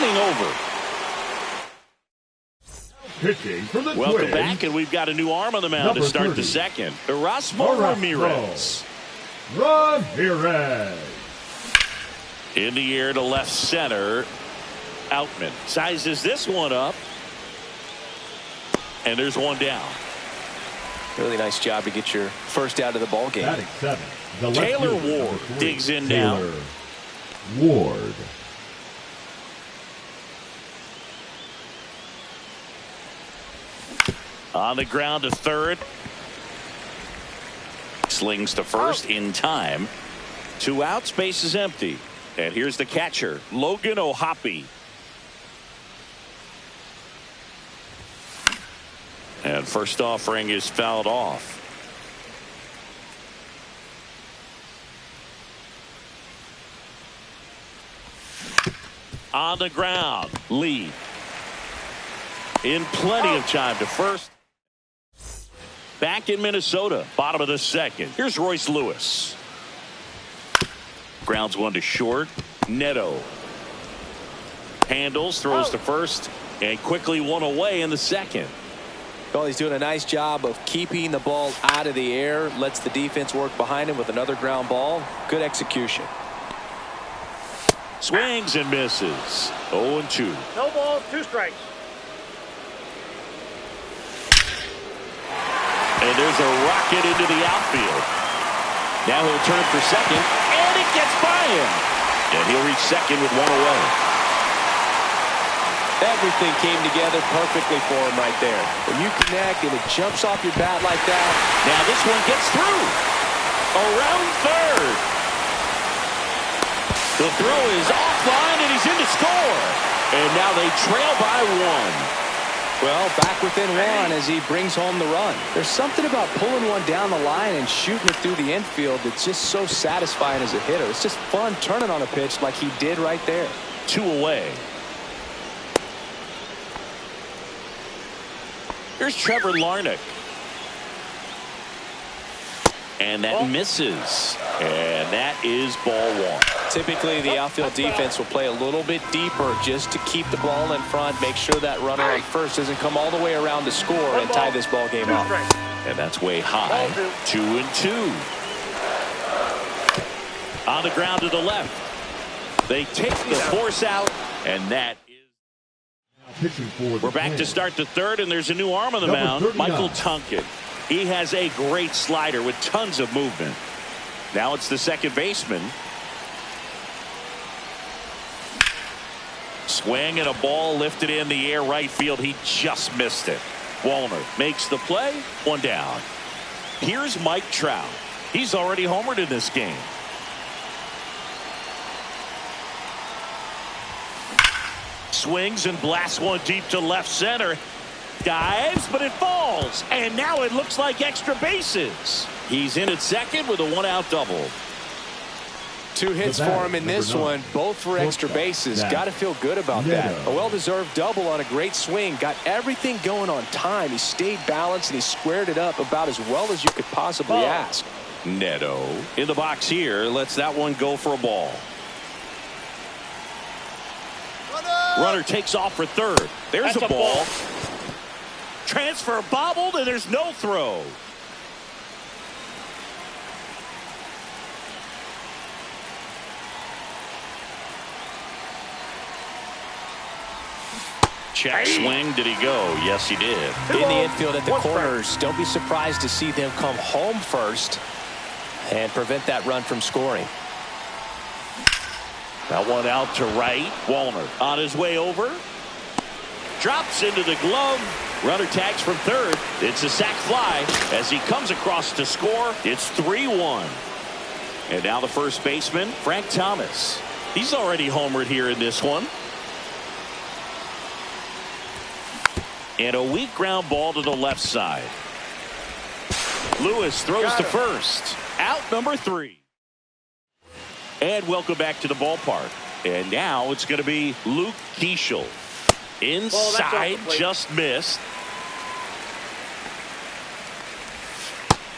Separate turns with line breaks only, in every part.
inning over.
Pitching for the
Welcome
Twins,
back, and we've got a new arm on the mound to start
30,
the second. Erasmo Ramirez.
Ramirez.
In the air to left center. Outman sizes this one up. And there's one down.
Really nice job to get your first out of the ball game.
Batting 7, the
Taylor
left fielder,
Ward
3,
digs in
Taylor
now.
Ward.
On the ground to third. Slings to first in time. 2 outs, base is empty. And here's the catcher, Logan O'Hoppe. And first offering is fouled off. On the ground, Lee. In plenty of time to first. Back in Minnesota, bottom of the second. Here's Royce Lewis. Grounds one to short. Neto handles, throws to first, and quickly one away in the second.
Well, he's doing a nice job of keeping the ball out of the air. Lets the defense work behind him with another ground ball. Good execution.
Swings and misses. 0-2.
No balls, 2 strikes.
And there's a rocket into the outfield. Now he'll turn for second, and it gets by him. And he'll reach second with 1 away.
Everything came together perfectly for him right there. When you connect and it jumps off your bat like that.
Now this one gets through. Around third. The throw is offline, and he's in to score. And now they trail by 1.
Well, back within 1 as he brings home the run. There's something about pulling one down the line and shooting it through the infield that's just so satisfying as a hitter. It's just fun turning on a pitch like he did right there.
2 away. Here's Trevor Larnach. And that misses. And that is ball 1.
Typically, the outfield defense will play a little bit deeper just to keep the ball in front, make sure that runner on first doesn't come all the way around to score and tie this ball game up.
And that's way high. 2-2. On the ground to the left. They take the force out, and that is. We're back to start the third, and there's a new arm on the mound, Michael Tunkin. He has a great slider with tons of movement. Now it's the second baseman. Swing and a ball lifted in the air right field. He just missed it. Wallner makes the play. 1 down. Here's Mike Trout. He's already homered in this game. Swings and blasts one deep to left center. Dives, but it falls. And now it looks like extra bases. He's in at second with a 1-out double.
2 hits for him in this one, both for extra bases. Got to feel good about that. A well-deserved double on a great swing. Got everything going on time. He stayed balanced, and he squared it up about as well as you could possibly ask.
Neto in the box here. Lets that one go for a ball. Runner takes off for third. There's a ball. Transfer bobbled, and there's no throw. Check swing. Did he go? Yes, he did.
In the infield at the corners, don't be surprised to see them come home first and prevent that run from scoring.
That one out to right. Wallner on his way over. Drops into the glove. Runner tags from third. It's a sac fly as he comes across to score. It's 3-1. And now the first baseman, Frank Thomas. He's already homered here in this one. And a weak ground ball to the left side. Lewis throws to first. Out number 3. And welcome back to the ballpark. And now it's going to be Luke Keeschel. Inside, just missed.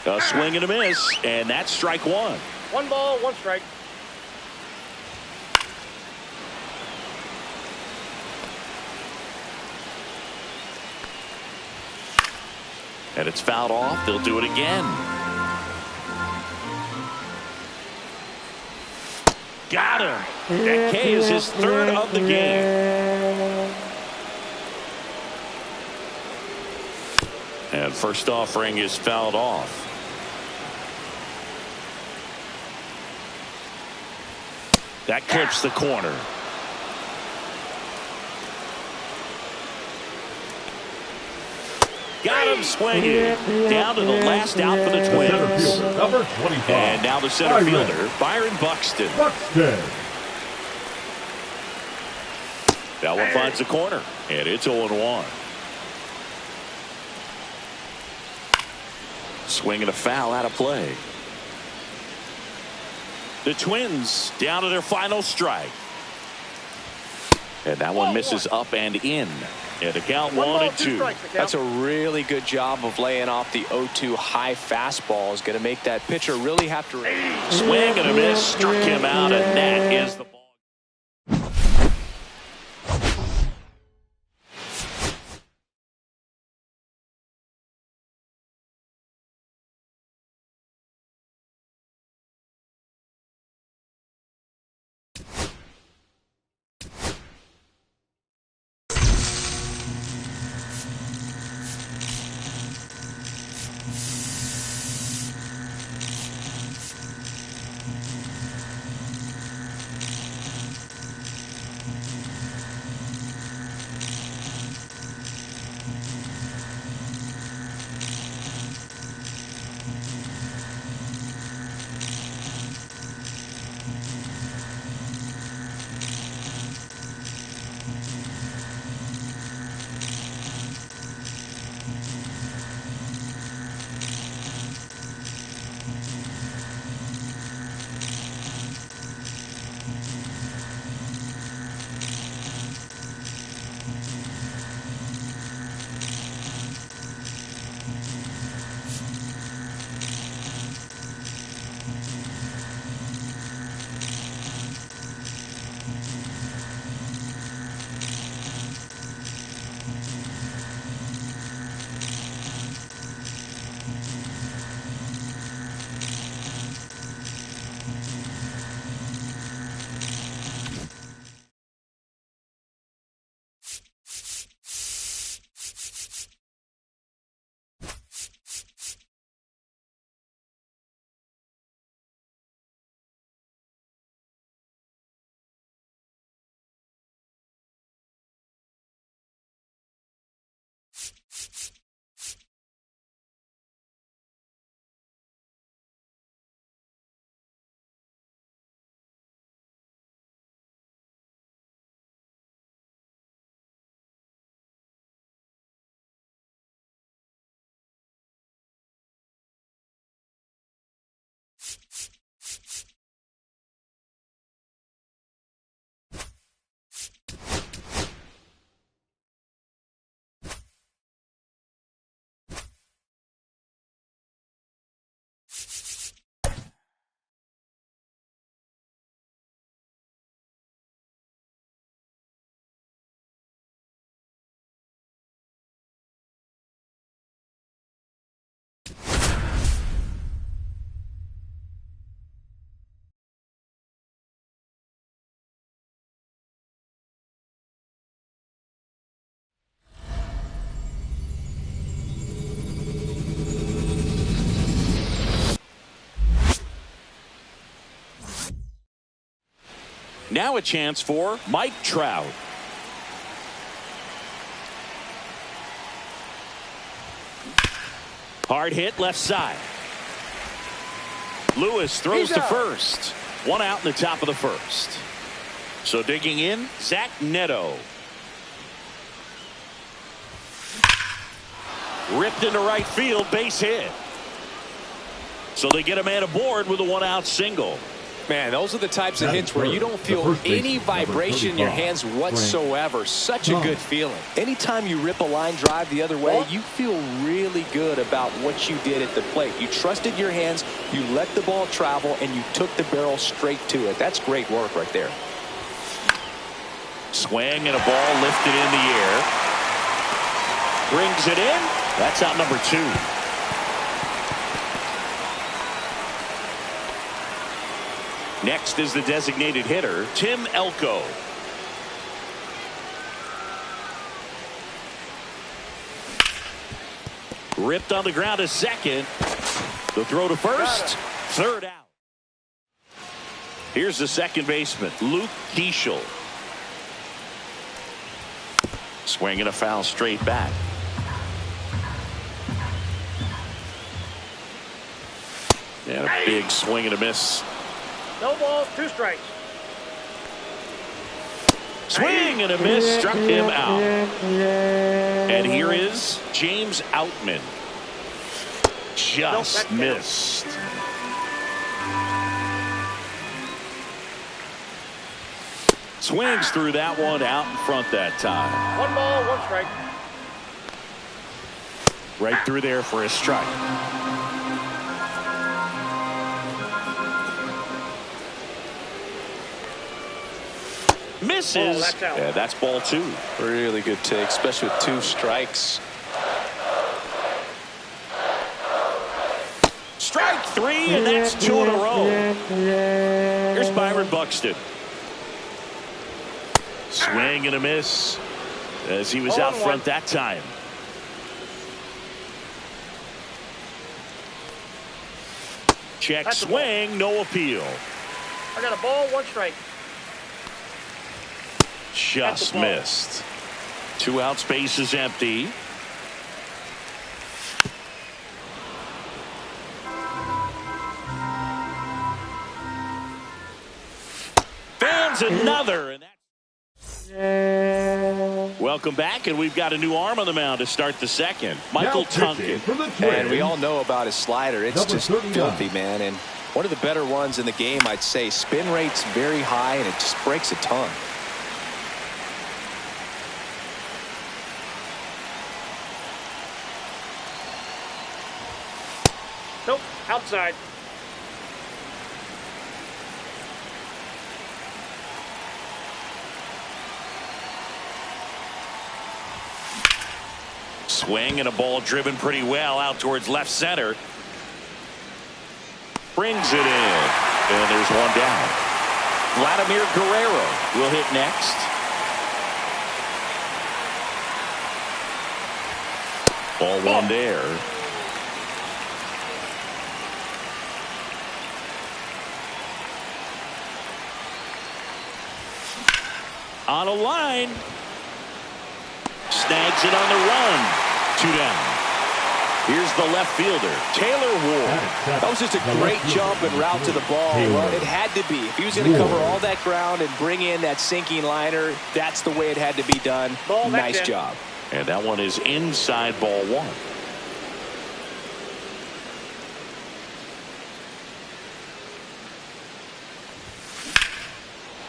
A swing and a miss, and that's strike 1.
1 ball, 1 strike.
And it's fouled off. They'll do it again. Got him. That K is his third of the game. And first offering is fouled off. That clips the corner. Got him swinging. Down to the last out for the Twins.
Number 25.
And now the center fielder, Byron Buxton. That one finds the corner. And it's 0-1. Swing and a foul out of play. The Twins down to their final strike. And that one misses up and in. And the count 1-2.
That's a really good job of laying off the 0-2 high fastball. Is going to make that pitcher really have to.
Swing and a miss. Struck him out, and that is the ball. Now a chance for Mike Trout. Hard hit left side. Lewis throws to first. One out in the top of the first. So digging in, Zach Neto. Ripped into right field, base hit. So they get a man aboard with a one-out single.
Man, those are the types of hits where you don't feel any vibration in your hands whatsoever. Such a good feeling. Anytime you rip a line drive the other way, you feel really good about what you did at the plate. You trusted your hands, you let the ball travel, and you took the barrel straight to it. That's great work right there.
Swing and a ball lifted in the air. Brings it in. That's out number 2. Next is the designated hitter, Tim Elko. Ripped on the ground to second. The throw to first. Third out. Here's the second baseman, Luke Keeschel. Swinging a foul straight back. And a big swing and a miss.
No balls, 2 strikes.
Swing and a miss, struck him out. And here is James Outman. Just missed. Swings through that one, out in front that time.
1 ball, 1 strike.
Right through there for a strike. Misses.
That's out.
Yeah, that's ball 2.
Really good take, especially with 2 strikes.
Strike 3, and that's 2 in a row. Here's Byron Buxton. Swing and a miss as he was out front that time. Check swing, no appeal.
I got a ball, 1 strike.
Just missed. 2 outs, base is empty. Fans another. And welcome back, and we've got a new arm on the mound to start the second. Michael Tonkin.
And we all know about his slider. It's just filthy, man. And one of the better ones in the game, I'd say. Spin rate's very high, and it just breaks a ton.
Nope, outside.
Swing and a ball driven pretty well out towards left center. Brings it in. And there's one down. Vladimir Guerrero will hit next. Ball 1 there. On a line. Snags it on the run. 2 down. Here's the left fielder, Taylor Ward.
That was just a great jump and route to the ball. Well, it had to be. If he was going to cover all that ground and bring in that sinking liner, that's the way it had to be done. Nice job.
And that one is inside ball 1.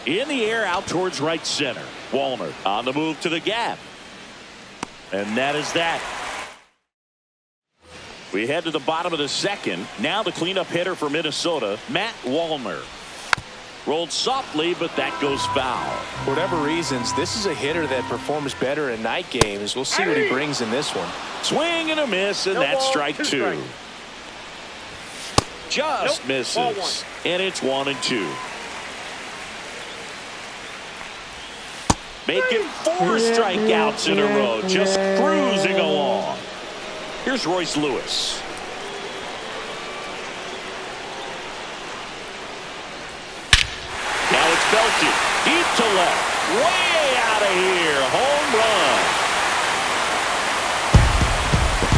In the air out towards right center. Walner on the move to the gap. And that is that. We head to the bottom of the second. Now the cleanup hitter for Minnesota, Matt Wallner. Rolled softly, but that goes foul.
For whatever reasons, this is a hitter that performs better in night games. We'll see what he brings in this one.
Swing and a miss, and that's strike 2. Just misses. And it's 1-2. Making 4 strikeouts in a row. Just cruising along. Here's Royce Lewis. Now it's belted. Deep to left. Way out of here. Home run.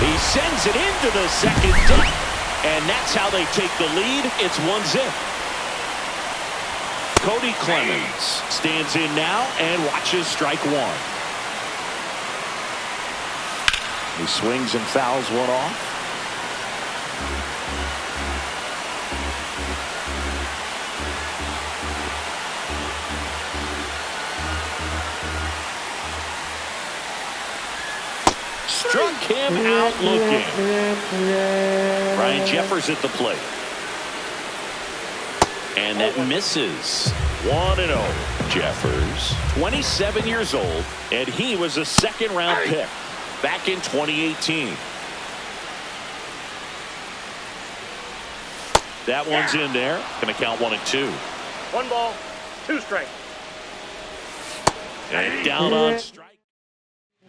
He sends it into the second deck. And that's how they take the lead. It's 1-0. Cody Clemens stands in now and watches strike 1. He swings and fouls one off. Struck him out looking. Ryan Jeffers at the plate. And that misses. 1-0. Jeffers, 27 years old, and he was a second-round pick back in 2018. That one's in there. Going to count 1-2.
1 ball, 2 strikes.
And down on strike.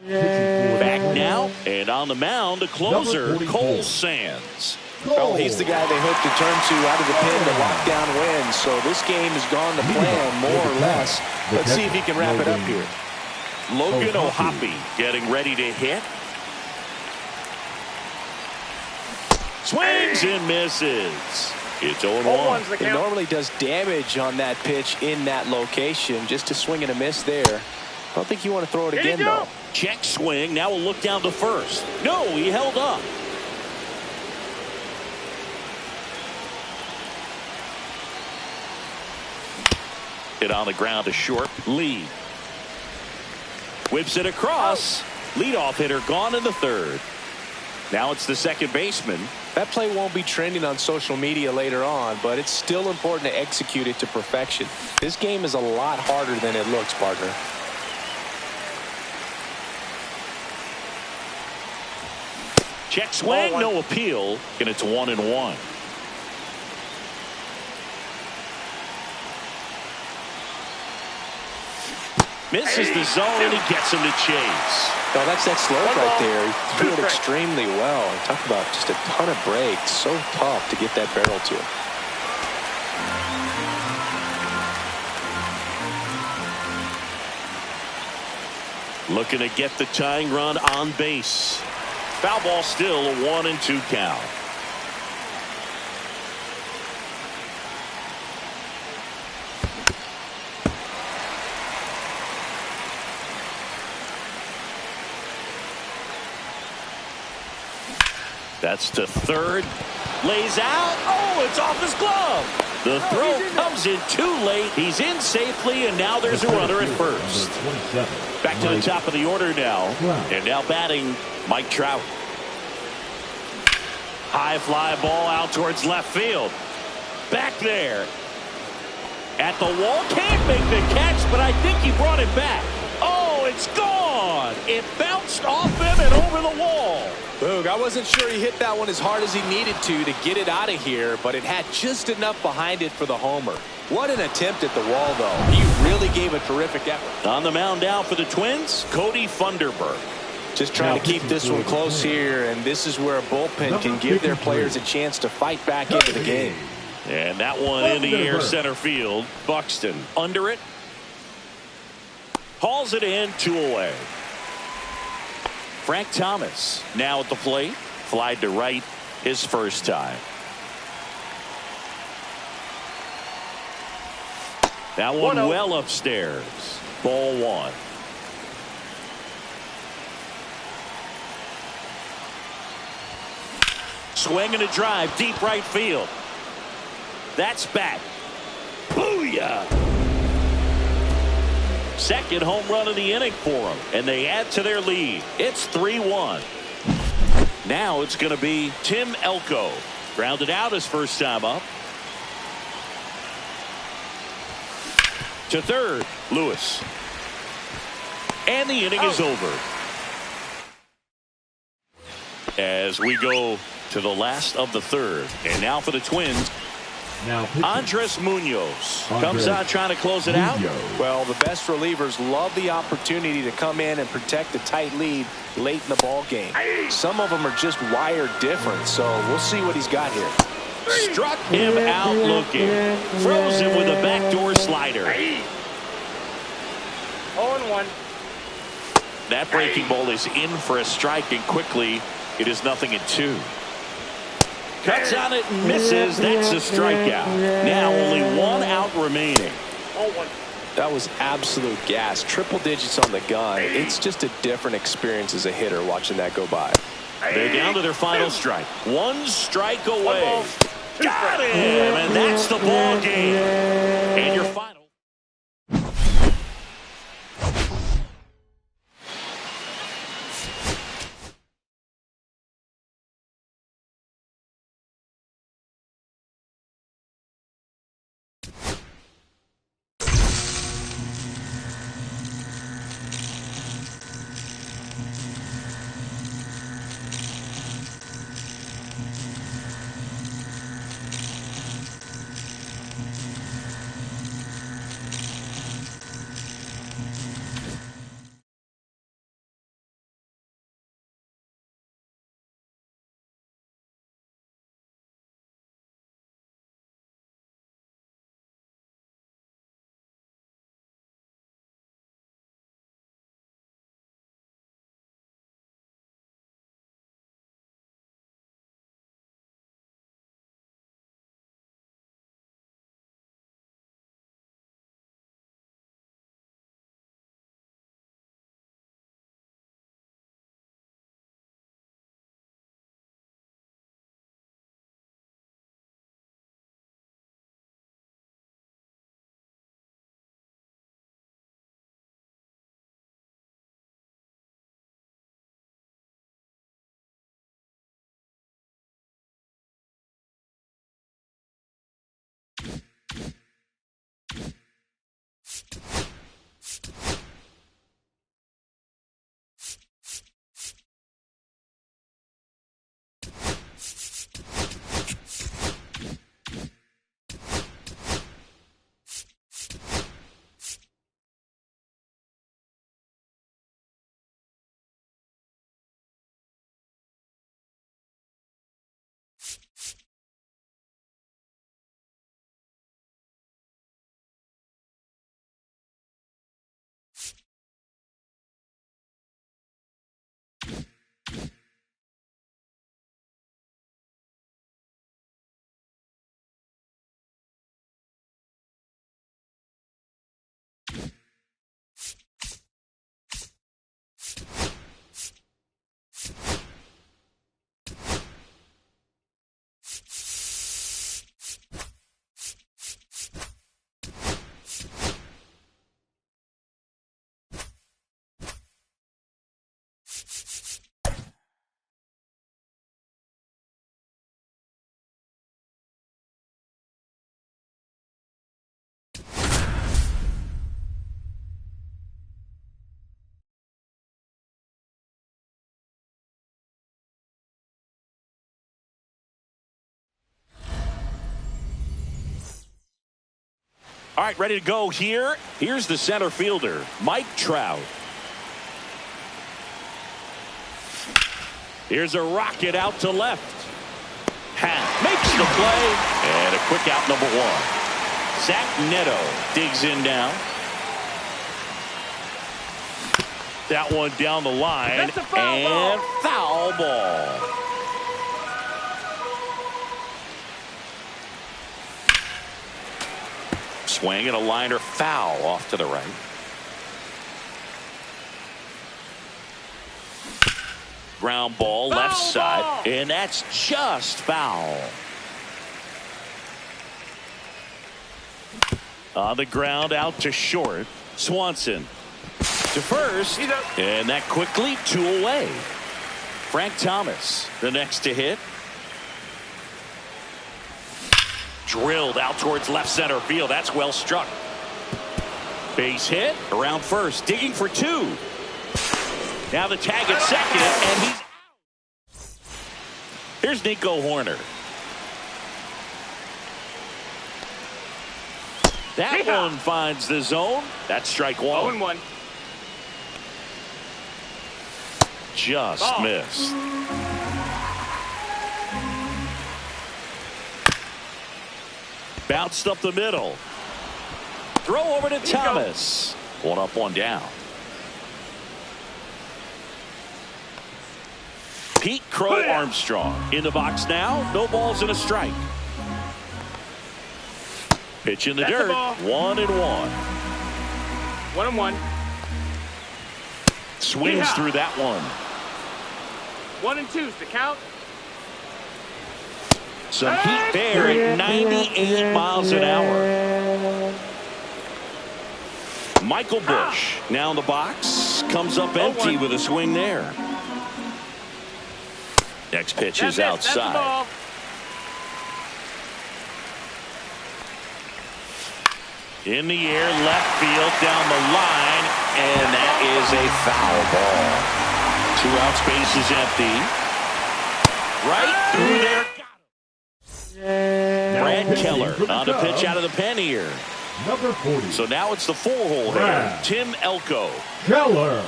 Back now, and on the mound, the closer, Cole Sands.
Well, he's the guy they hope to turn to out of the pen to lock down wins. So this game has gone to plan, more or less. Let's see if he can wrap it up here.
Logan O'Hoppe getting ready to hit. Swings and misses. It's 0-1.
He normally does damage on that pitch in that location. Just a swing and a miss there. I don't think you want to throw it again, though.
Check swing. Now we'll look down to first. No, he held up. Hit on the ground to short. Lee whips it across. Leadoff hitter gone in the third. Now it's the second baseman.
That play won't be trending on social media later on, but it's still important to execute it to perfection. This game is a lot harder than it looks, partner.
Check swing, no appeal, and it's 1-1. Misses the zone, and he gets him to chase.
Oh, that's that slope right there. He threw it extremely well. Talk about just a ton of breaks. So tough to get that barrel to.
Looking to get the tying run on base. Foul ball still, a 1-2 count. That's to third. Lays out. Oh, it's off his glove. The throw comes in too late. He's in safely, and now there's a runner at first. Back to the top of the order now. And now batting, Mike Trout. High fly ball out towards left field. Back there. At the wall. Can't make the catch, but I think he brought it back. Oh, it's gone. It bounced off him and over the wall.
Boog, I wasn't sure he hit that one as hard as he needed to get it out of here, but it had just enough behind it for the homer. What an attempt at the wall, though. He really gave a terrific effort.
On the mound now for the Twins, Cody Funderburk.
Just trying to keep this one close here, and this is where a bullpen can give their players a chance to fight back into the game.
And that one in the air center field. Buxton under it. Hauls it in, 2 away. Frank Thomas now at the plate. Flied to right his first time. That one well upstairs. Ball 1. Swing and a drive, deep right field. That's back. Booyah! Second home run of the inning for them, and they add to their lead. It's 3-1. Now it's going to be Tim Elko. Grounded out his first time up. To third, Lewis. And the inning is over. As we go to the last of the third. And now for the Twins, Andres Munoz comes out trying to close it out.
Well, the best relievers love the opportunity to come in and protect a tight lead late in the ball game. Some of them are just wired different, so we'll see what he's got here.
Struck him out looking. Froze him with a backdoor slider.
0-1.
That breaking ball is in for a strike, and quickly it is 0-2. Cuts on it and misses. That's a strikeout. Now only 1 out remaining.
0-1.
That was absolute gas. Triple digits on the gun. It's just a different experience as a hitter watching that go by.
They're down to their final strike. 1 strike away. Got him, and that's the ball game. And your final. All right, ready to go here. Here's the center fielder, Mike Trout. Here's a rocket out to left. Makes the play. And a quick out, number one. Zach Neto digs in now. That one down the line.
That's a foul
and
ball.
Foul ball. Swing and a liner foul off to the right. Ground ball left
Foul
side.
ball.
And that's just foul. On the ground out to short. Swanson to first. And that quickly 2 away. Frank Thomas the next to hit. Drilled out towards left center field. That's well struck. Base hit around first. Digging for 2. Now the tag at second. And he's out. Here's Nico Horner. That one finds the zone. That's strike 1.
0-1.
Just missed. Bounced up the middle. Throw over to Thomas. 1 up, 1 down. Pete Crow Armstrong in the box now. No balls and a strike. Pitch in the dirt. 1-1.
1-1.
Swings through that one.
1-2's the count.
Some heat there at 98 miles an hour. Michael Busch now in the box. Comes up empty with a swing there. Next pitch is outside. In the air, left field, down the line, and that is a foul ball. 2 outs, base is empty. Right through there. Brad Keller on the pitch out of the pen here.
Number 40.
So now it's the 4-hole hitter, Tim Elko.
Keller.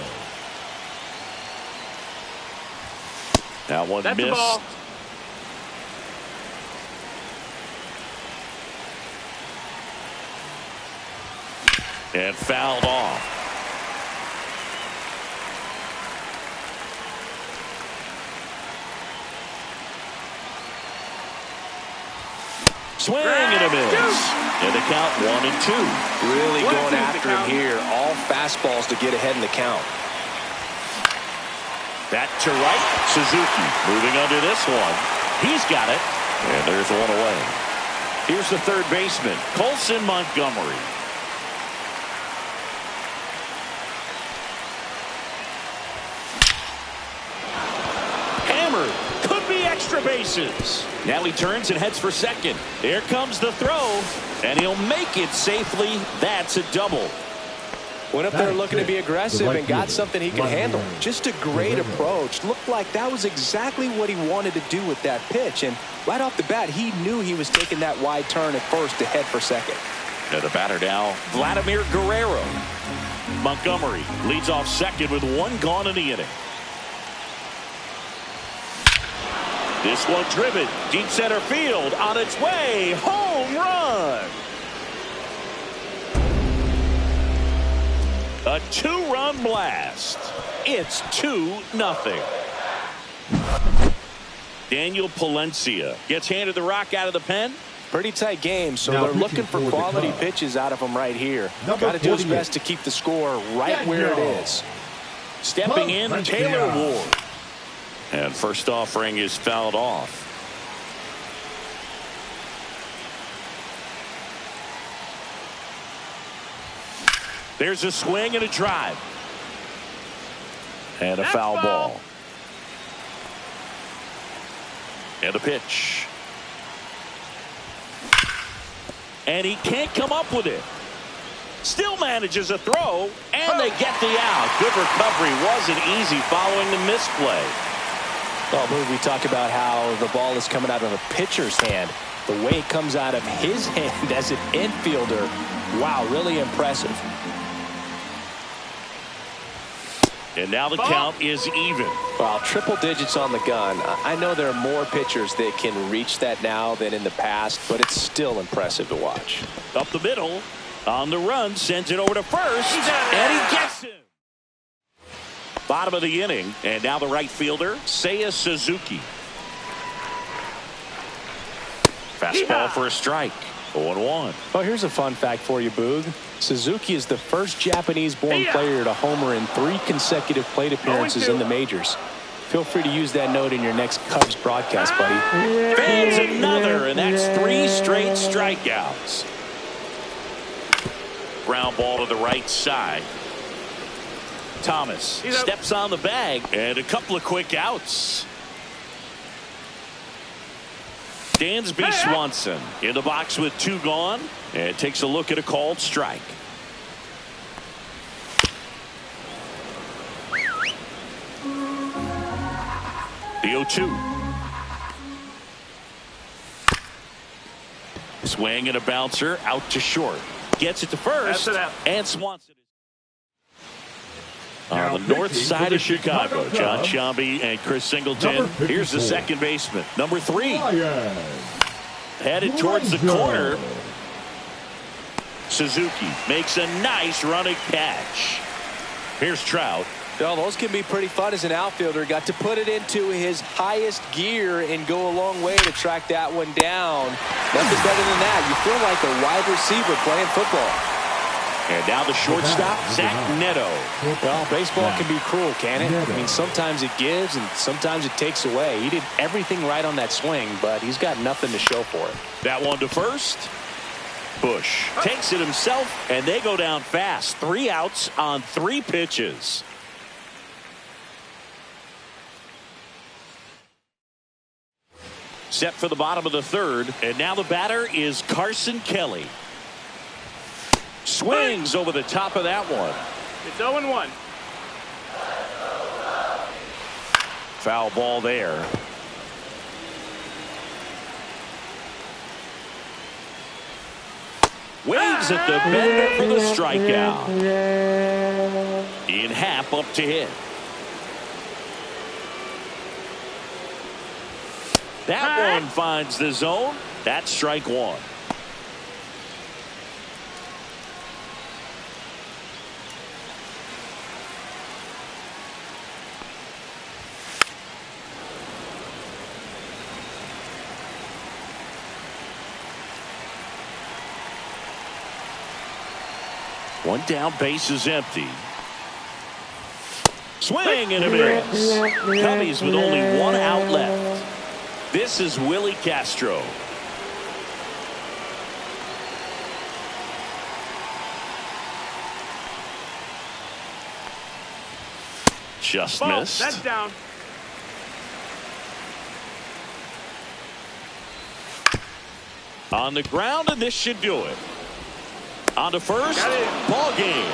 That one
That's
missed.
the ball.
And fouled off. Swing and a miss. And the count 1-2.
Really
1-2
going
the
after him
count.
here. All fastballs to get ahead in the count.
Back to right. Suzuki moving under this one. He's got it. And there's 1 away. Here's the third baseman, Colson Montgomery. Hammered. Could be extra bases. Now he turns and heads for second. Here comes the throw. And he'll make it safely. That's a double.
Went up there looking to be aggressive and got something he could handle. Just a great approach. Looked like that was exactly what he wanted to do with that pitch. And right off the bat, he knew he was taking that wide turn at first to head for second.
And the batter now, Vladimir Guerrero. Montgomery leads off second with 1 gone in the inning. This one driven deep center field on its way. Home run. A 2-run blast. It's 2-0. Daniel Palencia gets handed the rock out of the pen.
Pretty tight game, so
Now
they're looking for
pitching for the
quality
Cubs.
pitches out of him right here.
Number
Got to do his
48.
best to keep the score right where it is.
Stepping in,
Palencia.
Taylor Ward. And first offering is fouled off. There's a swing and a drive. And a foul ball. And a pitch. And he can't come up with it. Still manages a throw, and they get the out. Good recovery. Wasn't easy following the misplay.
Well, we talk about how the ball is coming out of a pitcher's hand. The way it comes out of his hand as an infielder, wow, really impressive.
And now the count is even.
Well, triple digits on the gun. I know there are more pitchers that can reach that now than in the past, but it's still impressive to watch.
Up the middle, on the run, sends it over to first, and he gets him. Bottom of the inning, and now the right fielder, Seiya Suzuki. Fastball for a strike. 0-1.
Oh, here's a fun fact for you, Boog. Suzuki is the first Japanese-born player to homer in 3 consecutive plate appearances in the majors. Feel free to use that note in your next Cubs broadcast, buddy.
Fans another, and that's 3 straight strikeouts. Ground ball to the right side. Thomas steps on the bag, and a couple of quick outs. Dansby Swanson in the box with 2 gone, and takes a look at a called strike. The 0-2. Swing and a bouncer out to short. Gets it to first, and Swanson on the north side of Chicago. John Sciambi and Chris Singleton. Here's the second baseman, number 3. Headed towards the corner. Suzuki makes a nice running catch. Here's Trout.
Well, those can be pretty fun as an outfielder. Got to put it into his highest gear and go a long way to track that one down. Nothing better than that. You feel like a wide receiver playing football.
And now the shortstop, Zach Neto.
Well, baseball can be cruel, can it? I mean, sometimes it gives and sometimes it takes away. He did everything right on that swing, but he's got nothing to show for it.
That one to first. Bush takes it himself, and they go down fast. 3 outs on 3 pitches. Set for the bottom of the 3rd, and now the batter is Carson Kelly. Swings over the top of that one.
It's 0-1.
Foul ball there. Waves at the bender for the strikeout. In half up to hit. That one finds the zone. That's strike 1. One down, base is empty. Swing and a miss. Cubbies with only 1 out left. This is Willie Castro. Just missed.
That's down.
On the ground, and this should do it. On to first. Ball game.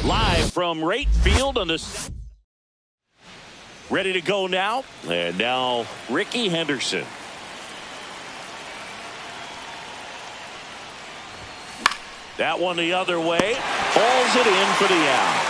Live from right field on the ready to go now. And now Ricky Henderson. That one the other way. Hauls it in for the out.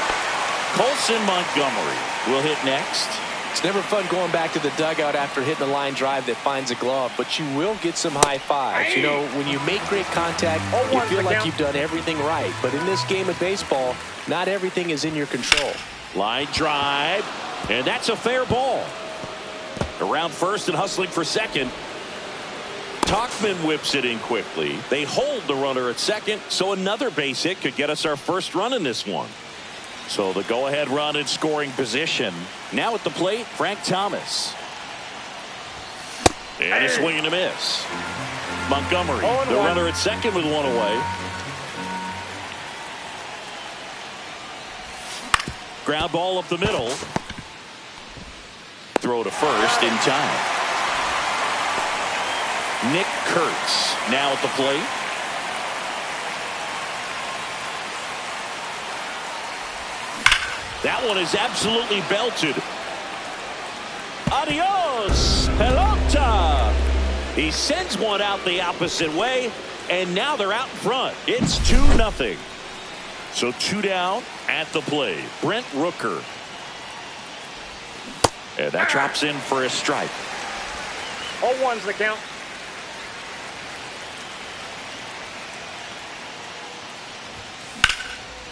Colson Montgomery will hit next.
It's never fun going back to the dugout after hitting a line drive that finds a glove, but you will get some high fives. You know, when you make great contact, you feel like you've done everything right. But in this game of baseball, not everything is in your control.
Line drive, and that's a fair ball. Around first and hustling for second. Tauchman whips it in quickly. They hold the runner at second, so another base hit could get us our first run in this one. So the go-ahead run in scoring position. Now at the plate, Frank Thomas. And a swing and a miss. Montgomery, the runner at second with one away. Ground ball up the middle. Throw to first in time. Nick Kurtz now at the plate. That one is absolutely belted. Adios, pelota. He sends one out the opposite way, and now they're out in front. It's 2-0. So 2 down at the plate. Brent Rooker. And that drops in for a strike.
0-1's the count.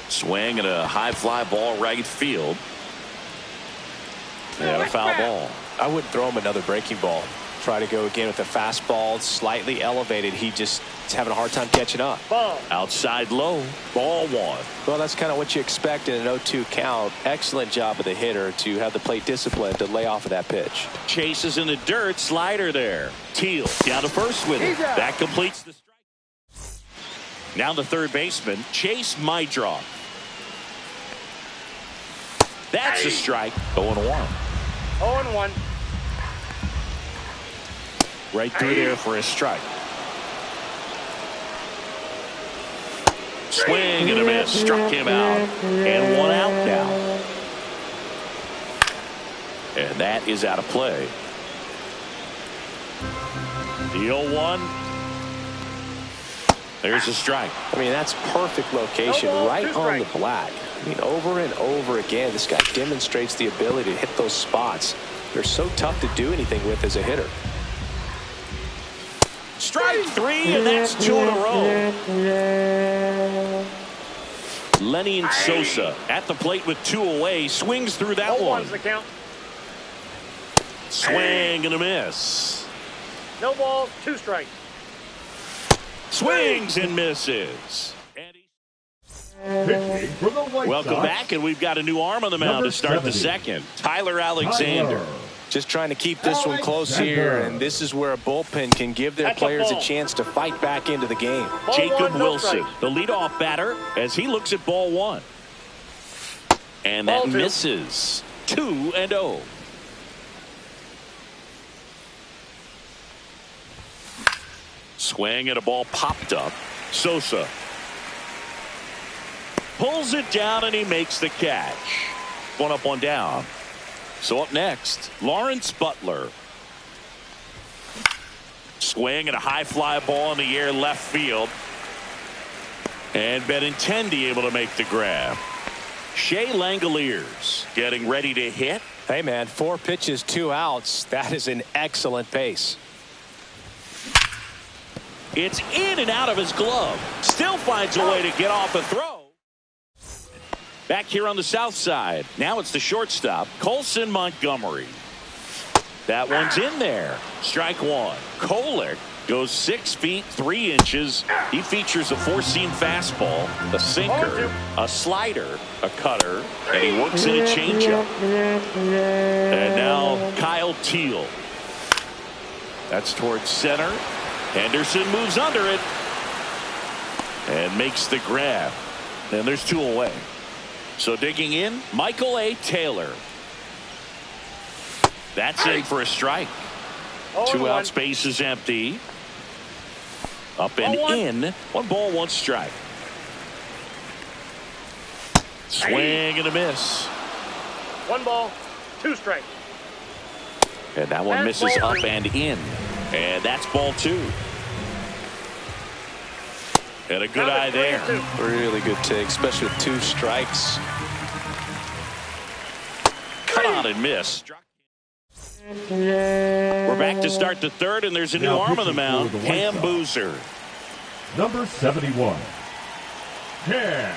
Swing and a high fly ball right field. And a foul ball.
I wouldn't throw him another breaking ball. Try to go again with a fastball slightly elevated. He just is having a hard time catching up.
Ball.
Outside low. Ball 1.
Well, that's kind of what you expect in an 0-2 count. Excellent job of the hitter to have the plate discipline to lay off of that pitch.
Chases in the dirt. Slider there. Teal down to first with it. That completes the strike. Now the third baseman, Chase Mydroff. That's a strike. 0-1.
0-1.
Right through there for a strike. Swing and a miss. Struck him out. And 1 out now. And that is out of play. The 0-1. There's a strike.
I mean, that's perfect location right on the black. I mean, over and over again, this guy demonstrates the ability to hit those spots. They're so tough to do anything with as a hitter.
Strike 3, and that's 2 in a row. Lenny Sosa at the plate with 2 away. Swings through that one.
0-1's the count.
Swing and a miss.
No balls, 2 strikes.
Swings and misses.
Pitching for the White
Welcome
Sox,
back, and we've got a new arm on the mound
number
to start the
70,
second. Tyler Alexander.
Just trying to keep this one close here, and this is where a bullpen can give their players a chance to fight back into the game.
Ball
Jacob
1, no
Wilson,
strike.
the leadoff batter, as he looks at ball 1. And that
Ball 2.
misses. 2-0. Swing and a ball popped up. Sosa pulls it down and he makes the catch. 1 up, 1 down. So up next, Lawrence Butler. Swing and a high fly ball in the air left field. And Benintendi able to make the grab. Shea Langoliers getting ready to hit.
Hey, man, 4 pitches, 2 outs. That is an excellent pace.
It's in and out of his glove. Still finds a way to get off a throw. Back here on the south side. Now it's the shortstop, Colson Montgomery. That one's in there. Strike one. Kolick goes 6 feet 3 inches. He features a 4-seam fastball, a sinker, a slider, a cutter, and he works in a changeup. And now Kyle Teal. That's towards center. Henderson moves under it and makes the grab. And there's 2 away. So digging in, Michael A. Taylor. That's in for a strike. 2 outs, base is empty. Up and in. 1 ball, 1 strike. Swing and a miss.
1 ball, 2 strikes.
And that one misses up and in. And that's ball 2. And a good eye there.
Really good take, especially with 2 strikes.
Cut on and miss. We're back to start the 3rd, and there's a new arm on the mound. Cam Boozer.
Number 71. Cam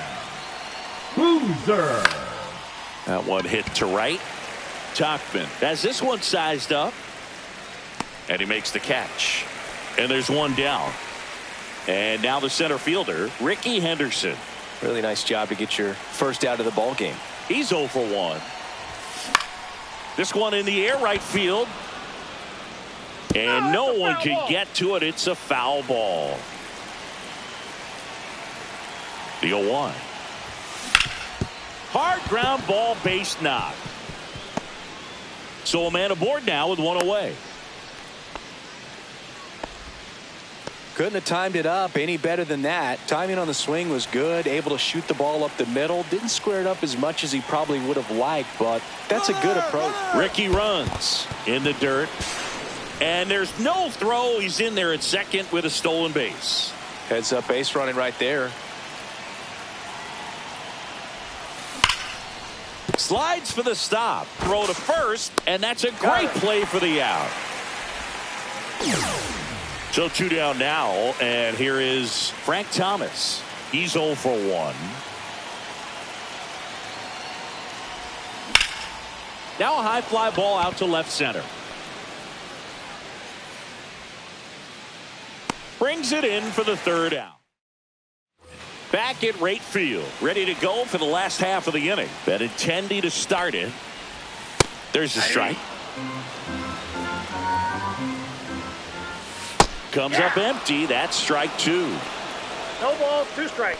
Boozer.
That one hit to right. Tauchman has this one sized up. And he makes the catch. And there's 1 down. And now the center fielder, Ricky Henderson.
Really nice job to get your first out of the ball game.
He's 0 for 1. This one in the air right field. And no one can get to it. It's a foul ball. The 0-1. Hard ground ball, base knock. So a man aboard now with 1 away.
Couldn't have timed it up any better than that. Timing on the swing was good. Able to shoot the ball up the middle. Didn't square it up as much as he probably would have liked, but that's a good approach.
Ricky runs in the dirt. And there's no throw. He's in there at second with a stolen base.
Heads up base running right there.
Slides for the stop. Throw to first, and that's a great play for the out. So 2 down now, and here is Frank Thomas. He's 0 for 1. Now a high fly ball out to left center. Brings it in for the 3rd out. Back at right field, ready to go for the last half of the inning. Benintendi to start it. There's a strike. Comes up empty. That's strike 2.
No balls, 2 strikes.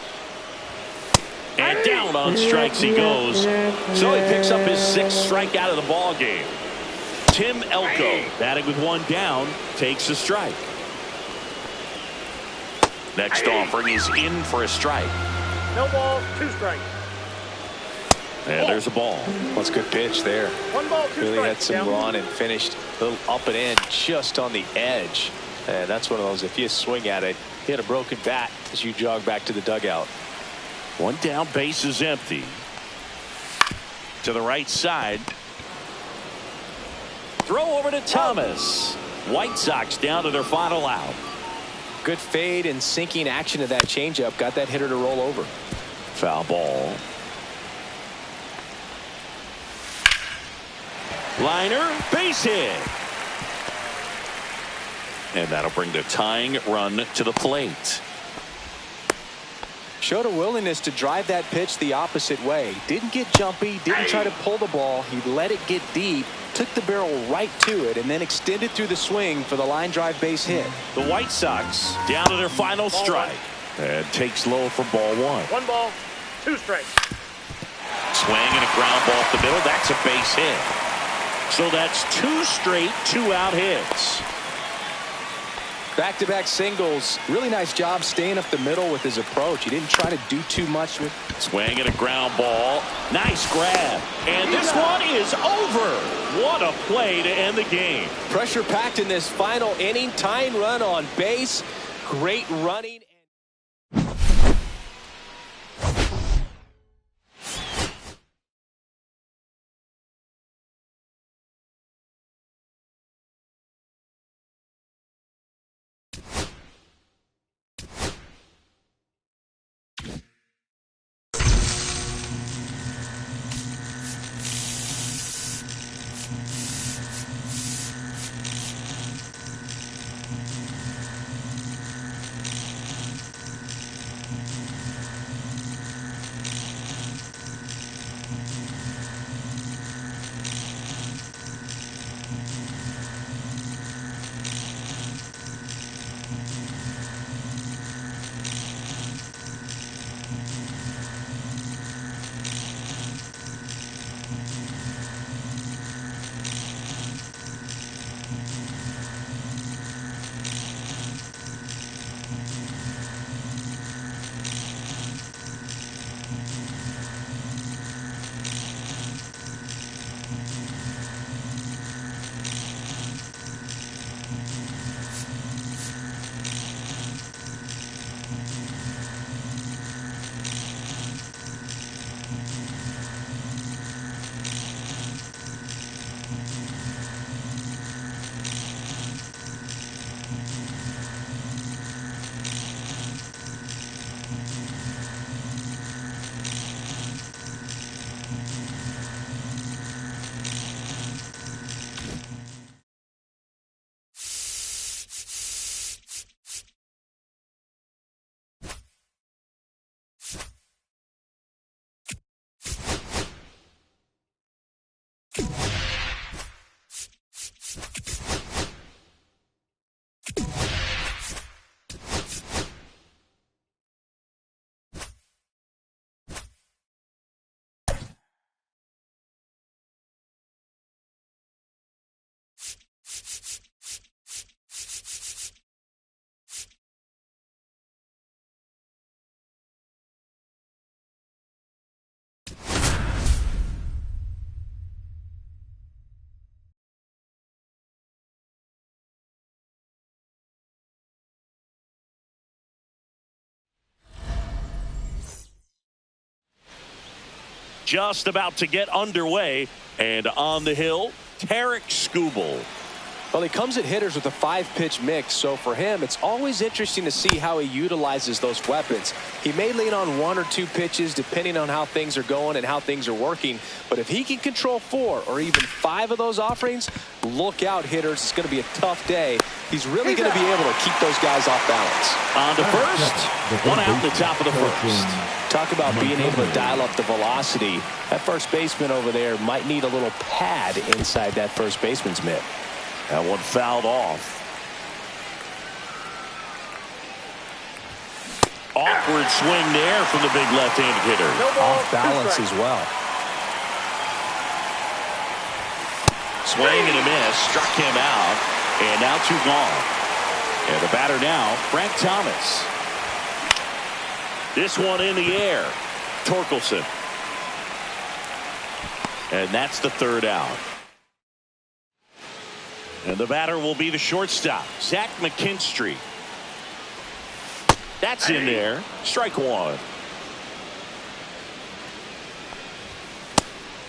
And down on strikes he goes. So he picks up his 6th strikeout of the ball game. Tim Elko, batting with 1 down, takes a strike. Next offering is in for a strike.
No balls, 2 strikes.
And there's a ball.
That's a good pitch there.
1 ball, 2 strikes.
Really had some run and finished a little up and in just on the edge. And that's one of those, if you swing at it, hit a broken bat as you jog back to the dugout.
1 down, base is empty. To the right side. Throw over to Thomas. White Sox down to their final out.
Good fade and sinking action of that changeup. Got that hitter to roll over.
Foul ball. Liner, base hit. And that'll bring the tying run to the plate.
Showed a willingness to drive that pitch the opposite way. Didn't get jumpy, didn't try to pull the ball. He let it get deep, took the barrel right to it, and then extended through the swing for the line drive base hit.
The White Sox down to their final strike. And takes low for ball 1.
1 ball, 2 strikes.
Swing and a ground ball up the middle. That's a base hit. So that's 2 straight 2-out hits.
Back-to-back singles. Really nice job staying up the middle with his approach. He didn't try to do too much with.
Swing and a ground ball. Nice grab. And this one is over. What a play to end the game.
Pressure packed in this final inning. Tying run on base. Great running.
just about to get underway. And on the hill, Tarek Skubal.
Well, he comes at hitters with a 5-pitch mix, so for him, it's always interesting to see how he utilizes those weapons. He may lean on 1 or 2 pitches depending on how things are going and how things are working, but if he can control 4 or even 5 of those offerings, look out, hitters. It's going to be a tough day. He's really going to be able to keep those guys off balance.
On to first. 1 out in the top of the first.
Talk about being able to dial up the velocity. That first baseman over there might need a little pad inside that first baseman's mitt.
That one fouled off. Awkward swing there from the big left-handed hitter.
No ball,
Off balance as well.
Swing and a miss. Struck him out. And now 2 gone. And the batter now, Frank Thomas. This one in the air. Torkelson. And that's the 3rd out. And the batter will be the shortstop, Zach McKinstry. That's in there. Strike 1.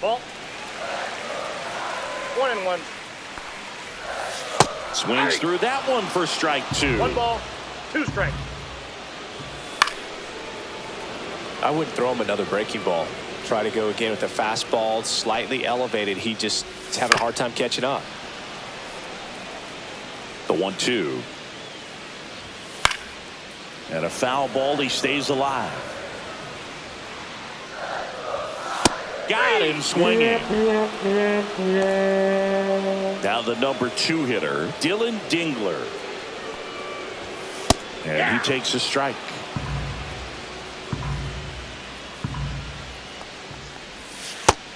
Ball. 1-1.
Swings through that one for strike 2.
1 ball, 2 strikes.
I wouldn't throw him another breaking ball. Try to go again with a fastball, slightly elevated. He just is having a hard time catching up.
The 1-2. And a foul ball. He stays alive. Got him swinging. Now the number 2 hitter, Dylan Dingler. And he takes a strike.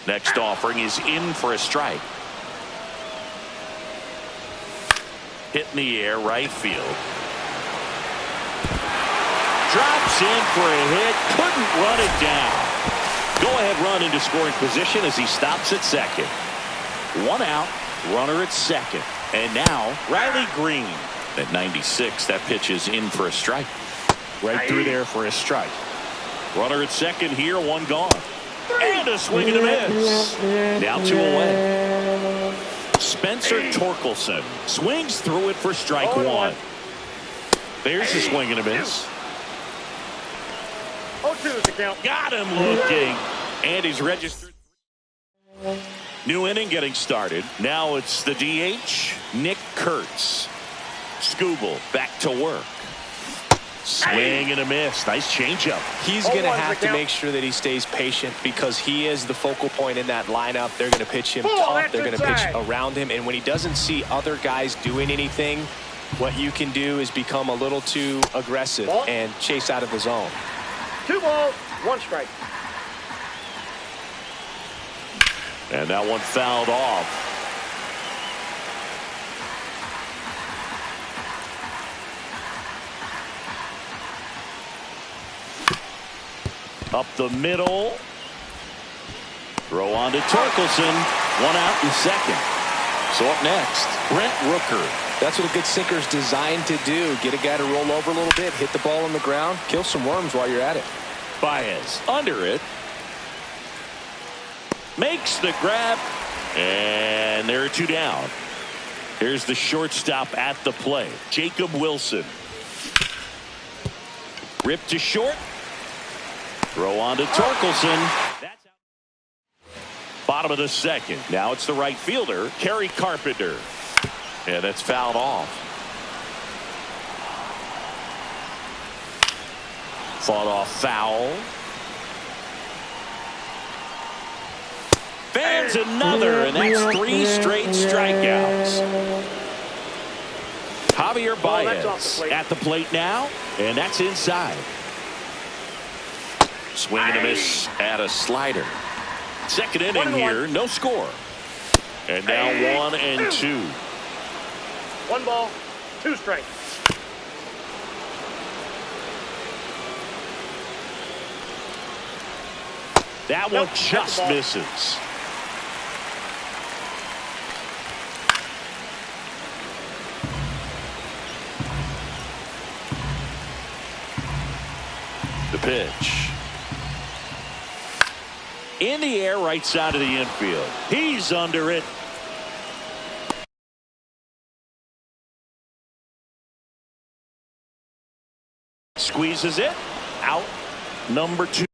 Next offering is in for a strike. Hit in the air, right field. Drops in for a hit. Couldn't run it down. Go-ahead run into scoring position as he stops at second. 1 out, runner at second. And now Riley Green. At 96, that pitch is in for a strike. Right through there for a strike. Runner at second here, 1 gone. And a swing and a miss. Now 2 away. Spencer Torkelson swings through it for strike 1. There's a swing and a miss.
0-2 is the count.
Got him looking. And he's registered. New inning getting started. Now it's the DH, Nick Kurtz. Skubal back to work. Swing and a miss. Nice changeup.
He's going to have to make sure that he stays patient because he is the focal point in that lineup. They're going to pitch him tough. They're going to pitch around him. And when he doesn't see other guys doing anything, what you can do is become a little too aggressive and chase out of the zone.
2 balls, 1 strike.
And that one fouled off. Up the middle. Throw on to Torkelson. 1 out in second. So up next, Brent Rooker.
That's what a good sinker is designed to do. Get a guy to roll over a little bit, hit the ball on the ground, kill some worms while you're at it.
Baez under it. Makes the grab. And there are 2 down. Here's the shortstop at the plate, Jacob Wilson. Ripped to short. Throw on to Torkelson. That's out. Bottom of the second. Now it's the right fielder, Kerry Carpenter. And that's fouled off. Fought off foul. Fans another, and that's 3 straight strikeouts. Javier Baez at the plate now, and that's inside. Swing and a miss at a slider. Second inning here, no score. And now 1-2.
1 ball, 2 strikes.
That one just misses. The pitch. in the air right side of the infield. He's under it. Squeezes it. Out. Number 2.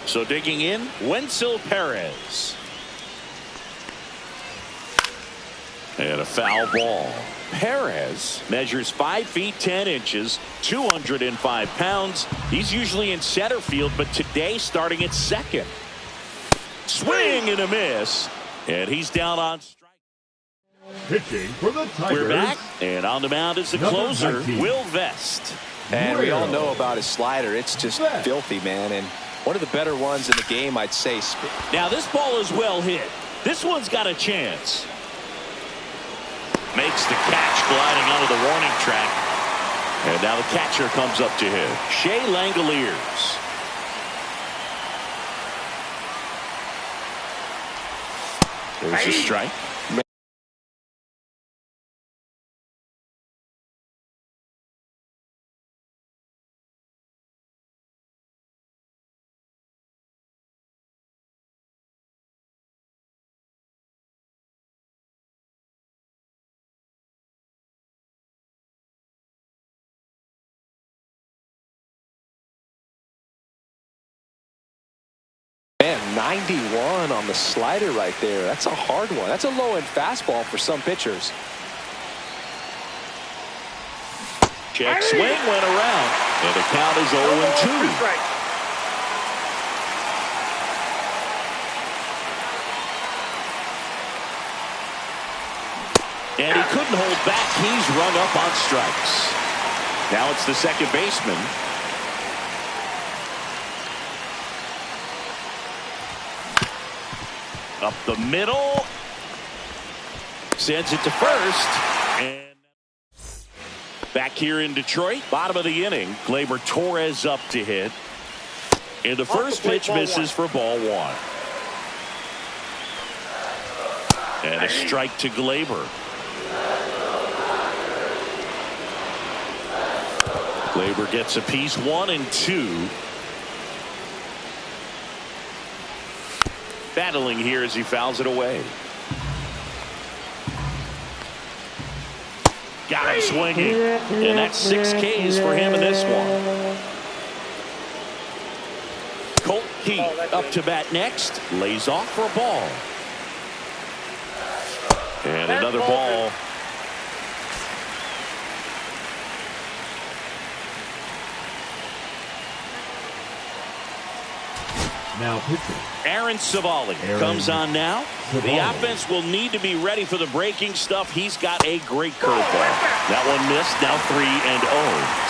So digging in, Wenzel Perez. And a foul ball. Perez measures 5 feet 10 inches, 205 pounds. He's usually in center field, but today starting at second. Swing and a miss. And he's down on strike.
Pitching for the Tigers.
We're back, and on the mound is the closer,
19.
Will Vest.
And we all know about his slider. It's just filthy, man. And one of the better ones in the game, I'd say.
Now this ball is well hit. This one's got a chance. Makes the catch, gliding onto the warning track. And now the catcher comes up to him. Shea Langoliers. There's a strike.
Man, 91 on the slider right there. That's a hard one. That's a low-end fastball for some pitchers.
Check swing went around, and the count is 0-2. And he couldn't hold back. He's rung up on strikes. Now it's the second baseman. Up the middle. Sends it to first. And back here in Detroit, bottom of the inning, Gleyber Torres up to hit. And the first pitch misses for ball 1. And a strike to Gleyber. Gleyber gets a piece, 1 and 2. Battling here as he fouls it away. Got him swinging. And that's 6 Ks for him in this one. Colt Keith up to bat next. Lays off for a ball. And another ball.
Now pitching.
Aaron Savali comes on now. The offense will need to be ready for the breaking stuff. He's got a great curveball. That one missed, now 3-0.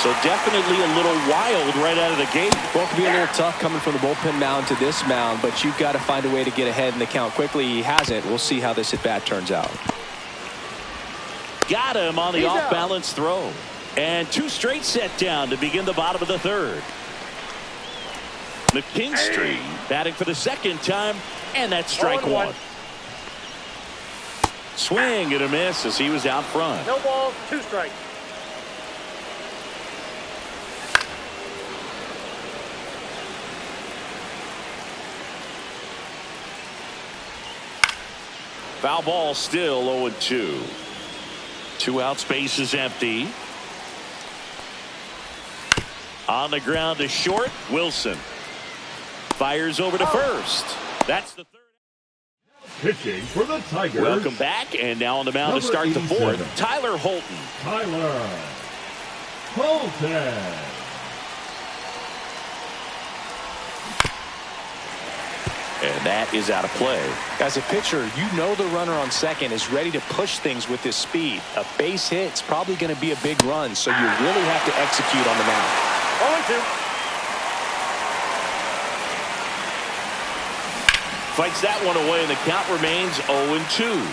So definitely a little wild right out of the gate.
Well, it can be a little tough coming from the bullpen mound to this mound, but you've got to find a way to get ahead in the count quickly. He hasn't. We'll see how this at-bat turns out.
Got him on the off-balance throw. And 2 straight set down to begin the bottom of the 3rd. McKinstry batting for the 2nd time, and that's strike 1. Swing and a miss as he was out front.
No balls, 2 strikes.
Foul ball, still 0-2. 2 outs, base is empty. On the ground to short, Wilson. Fires over to first. That's the 3rd.
Pitching for the Tigers.
Welcome back, and now on the mound to start the 4th, Tyler Holton.
Tyler Holton.
And that is out of play.
As a pitcher, you know the runner on second is ready to push things with his speed. A base hit's probably going to be a big run, so you really have to execute on the mound.
0-2.
Fights that one away, and the count remains 0-2.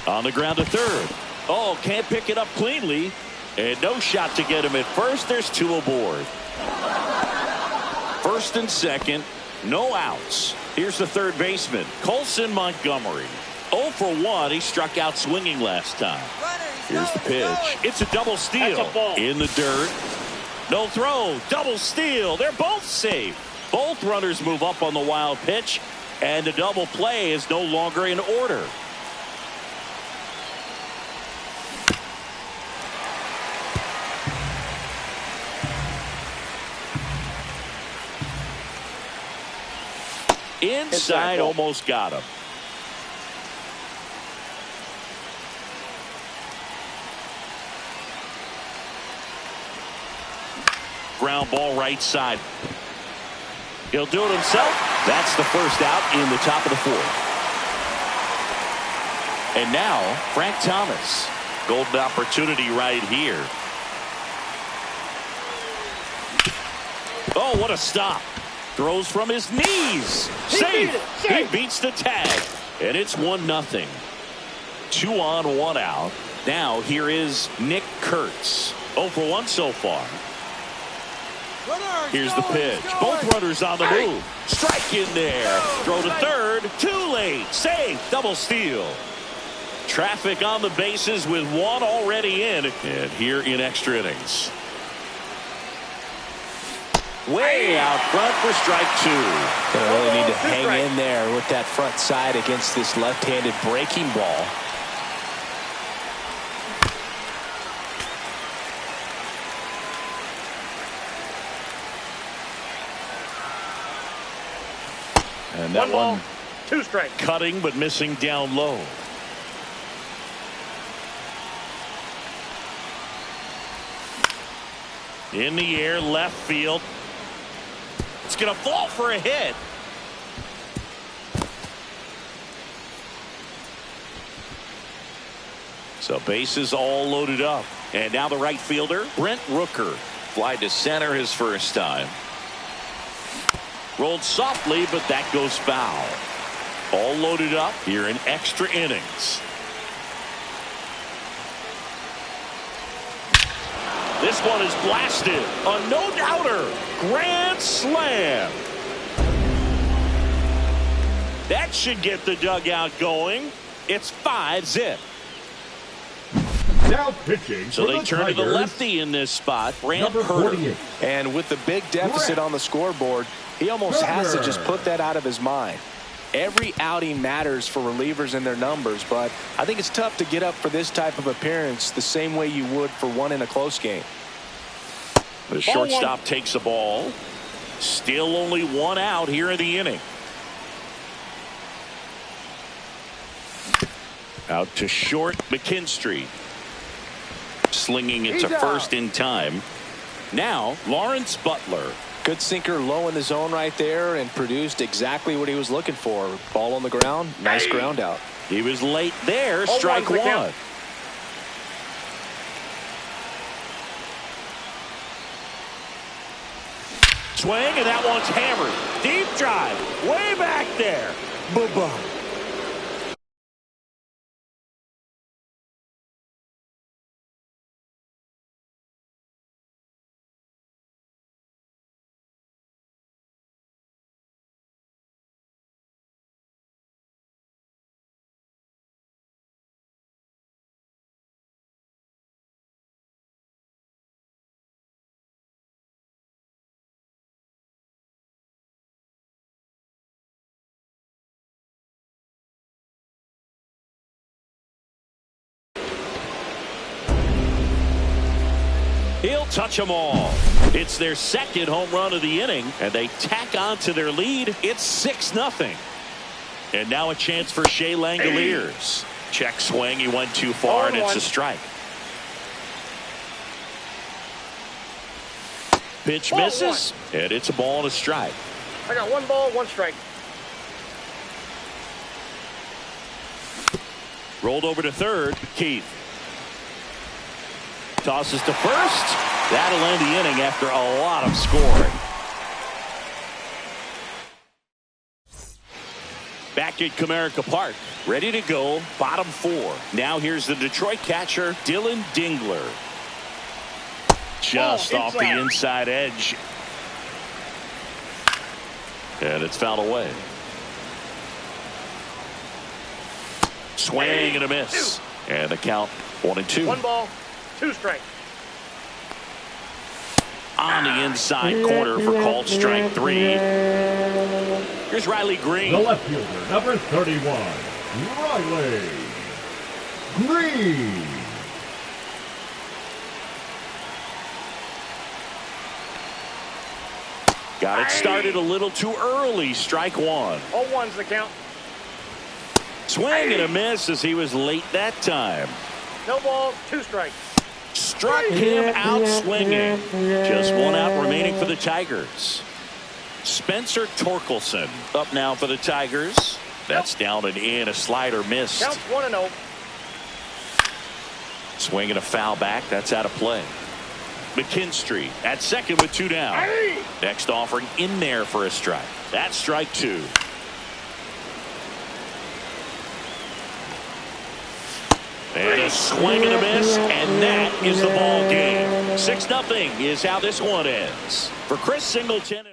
On the ground to 3rd. Oh, can't pick it up cleanly. And no shot to get him at first. There's 2 aboard. 1st and 2nd. No outs. Here's the 3rd baseman, Colson Montgomery. 0 for 1. He struck out swinging last time. Here's the pitch. It's a double steal. In the dirt. No throw. Double steal. They're both safe. Both runners move up on the wild pitch, and the double play is no longer in order. Inside, almost got him. Ground ball right side. He'll do it himself. That's the 1st out in the top of the 4th. And now Frank Thomas. Golden opportunity right here. Oh, what a stop. Throws from his knees. Safe. He beats the tag. And it's 1-0. 2 on, 1 out. Now here is Nick Kurtz. 0 for 1 so far. Here's the pitch. Both runners on the move. Strike in there. Throw to 3rd. Too late. Safe. Double steal. Traffic on the bases with 1 already in. And here in extra innings. Way out front for strike 2.
Gonna really need to hang in there with that front side against this left-handed breaking ball.
And that
1 ball,
one
2 strikes.
Cutting but missing down low. In the air, left field. It's going to fall for a hit. So bases all loaded up. And now the right fielder, Brent Rooker. Fly to center his first time. Rolled softly, but that goes foul. All loaded up here in extra innings. This one is blasted. A no-doubter. Grand slam. That should get the dugout going. It's 5-zip.
Now pitching
So
for
they
the
turn to the
Tigers,
lefty in this spot, Brant
number
Herter.
48.
And with the big deficit on the scoreboard, he almost has to just put that out of his mind. Every outing matters for relievers and their numbers, but I think it's tough to get up for this type of appearance the same way you would for one in a close game.
The shortstop takes the ball. Still only one out here in the inning. Out to short, McKinstry. Slinging it to first in time. Now, Lawrence Butler.
Good sinker low in the zone right there and produced exactly what he was looking for. Ball on the ground, nice ground out.
He was late there, strike one. Swing, and that one's hammered. Deep drive, way back there. Bye-bye. He'll touch them all. It's their second home run of the inning, and they tack on to their lead. It's 6-0. And now a chance for Shea Langoliers. Check swing. He went too far, and it's a strike. Pitch misses, and it's a ball and a strike.
I got 1 ball, 1 strike.
Rolled over to third. Keith. Tosses to first. That'll end the inning after a lot of scoring. Back at Comerica Park, ready to go, bottom 4. Now here's the Detroit catcher, Dylan Dingler. Just off the inside edge. And it's fouled away. Swing and a miss. And the count 1-2.
1 ball, 2 strikes.
On the inside corner for called strike 3. Here's Riley Green.
The left fielder, number 31, Riley Green.
Got it started a little too early. Strike 1.
0-1's the count.
Swing and a miss as he was late that time.
No balls, 2 strikes.
Struck him out swinging. Just 1 out remaining for the Tigers. Spencer Torkelson up now for the Tigers. That's down and in. A slider missed.
Counts 1-0.
Swing and a foul back. That's out of play. McKinstry at second with 2 down. Next offering in there for a strike. That's strike 2. And a swing and a miss, and that is the ball game. 6-0 is how this one ends. For Chris Singleton.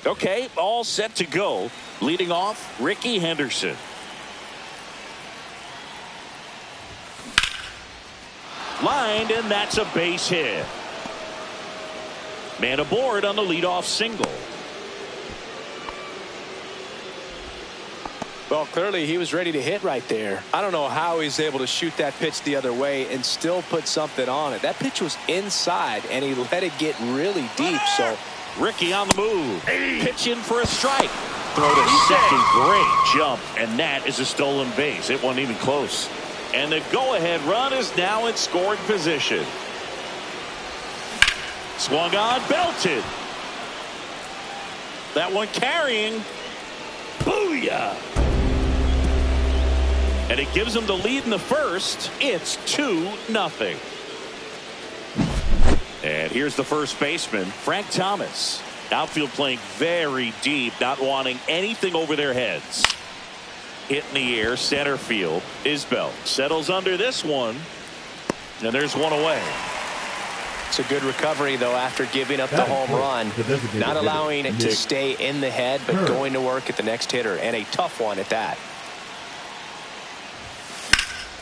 Okay, all set to go. Leading off, Ricky Henderson. Lined, and that's a base hit. Man aboard on the leadoff single.
Well, clearly he was ready to hit right there. I don't know how he's able to shoot that pitch the other way and still put something on it. That pitch was inside, and he let it get really deep. So
Ricky on the move. Pitching for a strike. Throw to second. Great jump. And that is a stolen base. It wasn't even close. And the go-ahead run is now in scoring position. Swung on, belted. That one carrying. Booyah! And it gives them the lead in the first. It's 2-0. And here's the first baseman, Frank Thomas. Outfield playing very deep, not wanting anything over their heads. Hit in the air, center field. Isbell settles under this one. And there's one away.
It's a good recovery, though, after giving up the home run. Not allowing it to stay in the head, but going to work at the next hitter. And a tough one at that.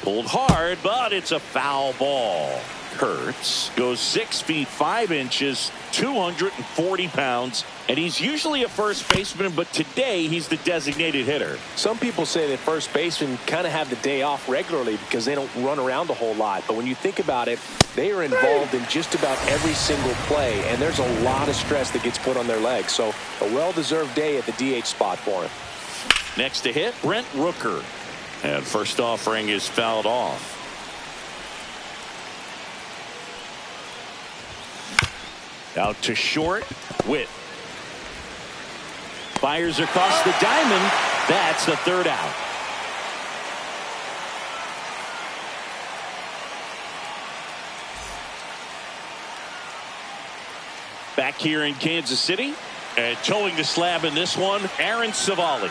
Pulled hard, but it's a foul ball. Kurtz goes 6 feet 5 inches, 240 pounds, and he's usually a first baseman, but today he's the designated hitter.
Some people say that first basemen kind of have the day off regularly because they don't run around a whole lot. But when you think about it, they are involved in just about every single play, and there's a lot of stress that gets put on their legs. So a well-deserved day at the DH spot for him.
Next to hit, Brent Rooker. And first offering is fouled off. Out to short. Witt. Fires across the diamond. That's the third out. Back here in Kansas City. And towing the slab in this one, Aaron Savali.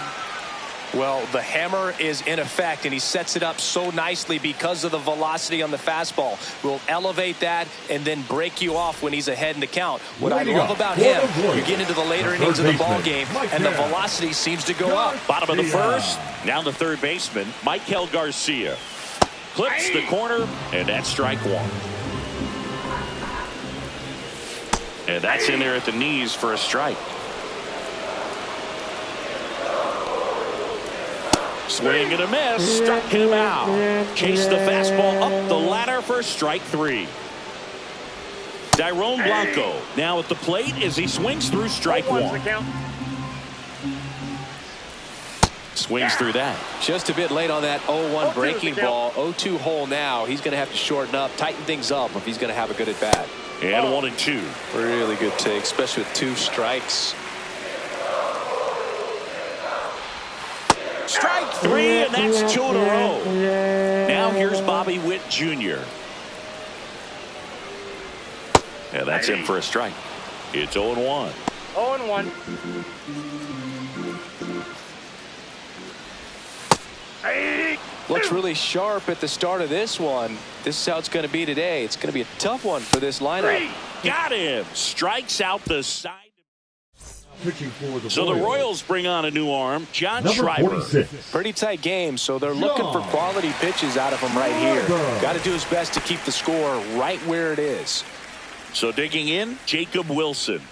Well, the hammer is in effect, and he sets it up so nicely because of the velocity on the fastball. Will elevate that and then break you off when he's ahead in the count. What I love about him, you get into the later innings of the ball game, and the velocity seems to go up.
Bottom of the first, now the third baseman, Michael Garcia. Clips the corner, and that's strike one. And that's in there at the knees for a strike. Swing and a miss. Struck him out. Chase the fastball up the ladder for strike three. Dairon Blanco now at the plate as he swings through strike one. Swings through that.
Just a bit late on that 0-1 breaking ball. 0-2 hole now. He's going to have to shorten up, tighten things up if he's going to have a good at bat.
And 1-2.
Really good take, especially with 2 strikes.
Strike 3, and that's 2 in a row. Now here's Bobby Witt Jr. And that's in for a strike. It's 0-1.
0-1.
Looks really sharp at the start of this one. This is how it's going to be today. It's going to be a tough one for this lineup.
Got him. Strikes out the side.
Pitching for the
So the Royals bring on a new arm, John Schreiber.
46.
Pretty tight game, so they're looking for quality pitches out of him right here. Got to do his best to keep the score right where it is.
So digging in, Jacob Wilson.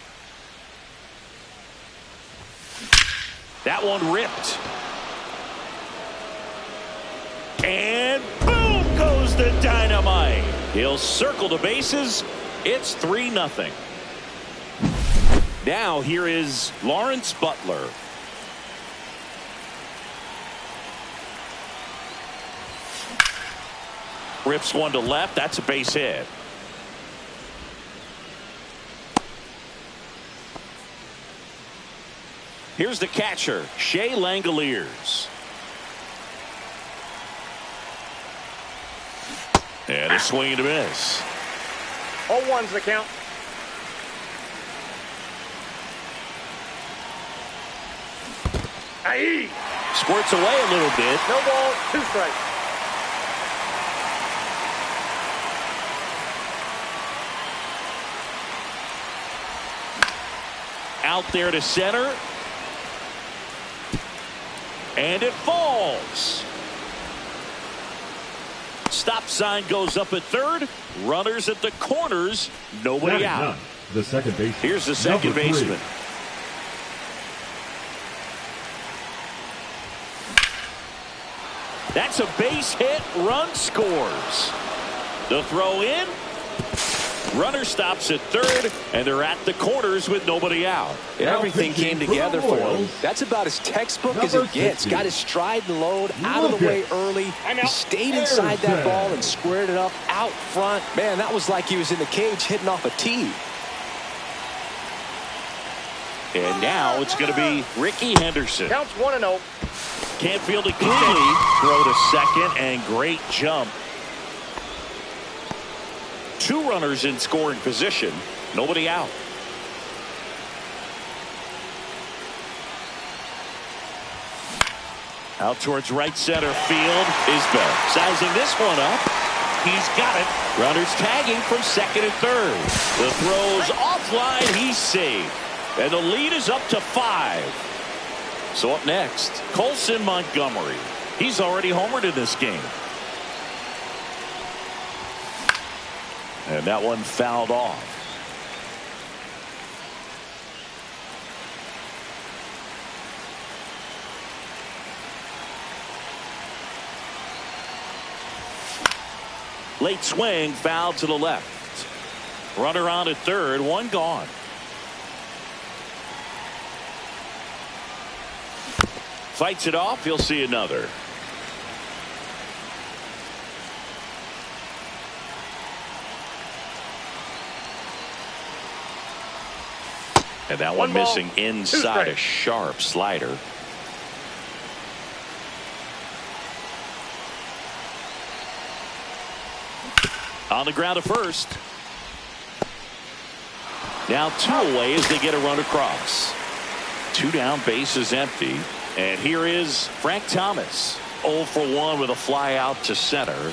That one ripped. And boom goes the dynamite. He'll circle the bases. It's 3-0. Now here is Lawrence Butler. Rips one to left. That's a base hit. Here's the catcher, Shea Langoliers. And a swing and a miss.
0-1's the count.
Squirts away a little bit.
No ball, 2 strikes.
Out there to center. And it falls. Stop sign goes up at third. Runners at the corners. Nobody out.
The second baseman.
Here's the second baseman. That's a base hit. Run scores. The throw in. Runner stops at third, and they're at the corners with nobody out.
Everything came together for him. That's about as textbook as it gets. Got his stride and load out of the way early. He stayed inside that ball and squared it up out front. Man, that was like he was in the cage hitting off a tee.
And now it's going to be Ricky Henderson.
Counts 1-0.
Can't field it cleanly. Throw to second, and great jump. 2 runners in scoring position. Nobody out. Out towards right center field is Bell. Sizing this one up. He's got it. Runners tagging from second and third. The throw's offline. He's saved. And the lead is up to 5. So up next, Colson Montgomery. He's already homered in this game. And that one fouled off. Late swing, foul to the left. Runner on at third, one gone. Fights it off, he'll see another. And that one missing inside a sharp slider. On the ground to first. Now 2 away as they get a run across. 2 down, bases empty. And here is Frank Thomas. 0 for 1 with a fly out to center.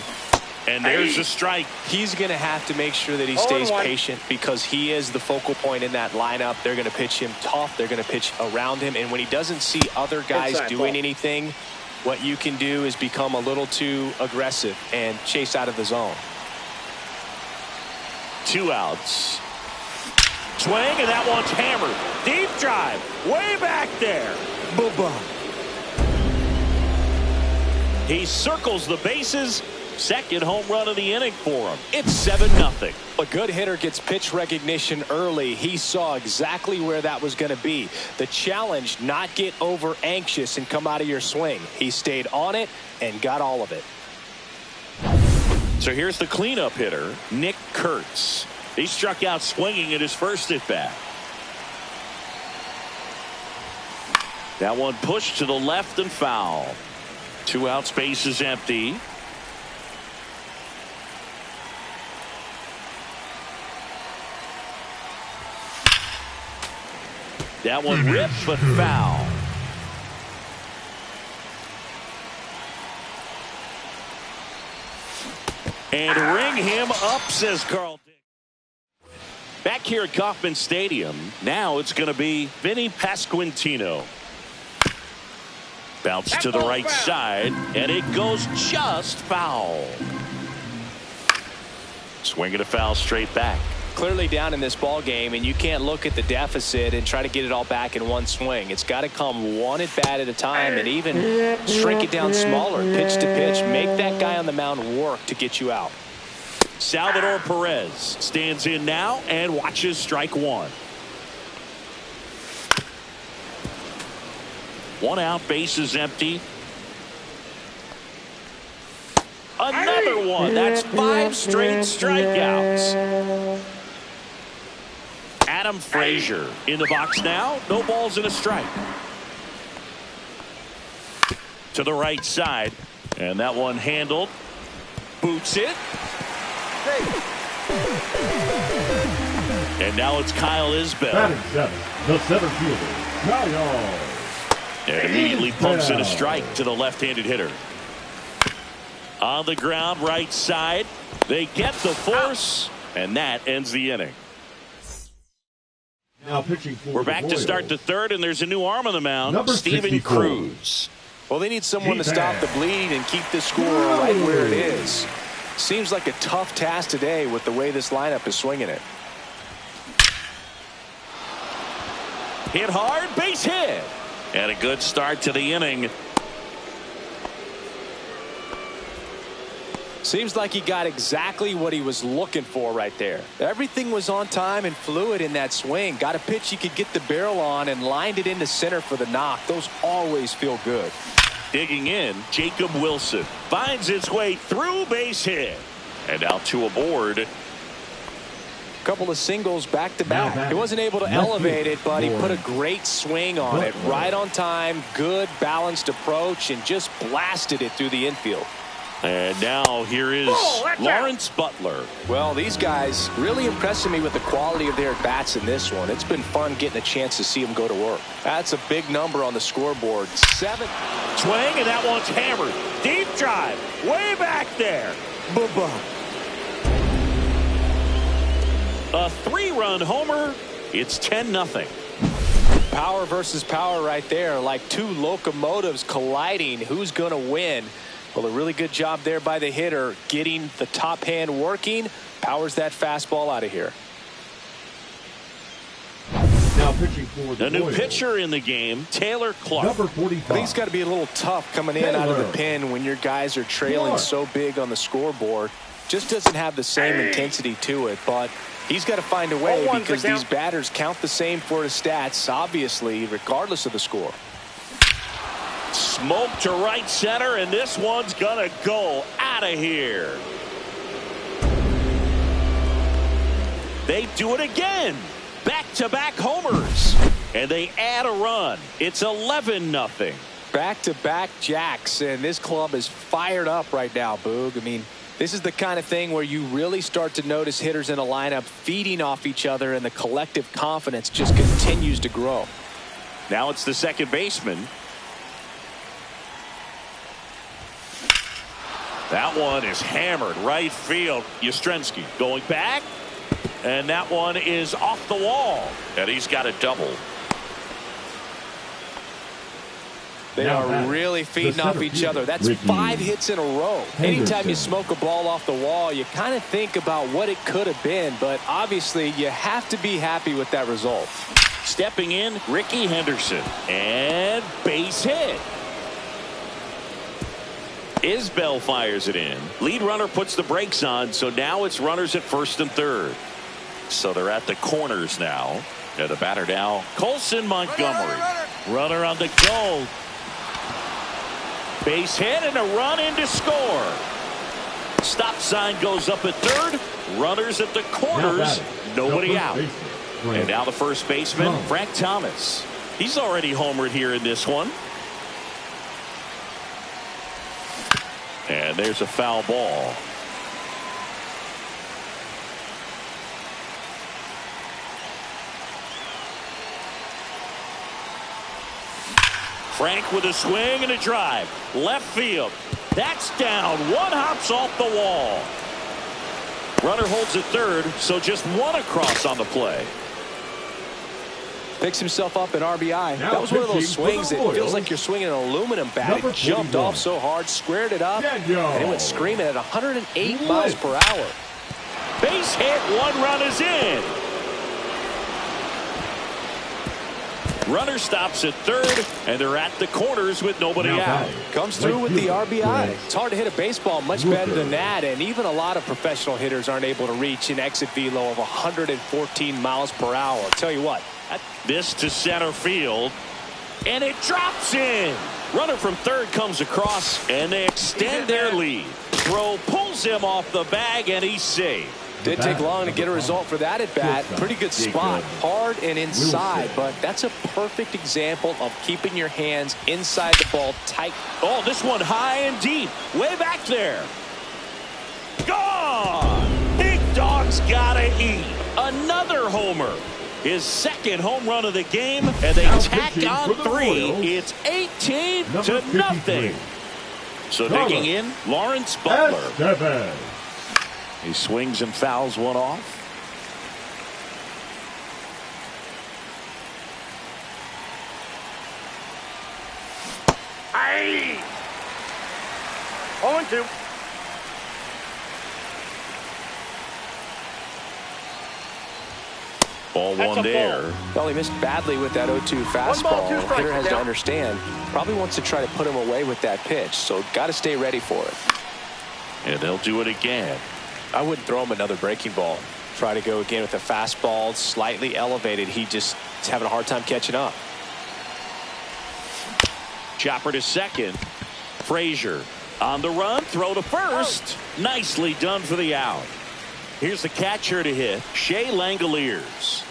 And there's a strike.
He's going to have to make sure that he stays patient because he is the focal point in that lineup. They're going to pitch him tough. They're going to pitch around him. And when he doesn't see other guys doing anything, what you can do is become a little too aggressive and chase out of the zone.
2 outs. Swing, and that one's hammered. Deep drive. Way back there. Boo-bum. He circles the bases. Second home run of the inning for him. It's 7-0.
A good hitter gets pitch recognition early. He saw exactly where that was going to be. The challenge, not get over anxious and come out of your swing. He stayed on it and got all of it.
So here's the cleanup hitter, Nick Kurtz. He struck out swinging in his first at bat. That one pushed to the left and foul. 2 outs, base is empty. That one ripped but foul. And ring him up, says Carl. Back here at Kauffman Stadium, now it's going to be Vinny Pasquantino. Bounce to the right side, and it goes just foul. Swing and a foul straight back.
Clearly down in this ball game, and you can't look at the deficit and try to get it all back in one swing. It's got to come one at bat at a time and even shrink it down smaller, pitch to pitch. Make that guy on the mound work to get you out.
Salvador Perez stands in now and watches strike 1. 1 out, base is empty. Another one. That's 5 straight strikeouts. Adam Frazier in the box now. No balls and a strike. To the right side. And that one handled. Boots it. And now it's Kyle Isbell.
Batting 7, the center fielder, Kyle.
And immediately pumps in a strike to the left-handed hitter. On the ground, right side. They get the force, and that ends the inning.
Now pitching for
We're back to start the third, and there's a new arm on the mound,
Number
Steven
64.
Cruz.
Well, they need someone to stop the bleed and keep this score right where it is. Seems like a tough task today with the way this lineup is swinging it.
Hit hard, base hit. And a good start to the inning.
Seems like he got exactly what he was looking for right there. Everything was on time and fluid in that swing. Got a pitch he could get the barrel on and lined it into center for the knock. Those always feel good.
Digging in, Jacob Wilson finds his way through, base hit. And out to aboard.
Couple of singles back to back. He wasn't able to elevate it, but he put a great swing on it. Right on time, good balanced approach, and just blasted it through the infield.
And now here is Lawrence Butler.
Well, these guys really impressing me with the quality of their at-bats in this one. It's been fun getting a chance to see them go to work. That's a big number on the scoreboard. 7.
Swing, and that one's hammered. Deep drive, way back there. Boo-bum. A 3-run homer. It's 10-0.
Power versus power right there, like two locomotives colliding. Who's going to win? Well, a really good job there by the hitter, getting the top hand working. Powers that fastball out of here.
Now pitching for
the new pitcher in the game, Taylor Clark.
Number 45.
I think it's got to be a little tough coming in out of the pen when your guys are trailing so big on the scoreboard. Just doesn't have the same intensity to it, but he's got to find a way because these batters count the same for his stats, obviously, regardless of the score.
Smoke to right center, and this one's gonna go out of here. They do it again. back-to-back homers. And they add a run. It's 11-0.
Back-to-back jacks, and this club is fired up right now, Boog. I mean, this is the kind of thing where you really start to notice hitters in a lineup feeding off each other, and the collective confidence just continues to grow.
Now it's the second baseman. That one is hammered right field. Yastrzemski going back, and that one is off the wall, and he's got a double.
They are really feeding off each other. That's 5 hits in a row. Anytime you smoke a ball off the wall, you kind of think about what it could have been, but obviously you have to be happy with that result.
Stepping in, Ricky Henderson, and base hit. Isbell fires it in. Lead runner puts the brakes on, so now it's runners at first and third. So they're at the corners now. And the batter now, Colson Montgomery. Runner on the goal. Base hit and a run in to score. Stop sign goes up at third. Runners at the corners. Nobody out. And now the first baseman, Frank Thomas. He's already homered here in this one. And there's a foul ball. Frank with a swing and a drive. Left field. That's down. One hops off the wall. Runner holds at third, so just one across on the play.
Picks himself up an RBI. That was one of those swings that feels like you're swinging an aluminum bat. It jumped off so hard, squared it up, and it went screaming at 108 miles per hour.
Base hit. One run is in. Runner stops at third, and they're at the corners with nobody out.
Comes through with the RBI. It's hard to hit a baseball much better than that, and even a lot of professional hitters aren't able to reach an exit velo of 114 miles per hour. I'll tell you what.
This to center field, and it drops in. Runner from third comes across, and they extend their lead. Throw pulls him off the bag, and he's safe.
Didn't take long to get a result for that at bat. Pretty good spot, hard and inside, but that's a perfect example of keeping your hands inside the ball tight.
Oh, this one high and deep, way back there. Gone! Big dog's gotta eat. Another homer. His second home run of the game, and they tack on 3. It's 18-0. So digging in, Lawrence Butler. He swings and fouls one off.
Aye. 0-2.
Ball one there.
Well, he missed badly with that 0-2 fastball. The hitter has to understand. Probably wants to try to put him away with that pitch, so got to stay ready for it.
And they'll do it again.
I wouldn't throw him another breaking ball. Try to go again with a fastball slightly elevated. He just is having a hard time catching up.
Chopper to second. Frazier on the run. Throw to first. Nicely done for the out. Here's the catcher to hit. Shea Langoliers.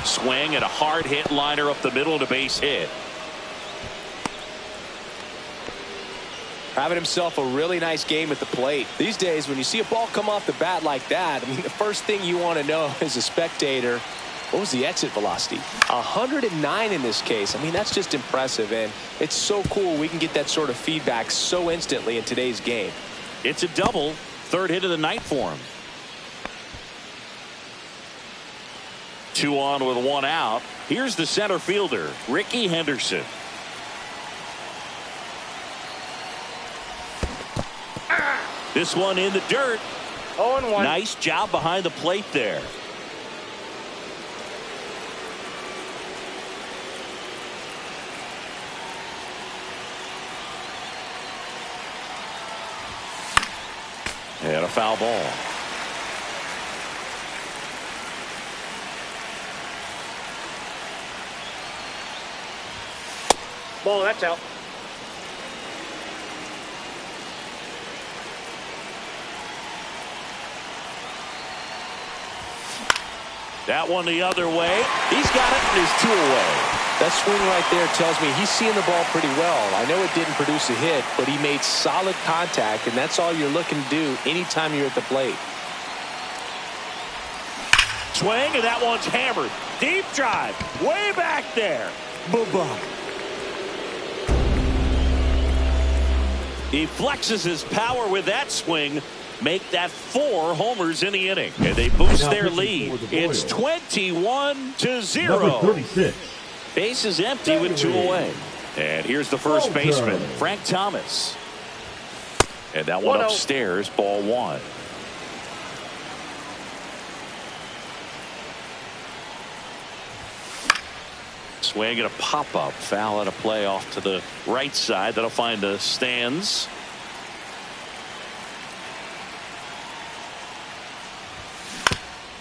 Swing and a hard hit liner up the middle to base hit.
Having himself a really nice game at the plate. These days, when you see a ball come off the bat like that, I mean, the first thing you want to know as a spectator, what was the exit velocity? 109 in this case. I mean, that's just impressive, and it's so cool we can get that sort of feedback so instantly in today's game.
It's a double. Third hit of the night for him. 2 on with 1 out. Here's the center fielder, Ricky Henderson. This one in the dirt.
0-1.
Nice job behind the plate there. And a foul ball.
Ball, that's out.
That one the other way. He's got it, and he's 2 away.
That swing right there tells me he's seeing the ball pretty well. I know it didn't produce a hit, but he made solid contact, and that's all you're looking to do anytime you're at the plate.
Swing, and that one's hammered. Deep drive. Way back there. Bye-bye. He flexes his power with that swing. Make that 4 homers in the inning. And they boost their lead. It's 21-0.
Number 36.
Base is empty with 2 away. And here's the first baseman, Frank Thomas. And that one upstairs, ball 1. Swing and a pop-up. Foul out of play off to the right side. That'll find the stands.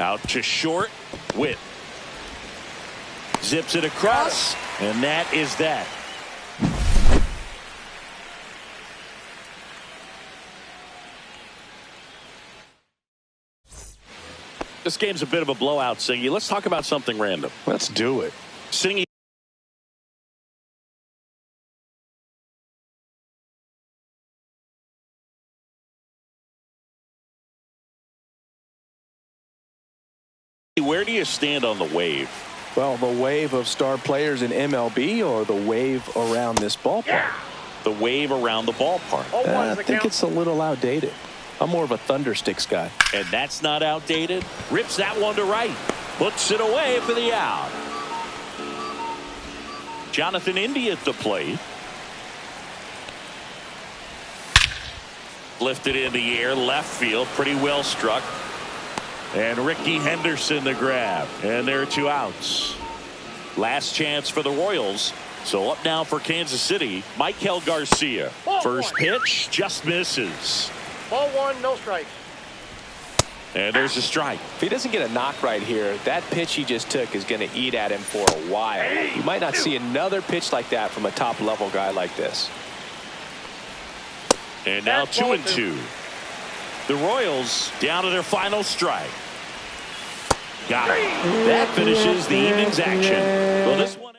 Out to short. Witt zips it across, and that is that. This game's a bit of a blowout, Singy. Let's talk about something random.
Let's do it.
Singy. Where do you stand on the wave?
Well, the wave of star players in MLB or the wave around this ballpark?
Yeah.
The wave around the ballpark.
I think it's a little outdated. I'm more of a Thundersticks guy.
And that's not outdated. Rips that one to right. Puts it away for the out. Jonathan India at the plate. Lifted in the air, left field, pretty well struck. And Ricky Henderson the grab. And there are 2 outs. Last chance for the Royals. So up now for Kansas City, Michael Garcia. First pitch just misses.
Ball 1, no strikes.
And there's a strike.
If he doesn't get a knock right here, that pitch he just took is going to eat at him for a while. You might not see another pitch like that from a top-level guy like this.
And now 2-2. The Royals down to their final strike. Got it. That finishes the evening's action. Well, this one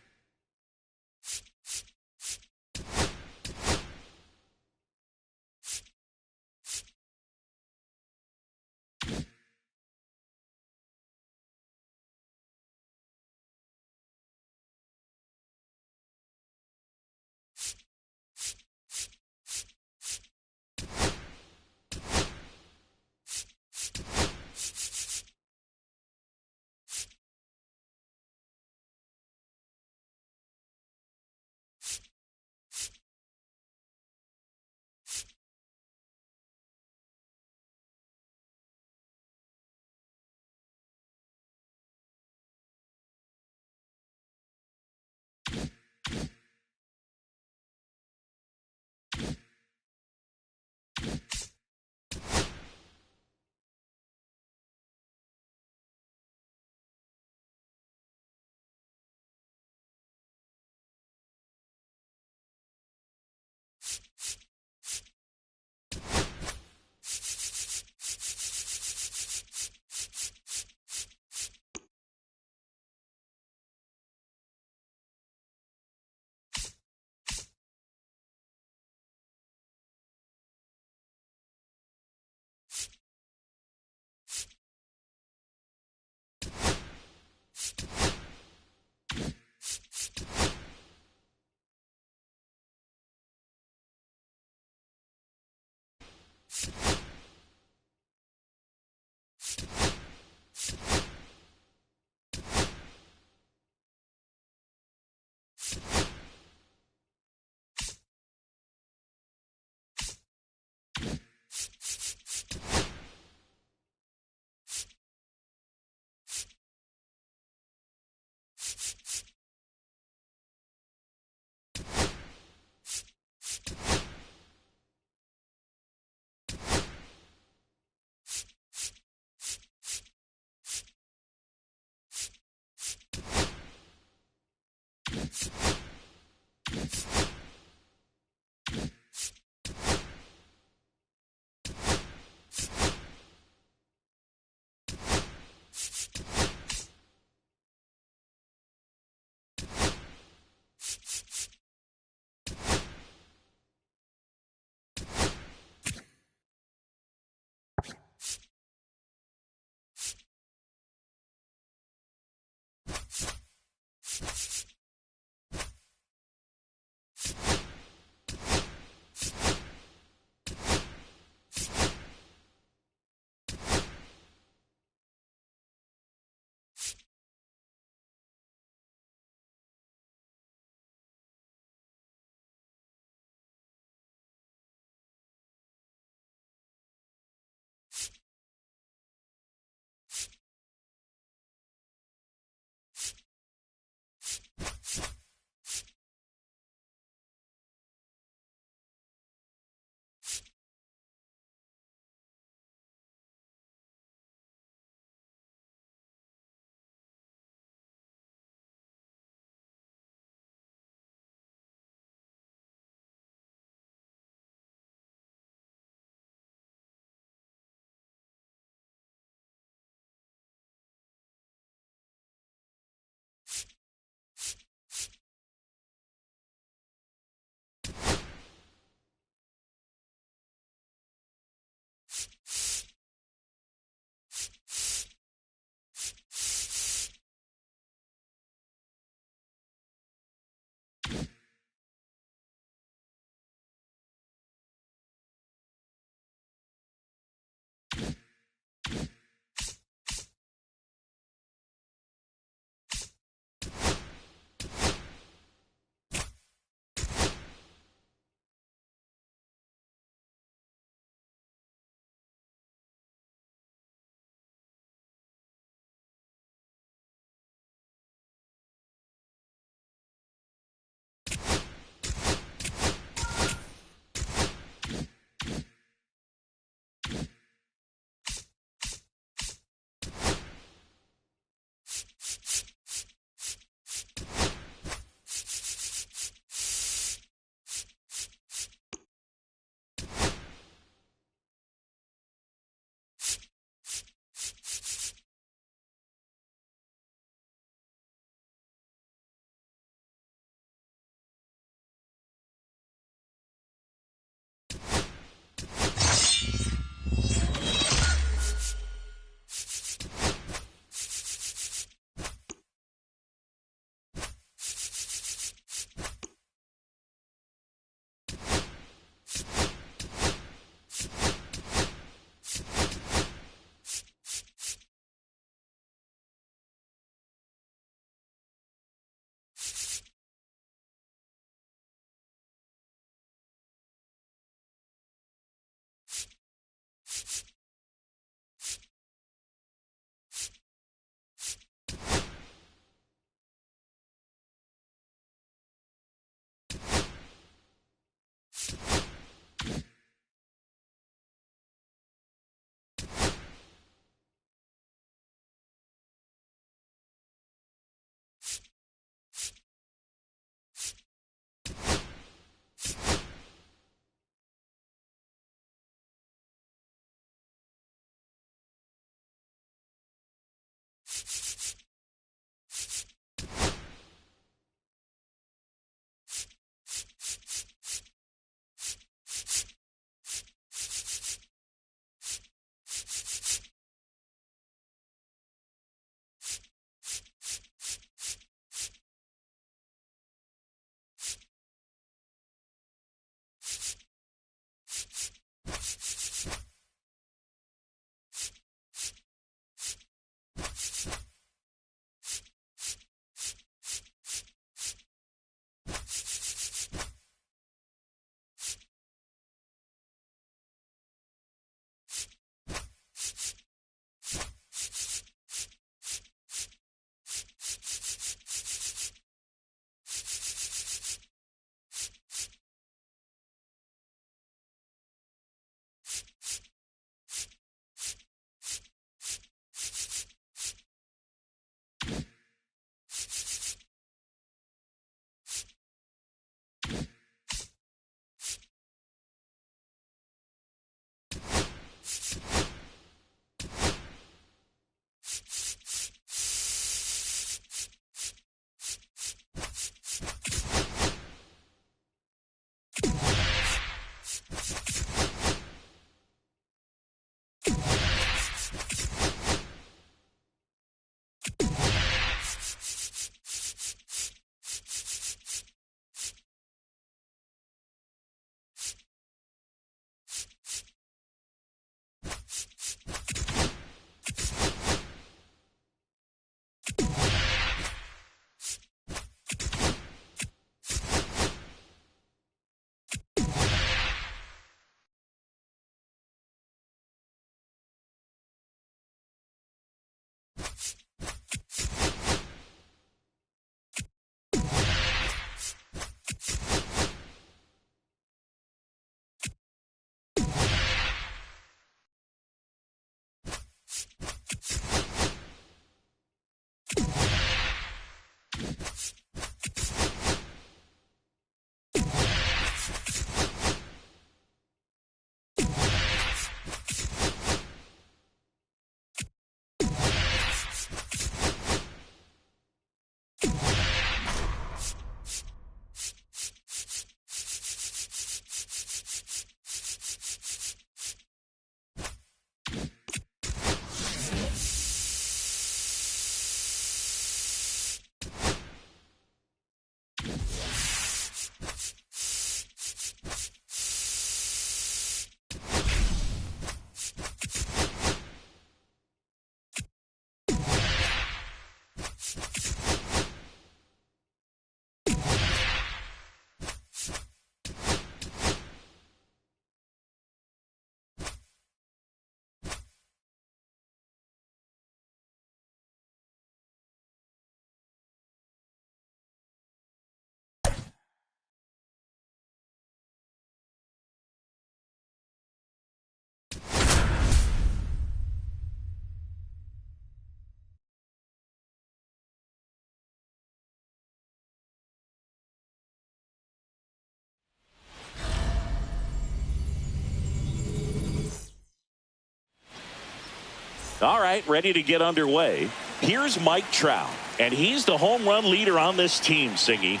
All right, ready to get underway. Here's Mike Trout, and he's the home run leader on this team, Singy.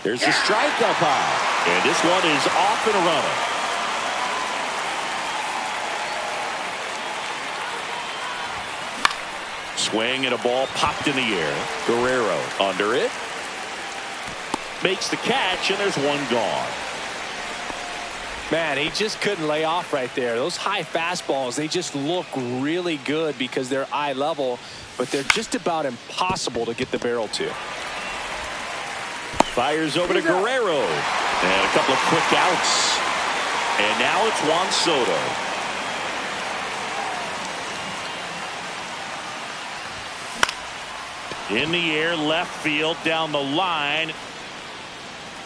There's a strike up high, and this one is off and running. Swing and a ball popped in the air. Guerrero under it. Makes the catch, and there's one gone.
Man, he just couldn't lay off right there. Those high fastballs, they just look really good because they're eye level, but they're just about impossible to get the barrel to.
Fires over to Guerrero. And a couple of quick outs. And now it's Juan Soto. In the air, left field, down the line.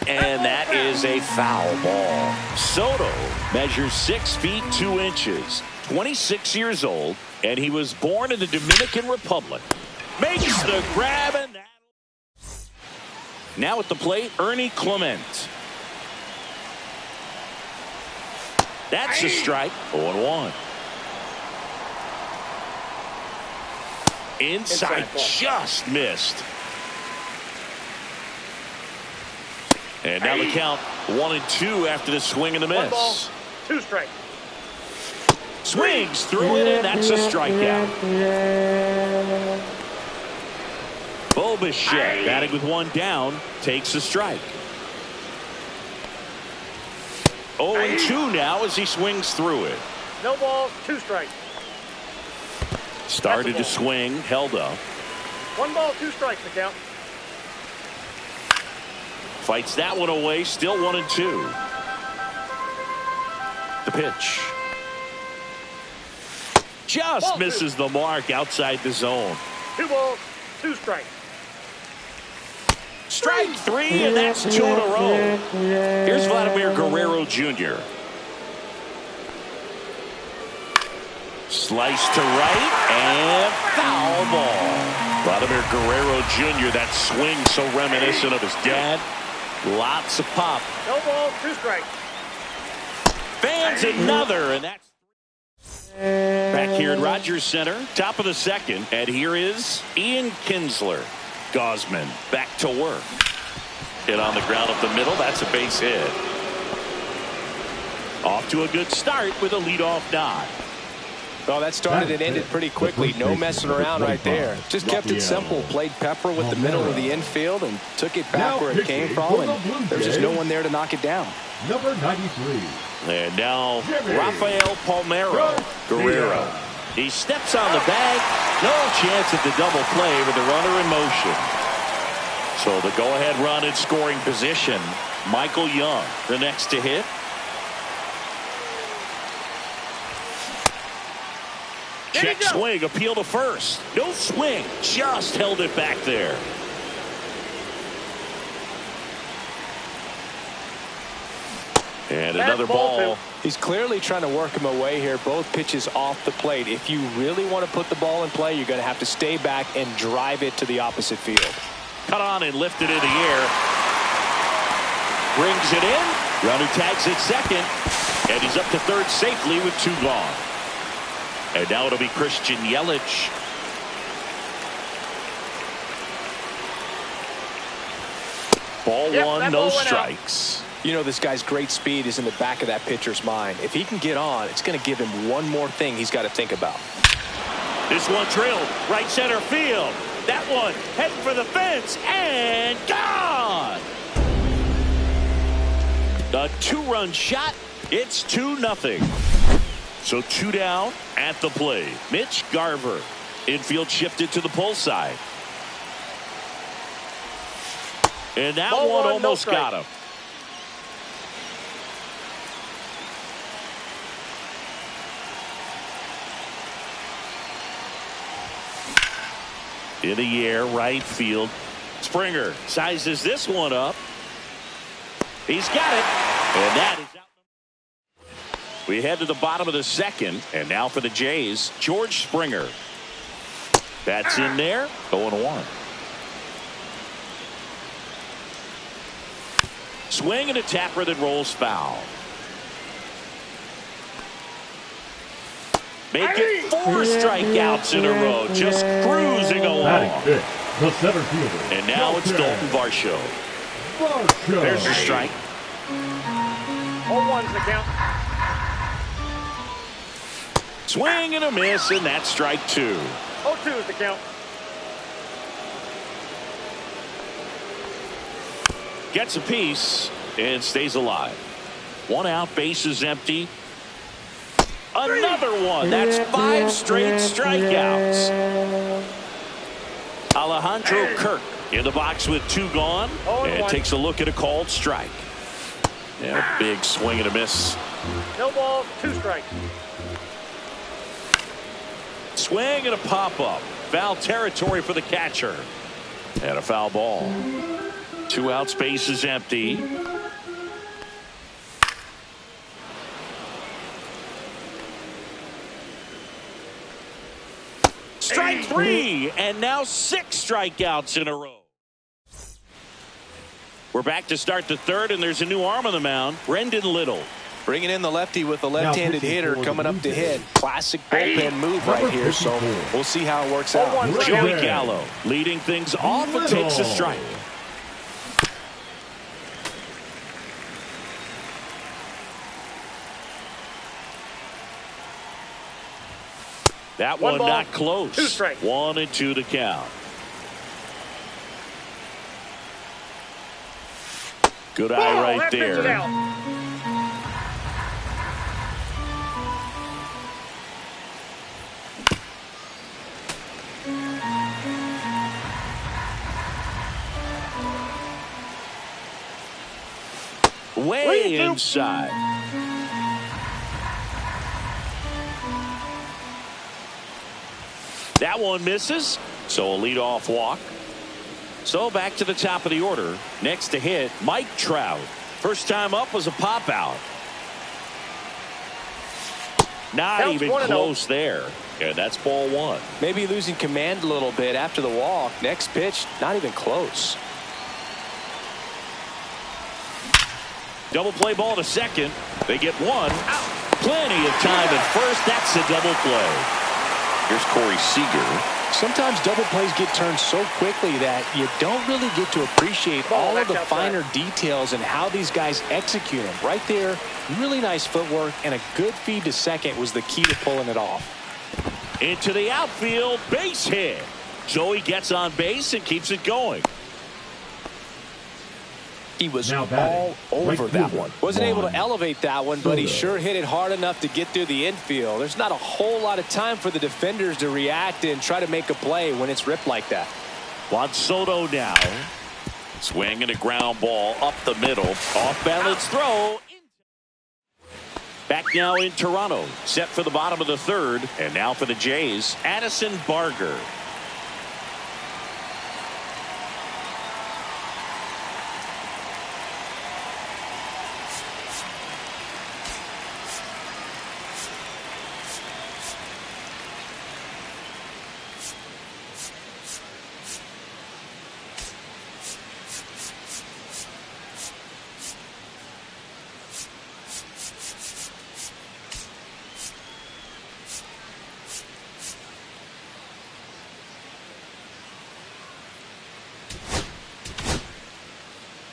And that is a foul ball. Soto measures 6 feet 2 inches, 26 years old, and he was born in the Dominican Republic. Makes the grab, and that. Now at the plate, Ernie Clement. That's a strike. 0-1. Inside, just missed. And now the count 1-2 after the swing and the miss.
1 ball, 2 strikes.
Swings through it, and that's a strikeout. Bobichette batting with 1 down, takes a strike. 0-2 now as he swings through it.
No balls, 2 strikes.
Started to swing, held up.
1 ball, 2 strikes the count.
Fights that one away, still 1-2. The pitch. Just misses the mark outside the zone.
2 balls, 2 strikes.
Strike 3, and that's 2 in a row. Here's Vladimir Guerrero Jr. Slice to right, and foul ball. Vladimir Guerrero Jr., that swing so reminiscent of his dad. Lots of pop.
No ball, 2 strikes.
Fans another, and that's back here at Rogers Center, top of the second, and here is Ian Kinsler. Gosman back to work. Hit on the ground up the middle. That's a base hit. Off to a good start with a leadoff nod.
Well, that started and ended pretty quickly. No messing around right there. Just kept it simple. Played Pepper with the middle of the infield and took it back where it came from. And there's just no one there to knock it down.
Number 93.
And now Rafael Palmeiro Guerrero. He steps on the bag. No chance at the double play with the runner in motion. So the go-ahead run in scoring position. Michael Young, the next to hit. Check swing, appeal to first. No swing, just held it back there. And another ball.
He's clearly trying to work him away here. Both pitches off the plate. If you really want to put the ball in play, you're going to have to stay back and drive it to the opposite field.
Cut on and lifted in the air. Brings it in. Runner tags at second. And he's up to third safely with 2 gone. And now it'll be Christian Yelich. Ball 1, no strikes.
You know, this guy's great speed is in the back of that pitcher's mind. If he can get on, it's going to give him one more thing he's got to think about.
This one drilled right center field. That one heading for the fence and gone. A 2-run shot. It's 2-0. So 2 down at the plate. Mitch Garver. Infield shifted to the pull side. And that one almost got him. In the air, right field. Springer sizes this one up. He's got it. And that is out. We head to the bottom of the second. And now for the Jays, George Springer. That's in there. 0-1. Swing and a tapper that rolls foul. Make it 4 strikeouts in a row. Just cruising along.
Batting 5th, the center fielder.
And now it's Dalton Varsho. There's the strike.
0-1's the count.
Swing and a miss, and that's strike 2.
0-2's the count.
Gets a piece and stays alive. 1 out, base is empty. Another one. That's 5 straight strikeouts. Alejandro Kirk in the box with 2 gone. And takes a look at a called strike. And a big swing and a miss.
No balls, 2 strikes.
Swing and a pop-up. Foul territory for the catcher. And a foul ball. 2 outs, base is empty. Strike 3, and now 6 strikeouts in a row. We're back to start the 3rd, and there's a new arm on the mound, Brendan Little.
Bringing in the lefty with a left-handed hitter coming up to hit. Classic bullpen move right here, so we'll see how it works out.
Joey Gallo leading things off and takes a strike. That one not close.
2 strikes.
1-2 to count. Good eye right there. Way inside. That one misses, so a leadoff walk. So back to the top of the order. Next to hit, Mike Trout. First time up was a pop out. Not even close there. Yeah, that's ball 1.
Maybe losing command a little bit after the walk. Next pitch, not even close.
Double play ball to second. They get 1 out. Plenty of time at first. That's a double play. Here's Corey Seager.
Sometimes double plays get turned so quickly that you don't really get to appreciate all of the finer details and how these guys execute them. Right there, really nice footwork, and a good feed to second was the key to pulling it off.
Into the outfield, base hit. Joey gets on base and keeps it going.
He was all over that one. Wasn't able to elevate that one, but he sure hit it hard enough to get through the infield. There's not a whole lot of time for the defenders to react and try to make a play when it's ripped like that.
Juan Soto now. Swing and a ground ball up the middle. Off balance throw. Back now in Toronto. Set for the bottom of the 3rd. And now for the Jays, Addison Barger.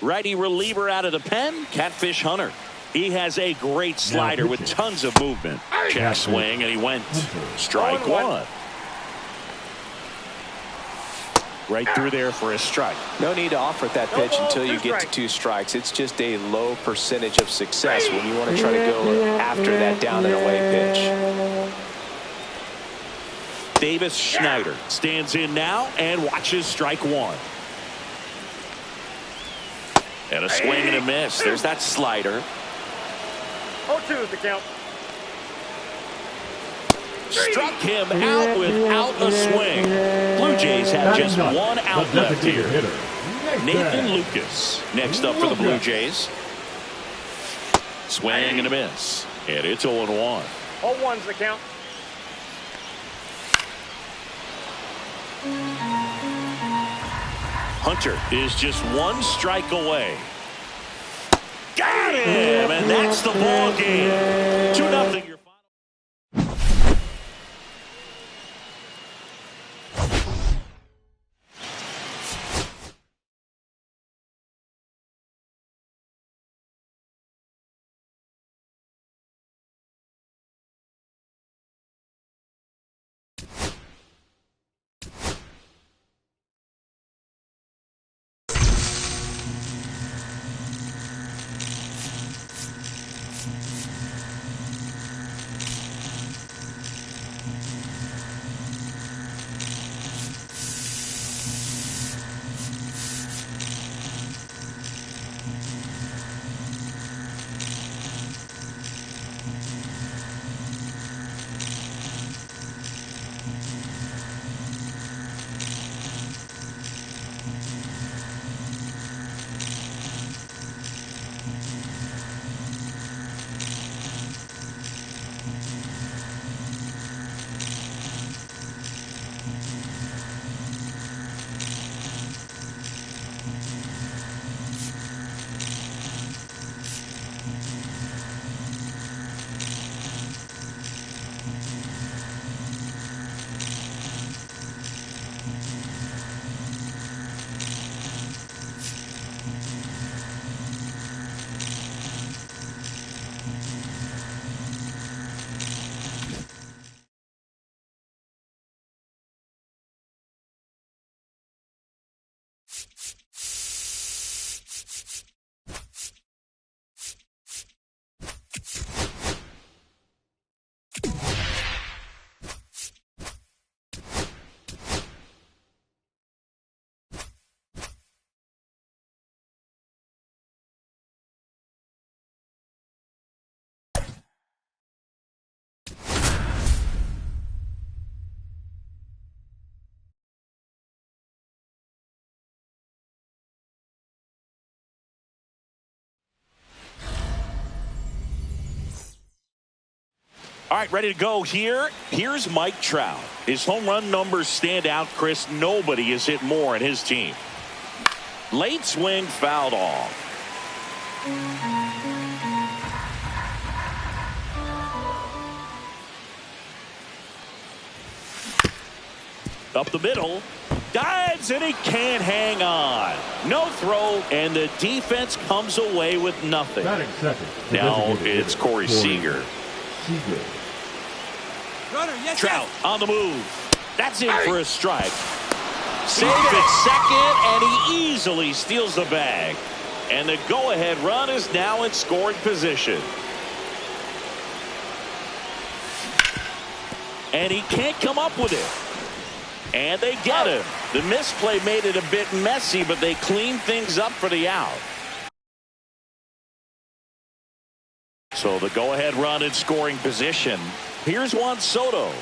Righty reliever out of the pen, Catfish Hunter. He has a great slider with tons of movement. Check swing, and he went. Strike 1. Right through there for a strike.
No need to offer that pitch until you get to 2 strikes. It's just a low percentage of success when you want to try to go after that down and away pitch.
Davis Schneider stands in now and watches strike 1. And a swing and a miss. There's that slider.
0-2 is the count.
Struck him out without a swing. Blue Jays have just 1 out left here. Nathan Lucas next up for the Blue Jays. Swing and a miss. And it's 0-1.
0-1's the count.
Hunter is just 1 strike away. Got him, and that's the ball game. 2-0 your final. All right, ready to go here. Here's Mike Trout. His home run numbers stand out, Chris. Nobody has hit more in his team. Late swing, fouled off. Up the middle. Dives, and he can't hang on. No throw, and the defense comes away with nothing. Now it's Corey Seager. Trout on the move. That's in for a strike. Safe at second, and he easily steals the bag. And the go-ahead run is now in scoring position. And he can't come up with it. And they get him. The misplay made it a bit messy, but they clean things up for the out. So the go-ahead run in scoring position. Here's Juan Soto.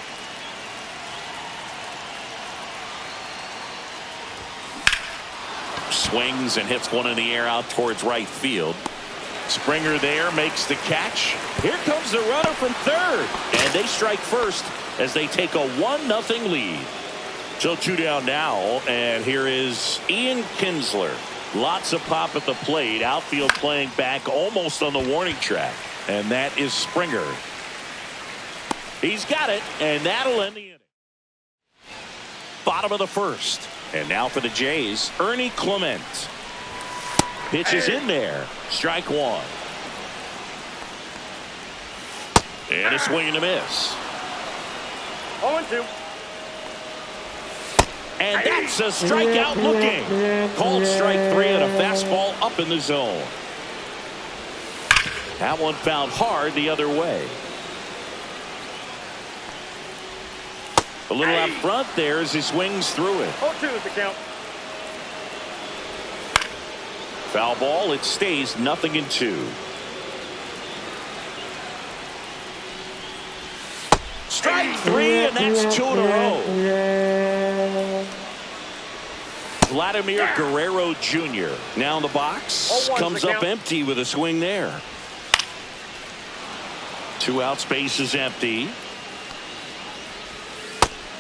Swings and hits one in the air out towards right field. Springer there makes the catch. Here comes the runner from third. And they strike first as they take a 1-0 lead. So 2 down now, and here is Ian Kinsler. Lots of pop at the plate. Outfield playing back almost on the warning track. And that is Springer. He's got it, and that'll end the inning. Bottom of the first. And now for the Jays, Ernie Clement. Pitches in there. Strike one. And a swing and a miss.
0-2.
And that's a strikeout looking. Called strike 3 on a fastball up in the zone. That one found hard the other way. A little out front there as he swings through it.
0-2 is the count.
Foul ball. It stays 0-2. Strike 3, and that's 2 in a row. Vladimir Guerrero Jr. now in the box. Comes up empty with a swing there. 2 outs, base is empty.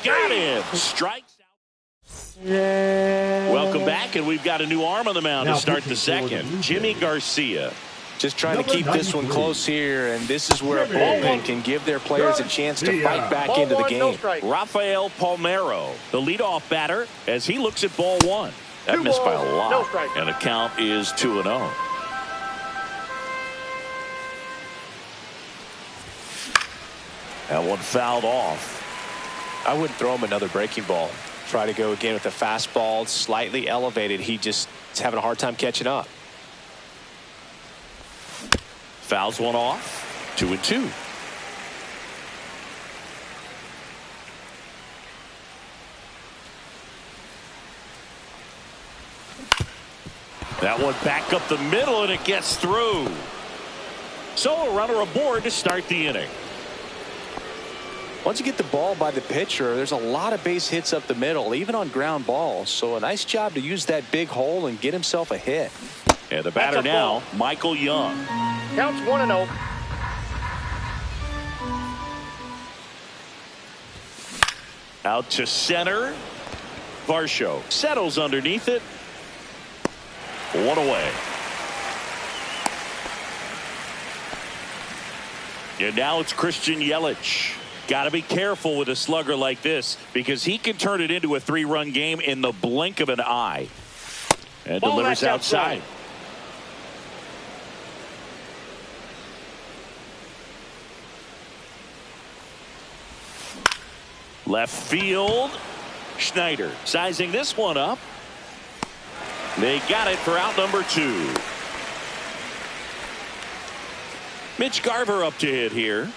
Got him. Strikes out. Welcome back, and we've got a new arm on the mound to start the second. Jimmy Garcia.
Just trying to keep this one close here, and this is where a bullpen can give their players a chance to fight back into the game.
Rafael Palmeiro, the leadoff batter, as he looks at ball 1. That missed by a lot, and the count is 2-0. That one fouled off.
I wouldn't throw him another breaking ball. Try to go again with a fastball, slightly elevated. He just is having a hard time catching up.
Fouls one off. 2-2. That one back up the middle, and it gets through. So a runner aboard to start the inning.
Once you get the ball by the pitcher, there's a lot of base hits up the middle, even on ground balls. So a nice job to use that big hole and get himself a hit.
And the batter now, Michael Young.
Counts 1-0.
Out to center. Varsho settles underneath it. 1 away. And now it's Christian Yelich. Got to be careful with a slugger like this because he can turn it into a 3-run game in the blink of an eye. And delivers outside. Left field. Schneider sizing this one up. They got it for out number 2. Mitch Garver up to hit here.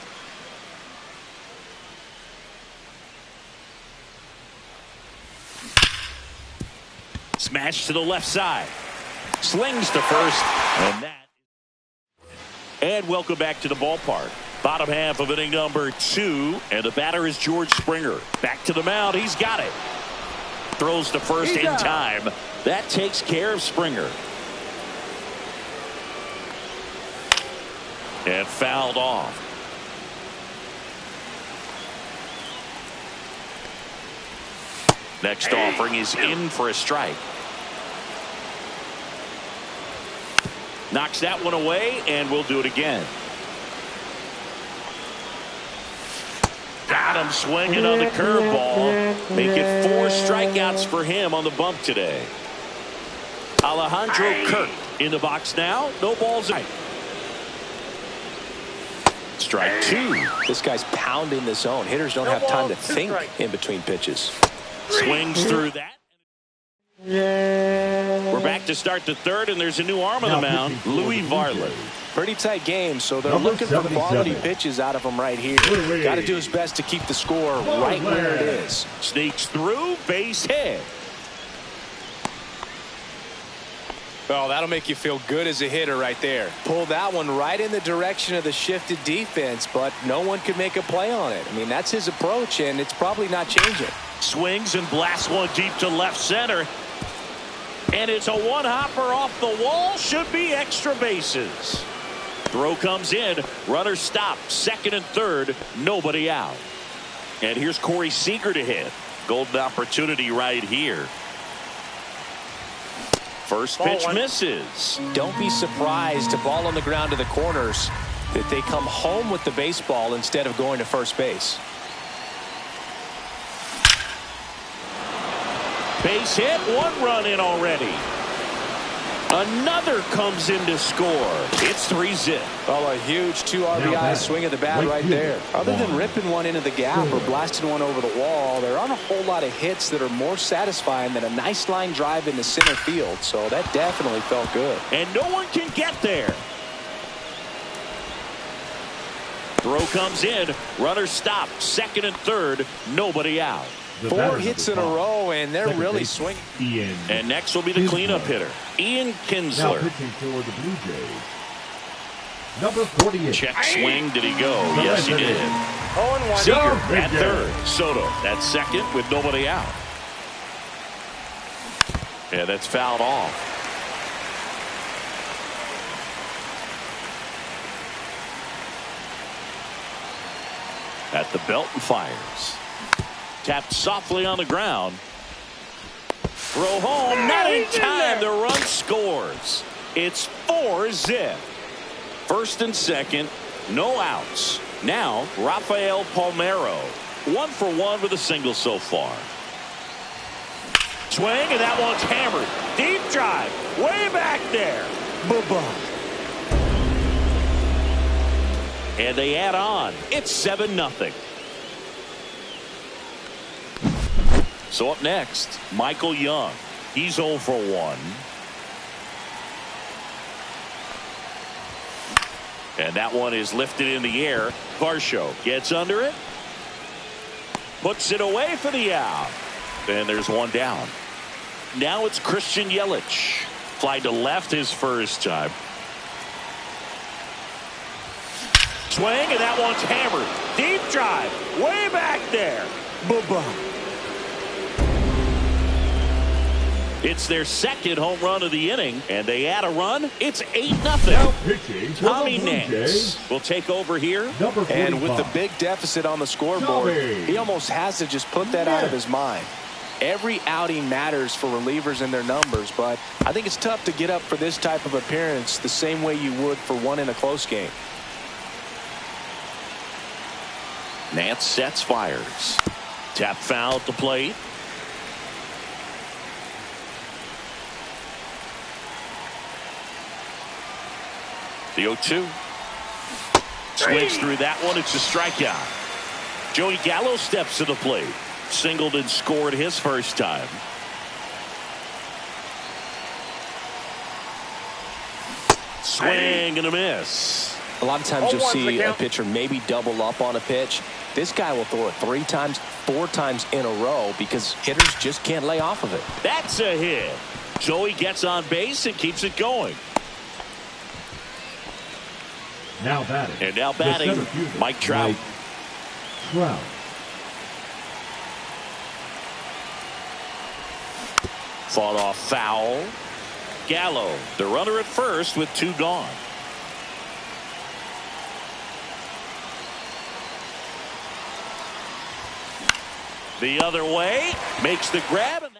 Smash to the left side. Slings to first. And welcome back to the ballpark. Bottom half of inning number 2. And the batter is George Springer. Back to the mound. He's got it. Throws to first in time. That takes care of Springer. And fouled off. Next offering is in for a strike. Knocks that one away, and we'll do it again. Got him swinging on the curveball. Make it 4 strikeouts for him on the bump today. Alejandro Kirk in the box now. No balls in. Strike 2.
This guy's pounding the zone. Hitters don't have time to think in between pitches.
Swings through that. We're back to start the third, and there's a new arm on the mound, Louis Varland.
Pretty tight game, so they're looking for quality pitches out of him right here. Got to do his best to keep the score right where it is.
Sneaks through, base hit.
Well, that'll make you feel good as a hitter right there. Pull that one right in the direction of the shifted defense, but no one could make a play on it. I mean, that's his approach, and it's probably not changing.
Swings and blasts one deep to left center. And it's a one-hopper off the wall. Should be extra bases. Throw comes in. Runner stopped. Second and third. Nobody out. And here's Corey Seager to hit. Golden opportunity right here. First pitch misses.
Don't be surprised to ball on the ground to the corners that they come home with the baseball instead of going to first base.
Base hit, 1 run in already. Another comes in to score. It's 3-zip.
Well, a huge 2 RBI swing of the bat right there. Other than ripping one into the gap or blasting one over the wall, there aren't a whole lot of hits that are more satisfying than a nice line drive into center field. So that definitely felt good.
And no one can get there. Throw comes in. Runner stopped. Second and third. Nobody out.
4 hits in a row, and they're really swinging.
And next will be the cleanup hitter, Ian Kinsler.
Now pitching for the Blue Jays, number 48.
Check swing. Did he go? Yes, he did.
0-1.
Seager at third. Soto at second with nobody out. Yeah, that's fouled off. At the belt and fires. Tapped softly on the ground. Throw home, not in time. The run scores. It's 4-zip. First and second, no outs. Now, Rafael Palmeiro. 1 for 1 with a single so far. Swing, and that one's hammered. Deep drive, way back there. Bye-bye. And they add on. It's 7-0. So up next, Michael Young. He's 0 for 1. And that one is lifted in the air. Varsho gets under it. Puts it away for the out. And there's one down. Now it's Christian Yelich. Fly to left his first time. Swing, and that one's hammered. Deep drive. Way back there. Bye-bye. It's their second home run of the inning, and they add a run. It's 8-0. Tommy Nance will take over here.
And with the big deficit on the scoreboard, he almost has to just put that out of his mind. Every outing matters for relievers and their numbers, but I think it's tough to get up for this type of appearance the same way you would for one in a close game.
Nance sets, fires. Tap foul at the plate. The 0-2. Swings through that one. It's a strikeout. Joey Gallo steps to the plate. Singled and scored his first time. Swing and a miss.
A lot of times you'll see a pitcher maybe double up on a pitch. This guy will throw it 3 times, 4 times in a row because hitters just can't lay off of it.
That's a hit. Joey gets on base and keeps it going.
Now batting.
And now batting, Mike Trout. Fought off foul. Gallo, the runner at first with 2 gone. The other way. Makes the grab. And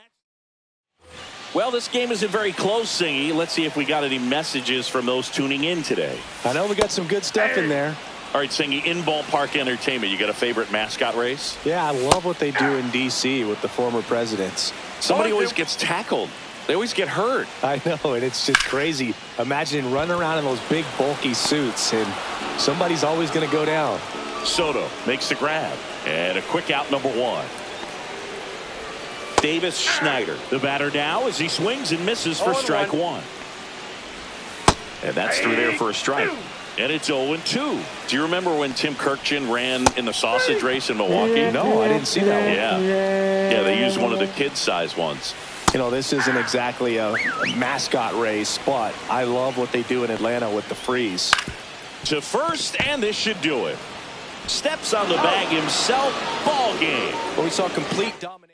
well, this game isn't very close, Singy. Let's see if we got any messages from those tuning in today.
I know we got some good stuff in there.
All right, Singy, in ballpark entertainment, you got a favorite mascot race?
Yeah, I love what they do in D.C. with the former presidents.
Somebody always gets tackled. They always get hurt.
I know, and it's just crazy. Imagine running around in those big, bulky suits, and somebody's always going to go down.
Soto makes the grab, and a quick out, number 1. Davis Schneider, the batter now as he swings and misses for strike 1. And that's through there for a strike. And it's 0-2. Do you remember when Tim Kirkjian ran in the sausage race in Milwaukee?
No, I didn't see that one.
Yeah, they used one of the kid-size ones.
You know, this isn't exactly a mascot race, but I love what they do in Atlanta with the freeze.
To first, and this should do it. Steps on the bag himself. Ball game.
Well, we saw complete domination.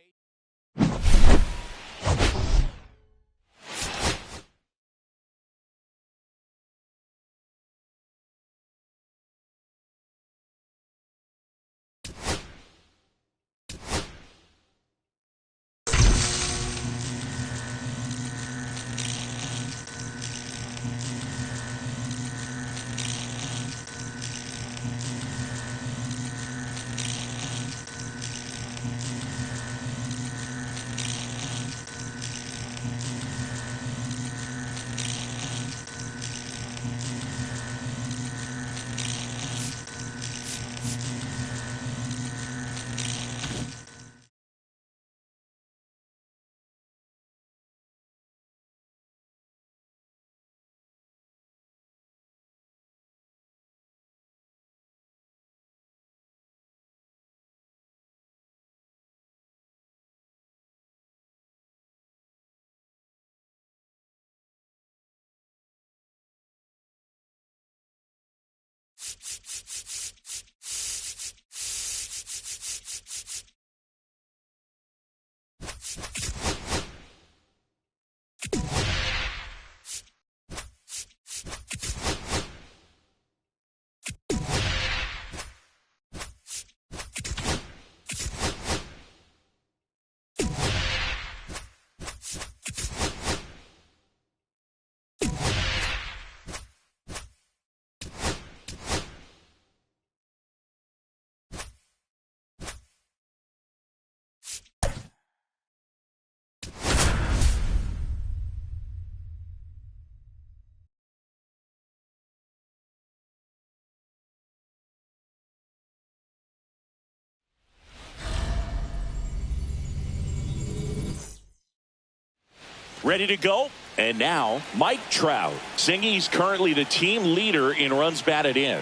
Ready to go. And now Mike Trout. Singy's currently the team leader in runs batted in.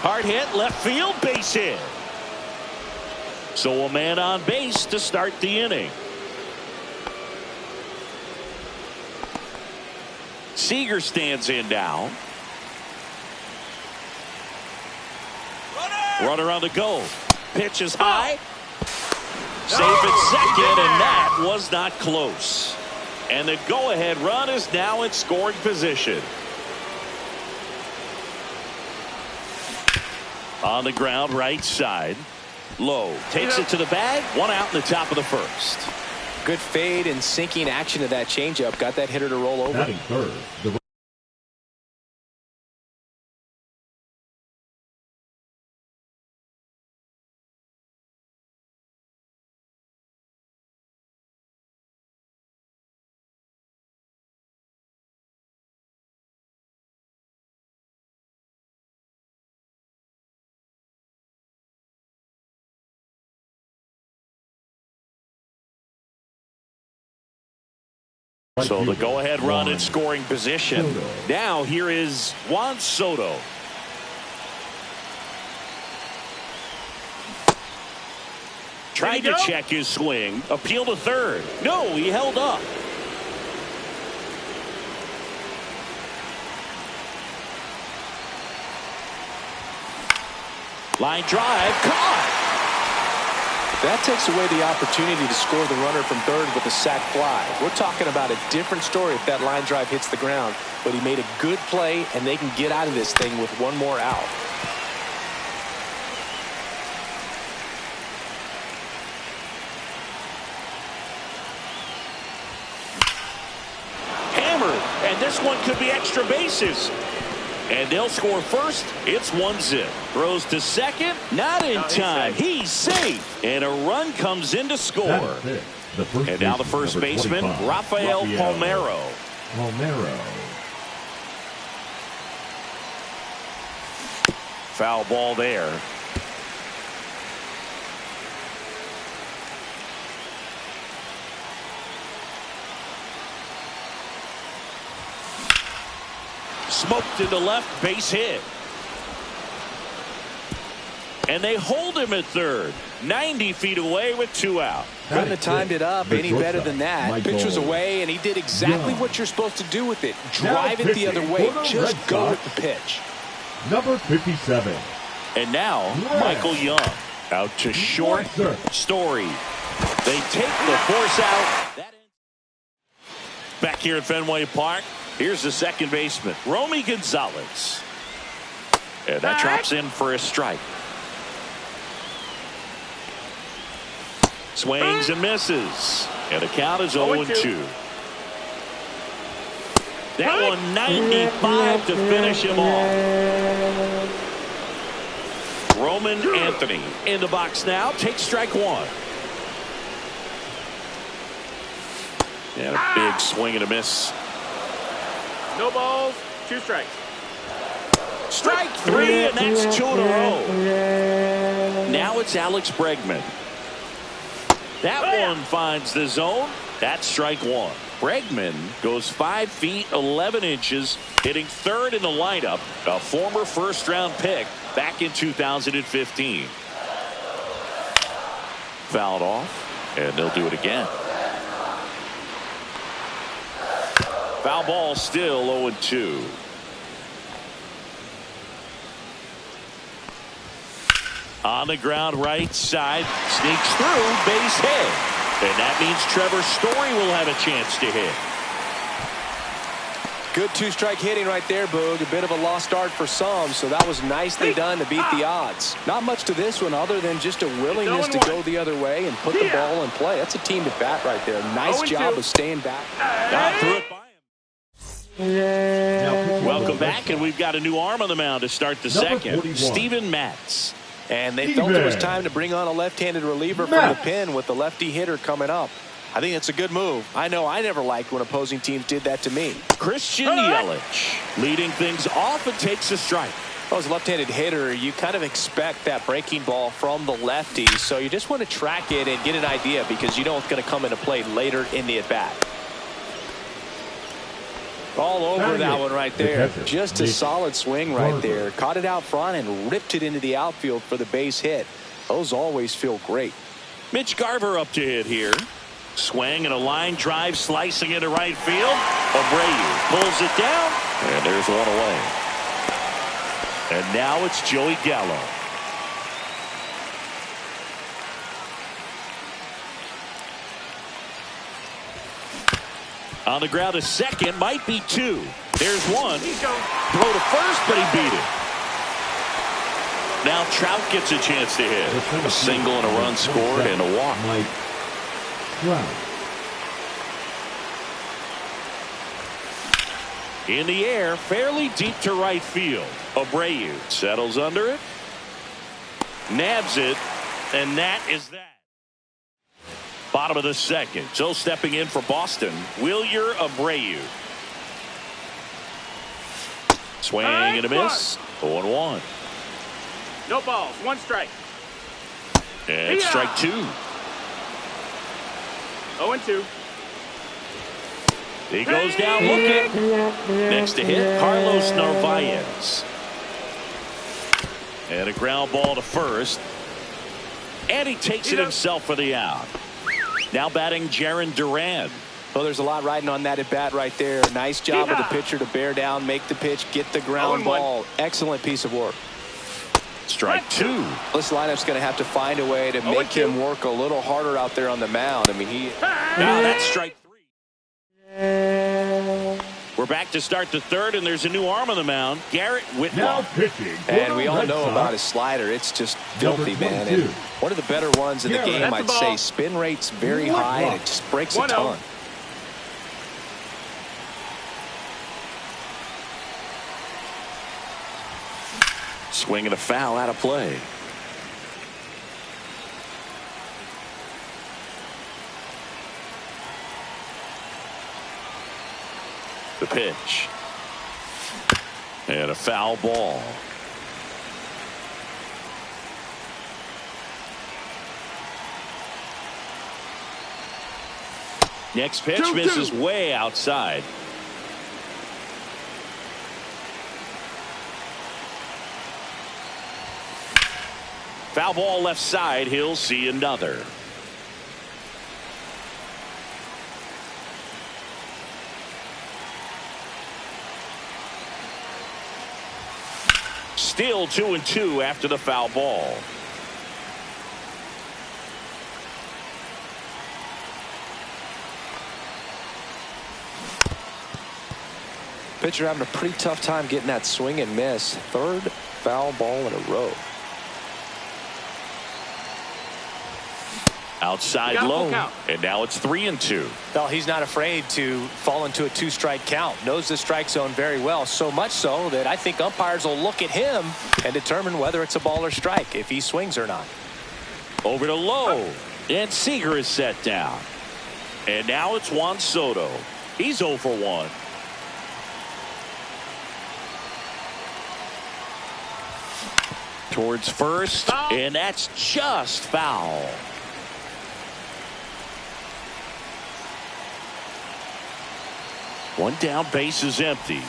Hard hit, left field, base hit. So a man on base to start the inning. Seager stands in now. Runner on the go. Pitch is high. Safe at second, and that was not close. And the go-ahead run is now in scoring position. On the ground, right side. Low takes it to the bag. 1 out in the top of the first.
Good fade and sinking action of that changeup. Got that hitter to roll over.
Batting third, the
So the go-ahead run in scoring position. Now here is Juan Soto. Tried to check his swing. Appeal to third. No, he held up. Line drive, caught.
That takes away the opportunity to score the runner from third with a sac fly. We're talking about a different story if that line drive hits the ground. But he made a good play, and they can get out of this thing with one more out.
And this one could be extra bases. And they'll score first. It's 1-0. Throws to second. Not in time. He's safe. And a run comes in to score. And now the first baseman, Rafael Palmeiro. Foul ball there. Smoked into left, base hit. And they hold him at third. 90 feet away with 2 out.
Couldn't have timed it up any better than that. Pitch was away, and he did exactly what you're supposed to do with it. Drive it the other way. Just go with the pitch.
Number 57.
And now, Michael Young. Out to short. Story. They take the force out. Back here at Fenway Park, here's the second baseman, Romy Gonzalez. And that drops in for a strike. Swings and misses. And the count is 0-2. That one 95 to finish him off. Roman Anthony in the box now. Takes strike one. And a big swing and a miss.
No balls, 2 strikes.
Strike 3, and that's 2 in a row. Now it's Alex Bregman. That one finds the zone. That's strike 1. Bregman goes 5 feet 11 inches, hitting third in the lineup, a former first-round pick back in 2015. Fouled off, and they'll do it again. Foul ball, still 0-2. On the ground, right side, sneaks through, base hit. And that means Trevor Story will have a chance to hit.
Good 2-strike hitting right there, Boog. A bit of a lost start for some, so that was nicely done to beat the odds. Not much to this one other than just a willingness to go the other way and put the ball in play. That's a team at bat right there. Nice job of staying back.
Threw it by him. Welcome back, and we've got a new arm on the mound to start the second. Steven Matz.
And they felt it was time to bring on a left-handed reliever from the pen with the lefty hitter coming up. I think it's a good move. I know I never liked when opposing teams did that to me.
Christian Yelich leading things off and takes a strike.
Well, as a left-handed hitter, you kind of expect that breaking ball from the lefty, so you just want to track it and get an idea because you know it's going to come into play later in the at-bat. All over that one right there. Just a solid swing right there. Caught it out front and ripped it into the outfield for the base hit. Those always feel great.
Mitch Garver up to hit here. Swing and a line drive slicing into right field. Abreu pulls it down. And there's one away. And now it's Joey Gallo. On the ground to second, might be 2. There's one. Throw to first, but he beat it. Now Trout gets a chance to hit. A single and a run scored and a walk. In the air, fairly deep to right field. Abreu settles under it. Nabs it, and that is that. Bottom of the second. So stepping in for Boston, Wilyer Abreu. Swing and a miss. 0-1.
No balls, 1 strike.
And strike 2.
0-2.
He goes down looking. Next to hit, Carlos Narvaez. And a ground ball to first. And he takes it himself for the out. Now batting Jarren Duran.
Well, there's a lot riding on that at bat right there. Nice job of the pitcher to bear down, make the pitch, get the ground ball. Excellent piece of work.
Strike 2.
This lineup's going to have to find a way to make him work a little harder out there on the mound. I mean,
now that's strike 3. We're back to start the third, and there's a new arm on the mound, Garrett Whitlock.
And we all know about his slider. It's just filthy, man. And one of the better ones in the game, I'd say. Spin rate's very high, and it just breaks a ton.
Swing and a foul out of play. The pitch. And a foul ball. Next pitch misses way outside. Foul ball left side. He'll see another. Still 2-2 after the foul ball.
Pitcher having a pretty tough time getting that swing and miss. Third foul ball in a row.
Outside low, and now it's 3-2.
Well, he's not afraid to fall into a two-strike count. Knows the strike zone very well, so much so that I think umpires will look at him and determine whether it's a ball or strike, if he swings or not.
Over to low, and Seager is set down. And now it's Juan Soto. He's 0 for 1. Towards first, and that's just foul. One down, base is empty.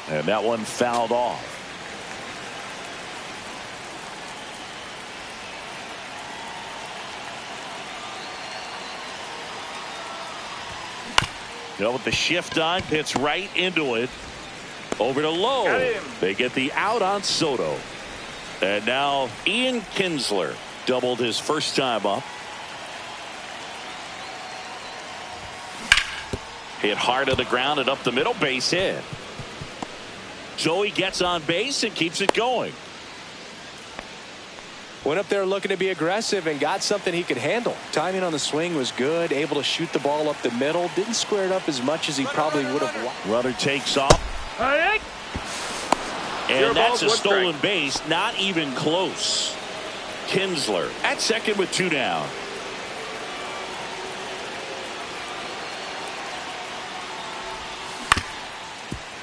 And that one fouled off. With the shift on, hits right into it. Over to low. They get the out on Soto. And now Ian Kinsler doubled his first time up. Hit hard to the ground and up the middle, base hit. So he gets on base and keeps it going.
Went up there looking to be aggressive and got something he could handle. Timing on the swing was good, able to shoot the ball up the middle. Didn't square it up as much as he probably would have wanted.
Runner takes off. And that's a stolen base, not even close. Kinsler at second with 2 down.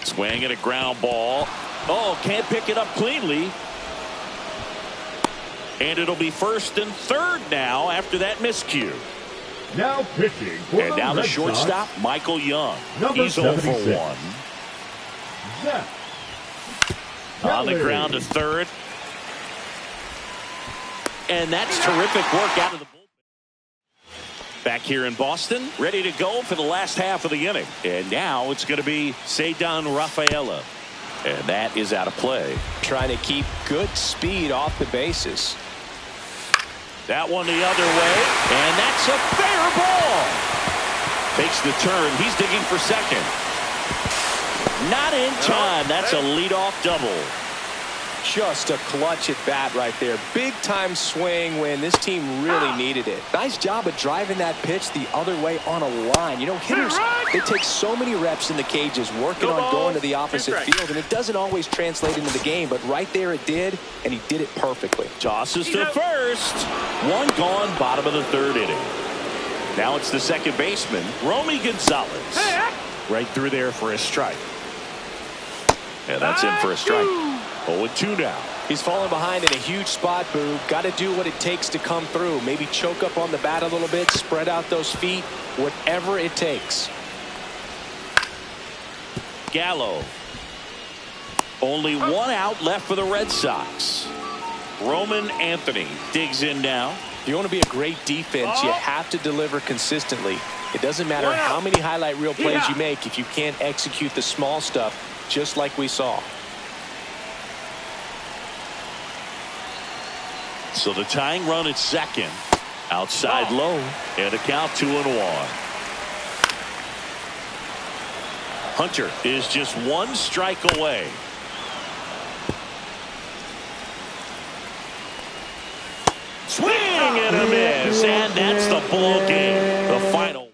Swing and a ground ball. Oh, can't pick it up cleanly. And it'll be first and third now after that miscue.
Now pitching for
and now the shortstop, Michael Young. He's 0 for 1.
Zach.
On the ground to third. And that's terrific work out of the bullpen. Back here in Boston, ready to go for the last half of the inning. And now it's going to be Cedar Rafaela. And that is out of play.
Trying to keep good speed off the bases.
That one the other way. And that's a fair ball. Takes the turn. He's digging for second. Not in time. That's a leadoff double.
Just a clutch at bat right there. Big time swing when this team really needed it. Nice job of driving that pitch the other way on a line. You know, hitters, they take so many reps in the cages working on going to the opposite field, and it doesn't always translate into the game, but right there it did, and he did it perfectly.
Tosses to first. One gone, bottom of the third inning. Now it's the second baseman, Romy Gonzalez. Right through there for a strike. And that's in for a strike. 0-2 now.
He's falling behind in a huge spot, Boo. Got to do what it takes to come through. Maybe choke up on the bat a little bit, spread out those feet, whatever it takes.
Gallo. Only one out left for the Red Sox. Roman Anthony digs in now.
If you want to be a great defense, you have to deliver consistently. It doesn't matter how many highlight reel plays you make if you can't execute the small stuff, just like we saw.
So the tying run at second. Outside low. And a count 2-1. Hunter is just one strike away. Swing and a miss. And that's the ball game. The final.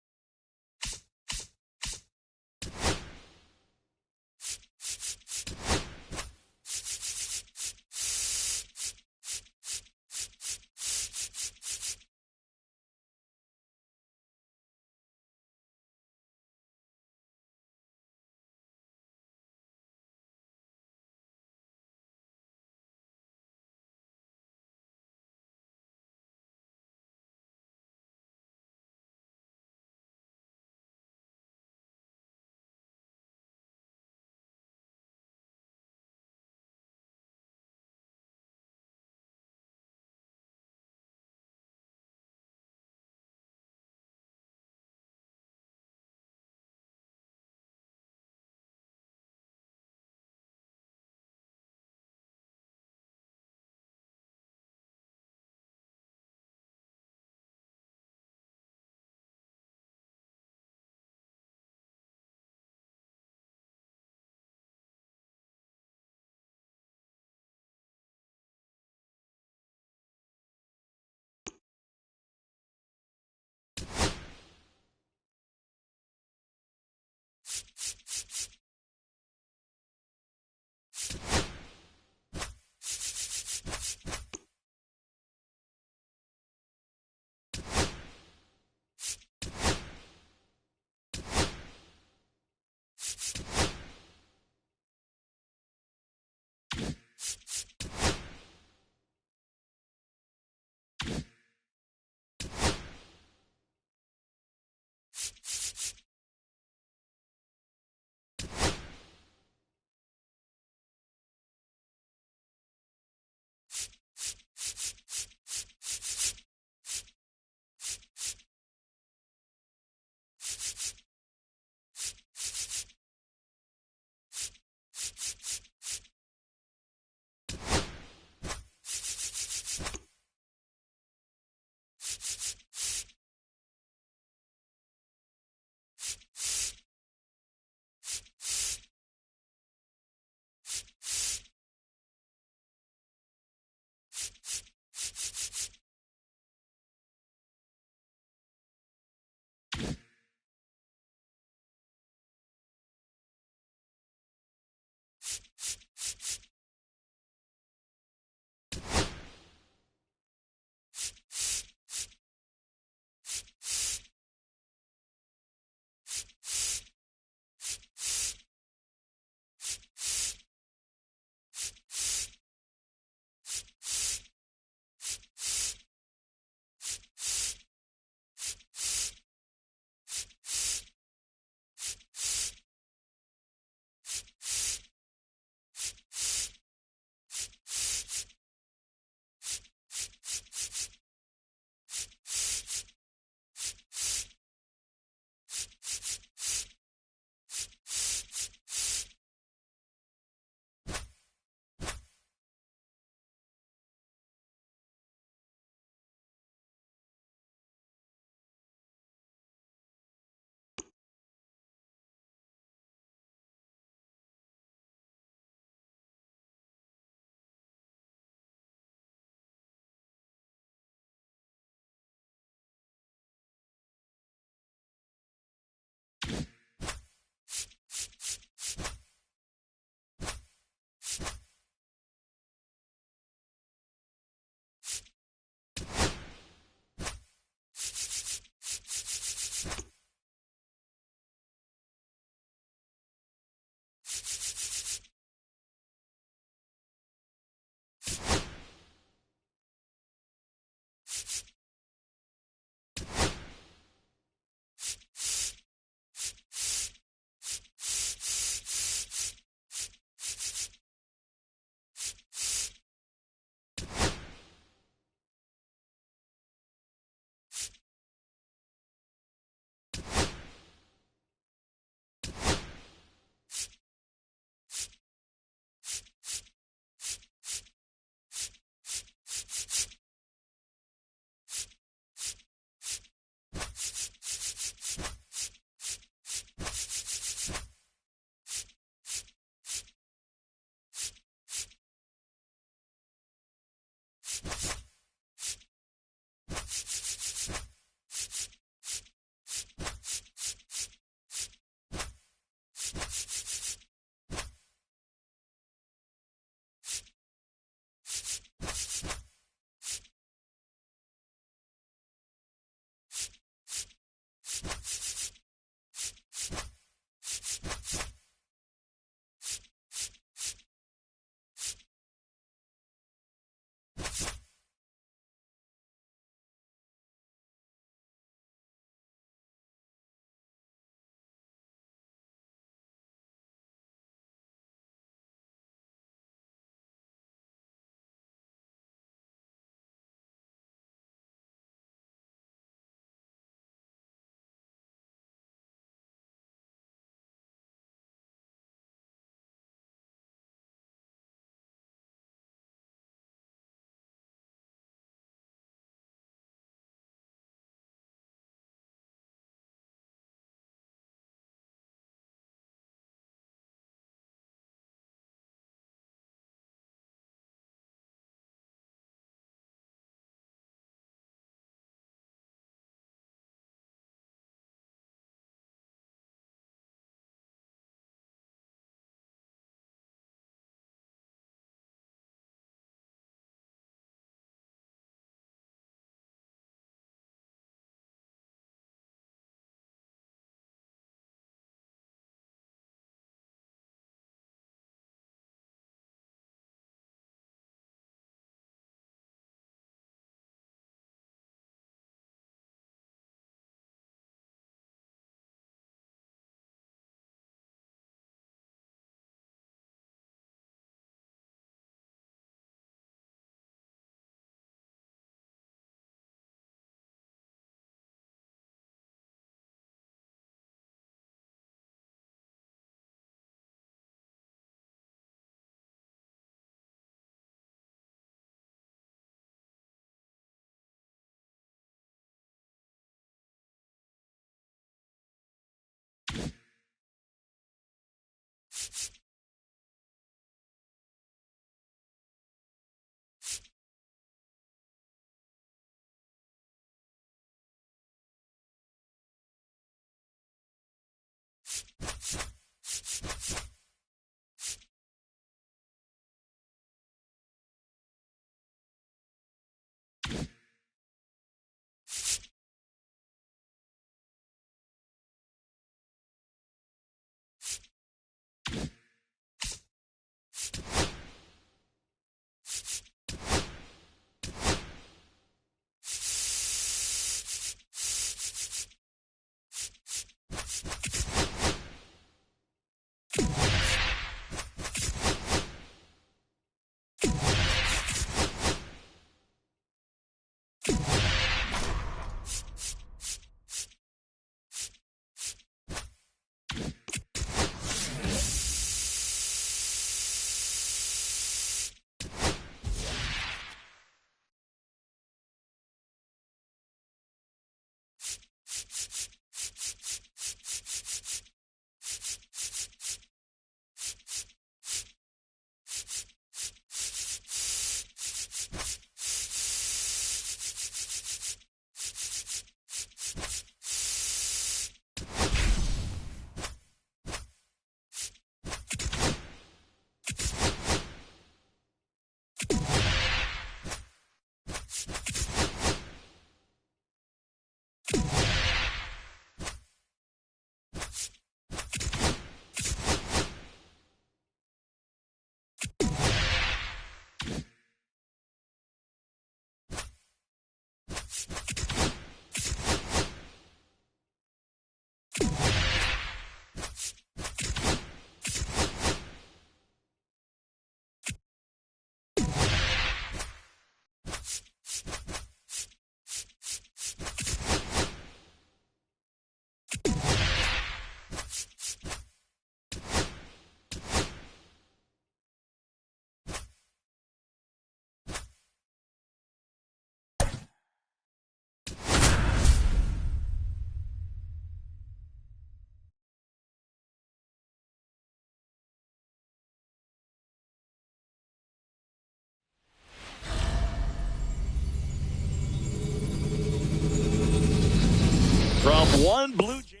From one Blue Jays.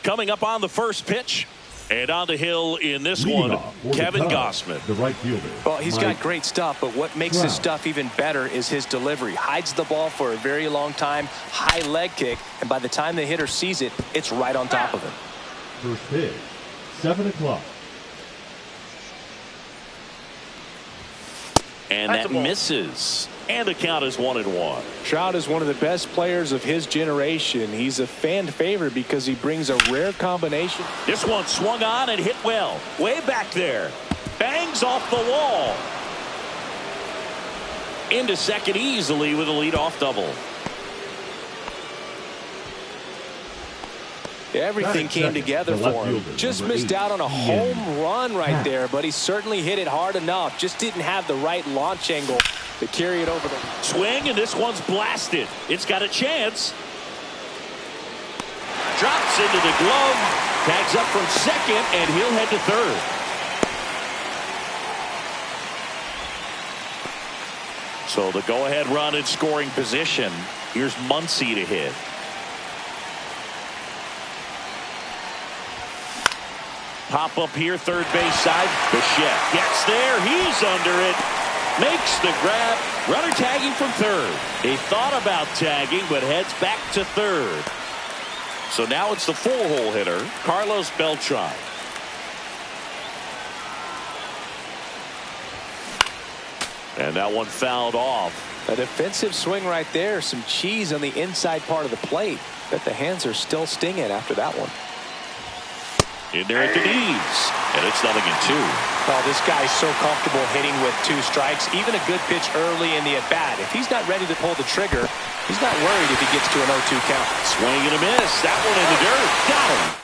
Coming up on the first pitch. And on the hill in this one, Kevin Gossman.
The right fielder.
Well, he's got great stuff, but what makes his stuff even better is his delivery. Hides the ball for a very long time, high leg kick, and by the time the hitter sees it, it's right on top of him.
First pitch, 7 o'clock.
And that misses. And the count is 1-1.
Trout is one of the best players of his generation. He's a fan favorite because he brings a rare combination.
This one swung on and hit well. Way back there. Bangs off the wall. Into second easily with a leadoff double.
Everything came together for him. Just missed out on a home run right there, but he certainly hit it hard enough. Just didn't have the right launch angle to carry it over the
swing, and this one's blasted. It's got a chance. Drops into the glove. Tags up from second, and he'll head to third. So the go-ahead run in scoring position. Here's Muncy to hit. Pop up here, third base side. Bichette gets there. He's under it. Makes the grab. Runner tagging from third. He thought about tagging, but heads back to third. So now it's the four-hole hitter, Carlos Beltran. And that one fouled off.
A defensive swing right there. Some cheese on the inside part of the plate. Bet the hands are still stinging after that one.
In there at the knees. And it's 0-2.
Oh, this guy's so comfortable hitting with 2 strikes. Even a good pitch early in the at-bat. If he's not ready to pull the trigger, he's not worried if he gets to an 0-2 count.
Swing and a miss. That one in the dirt. Got him.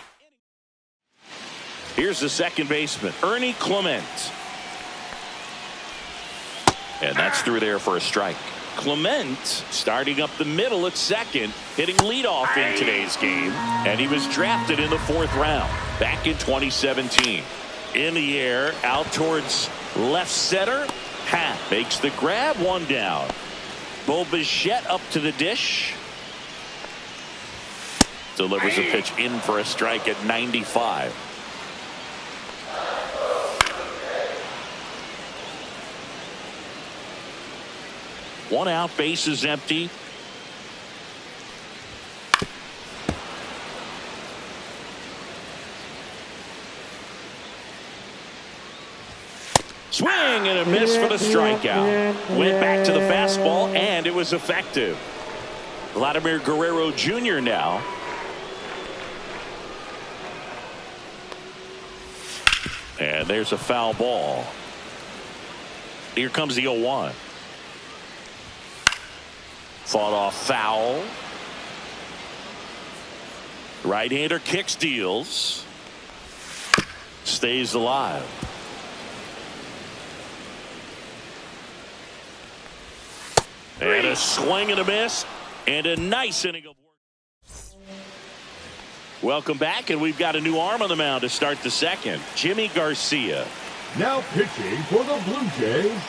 Here's the second baseman, Ernie Clement. And that's through there for a strike. Clement starting up the middle at second, hitting leadoff in today's game, and he was drafted in the 4th round back in 2017. In the air, out towards left center. Happ makes the grab, 1 down. Bo Bichette up to the dish. Delivers a pitch in for a strike at 95. One out, base is empty. Swing and a miss for the strikeout. Went back to the fastball, and it was effective. Vladimir Guerrero Jr. now. And there's a foul ball. Here comes the 0-1. Fought off foul. Right-hander kicks, deals. Stays alive. And a swing and a miss. And a nice inning of work. Welcome back, and we've got a new arm on the mound to start the second. Jimmy Garcia.
Now pitching for the Blue Jays,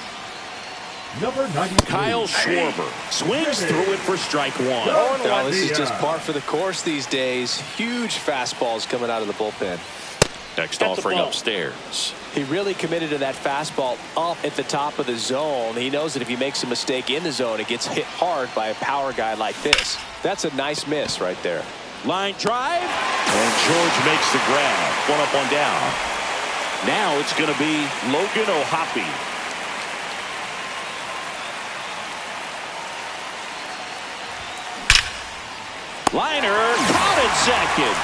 number 93.
Kyle Schwarber swings through it for strike one.
Now, this is just par for the course these days. Huge fastballs coming out of the bullpen.
Next offering upstairs.
He really committed to that fastball up at the top of the zone. He knows that if he makes a mistake in the zone, it gets hit hard by a power guy like this. That's a nice miss right there.
Line drive, and George makes the grab. One up, one down. Now it's going to be Logan O'Hoppe. Liner caught at second.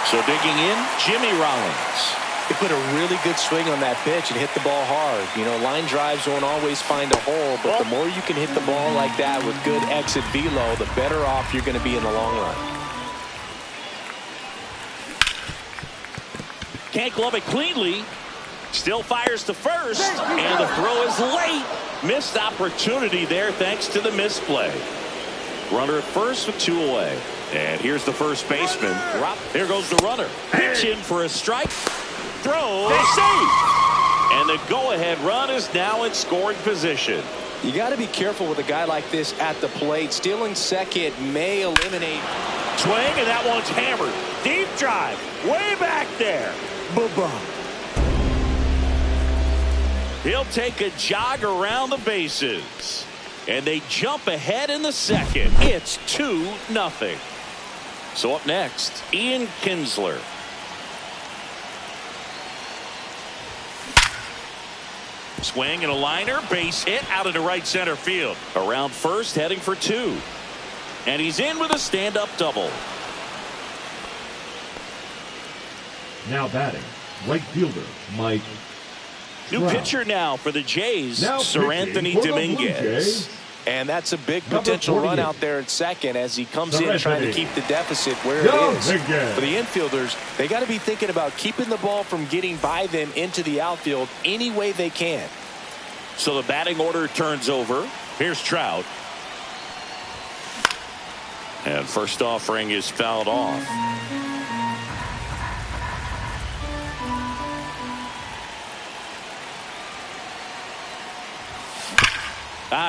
So digging in, Jimmy Rollins.
He put a really good swing on that pitch and hit the ball hard. You know, line drives won't always find a hole, but the more you can hit the ball like that with good exit velo, the better off you're going to be in the long run.
Can't glove it cleanly. Still fires to first, and the throw is late. Missed opportunity there thanks to the misplay. Runner at first with two away. And here's the first baseman. Here goes the runner. Pitch in for a strike. Throw safe. And the go-ahead run is now in scoring position.
You got to be careful with a guy like this at the plate. Stealing second may eliminate.
Swing, and that one's hammered. Deep drive. Way back there. Bye-bye. He'll take a jog around the bases. And they jump ahead in the second. It's 2-0. So up next, Ian Kinsler. Swing and a liner, base hit out into right center field. Around first, heading for two. And he's in with a stand-up double.
Now batting, right fielder, Mike.
New pitcher now for the Jays, Sir Anthony Dominguez.
And that's a big potential run out there at second as he comes in trying to keep the deficit where it is. For the infielders, they got to be thinking about keeping the ball from getting by them into the outfield any way they can.
So the batting order turns over. Here's Trout. And first offering is fouled off.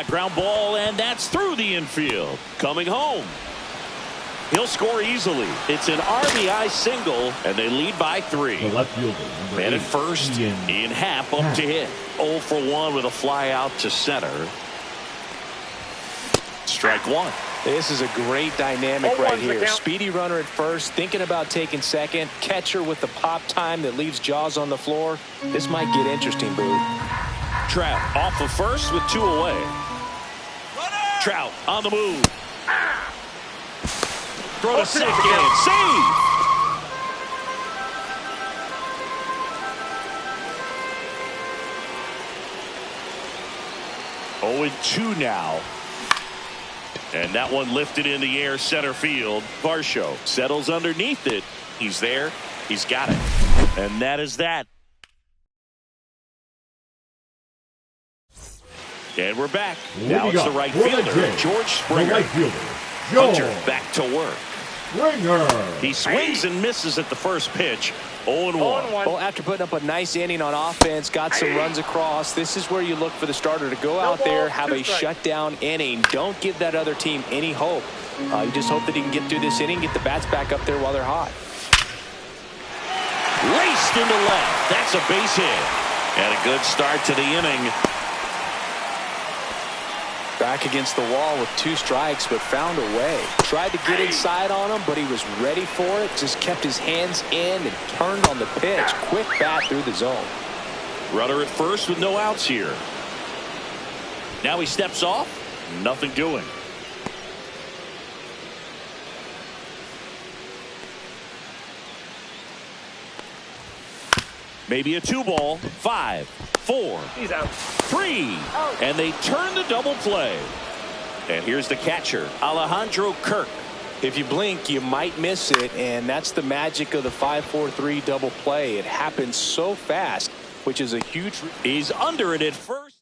Ground ball, and that's through the infield. Coming home. He'll score easily. It's an RBI single, and they lead by 3.
The left fielder,
Man at first, Ian Happ up to hit. 0 for 1 with a fly out to center. Strike one.
This is a great dynamic right here. Speedy runner at first, thinking about taking second. Catcher with the pop time that leaves Jaws on the floor. This might get interesting, Boo.
Trout off of first with 2 away. Trout on the move. Throw to second. Save. Oh, and 2 now. And that one lifted in the air center field. Varsho settles underneath it. He's there. He's got it. And that is that. And we're back. Now it's the right fielder, George Springer.
The right fielder,
Hunter back to work.
Springer.
He swings and misses at the first pitch. 0-1.
Well, after putting up a nice inning on offense, got some runs across, this is where you look for the starter to go out there, have a shutdown inning. Don't give that other team any hope. You just hope that he can get through this inning, get the bats back up there while they're hot.
Laced into left. That's a base hit. And a good start to the inning.
Back against the wall with 2 strikes, but found a way. Tried to get inside on him, but he was ready for it. Just kept his hands in and turned on the pitch. Quick bat through the zone.
Runner at first with no outs here. Now he steps off. Nothing doing. Maybe a 2-ball. 5, 4, 3, and they turn the double play. And here's the catcher, Alejandro Kirk.
If you blink, you might miss it, and that's the magic of the 5-4-3 double play. It happens so fast, which is a huge...
He's under it at first.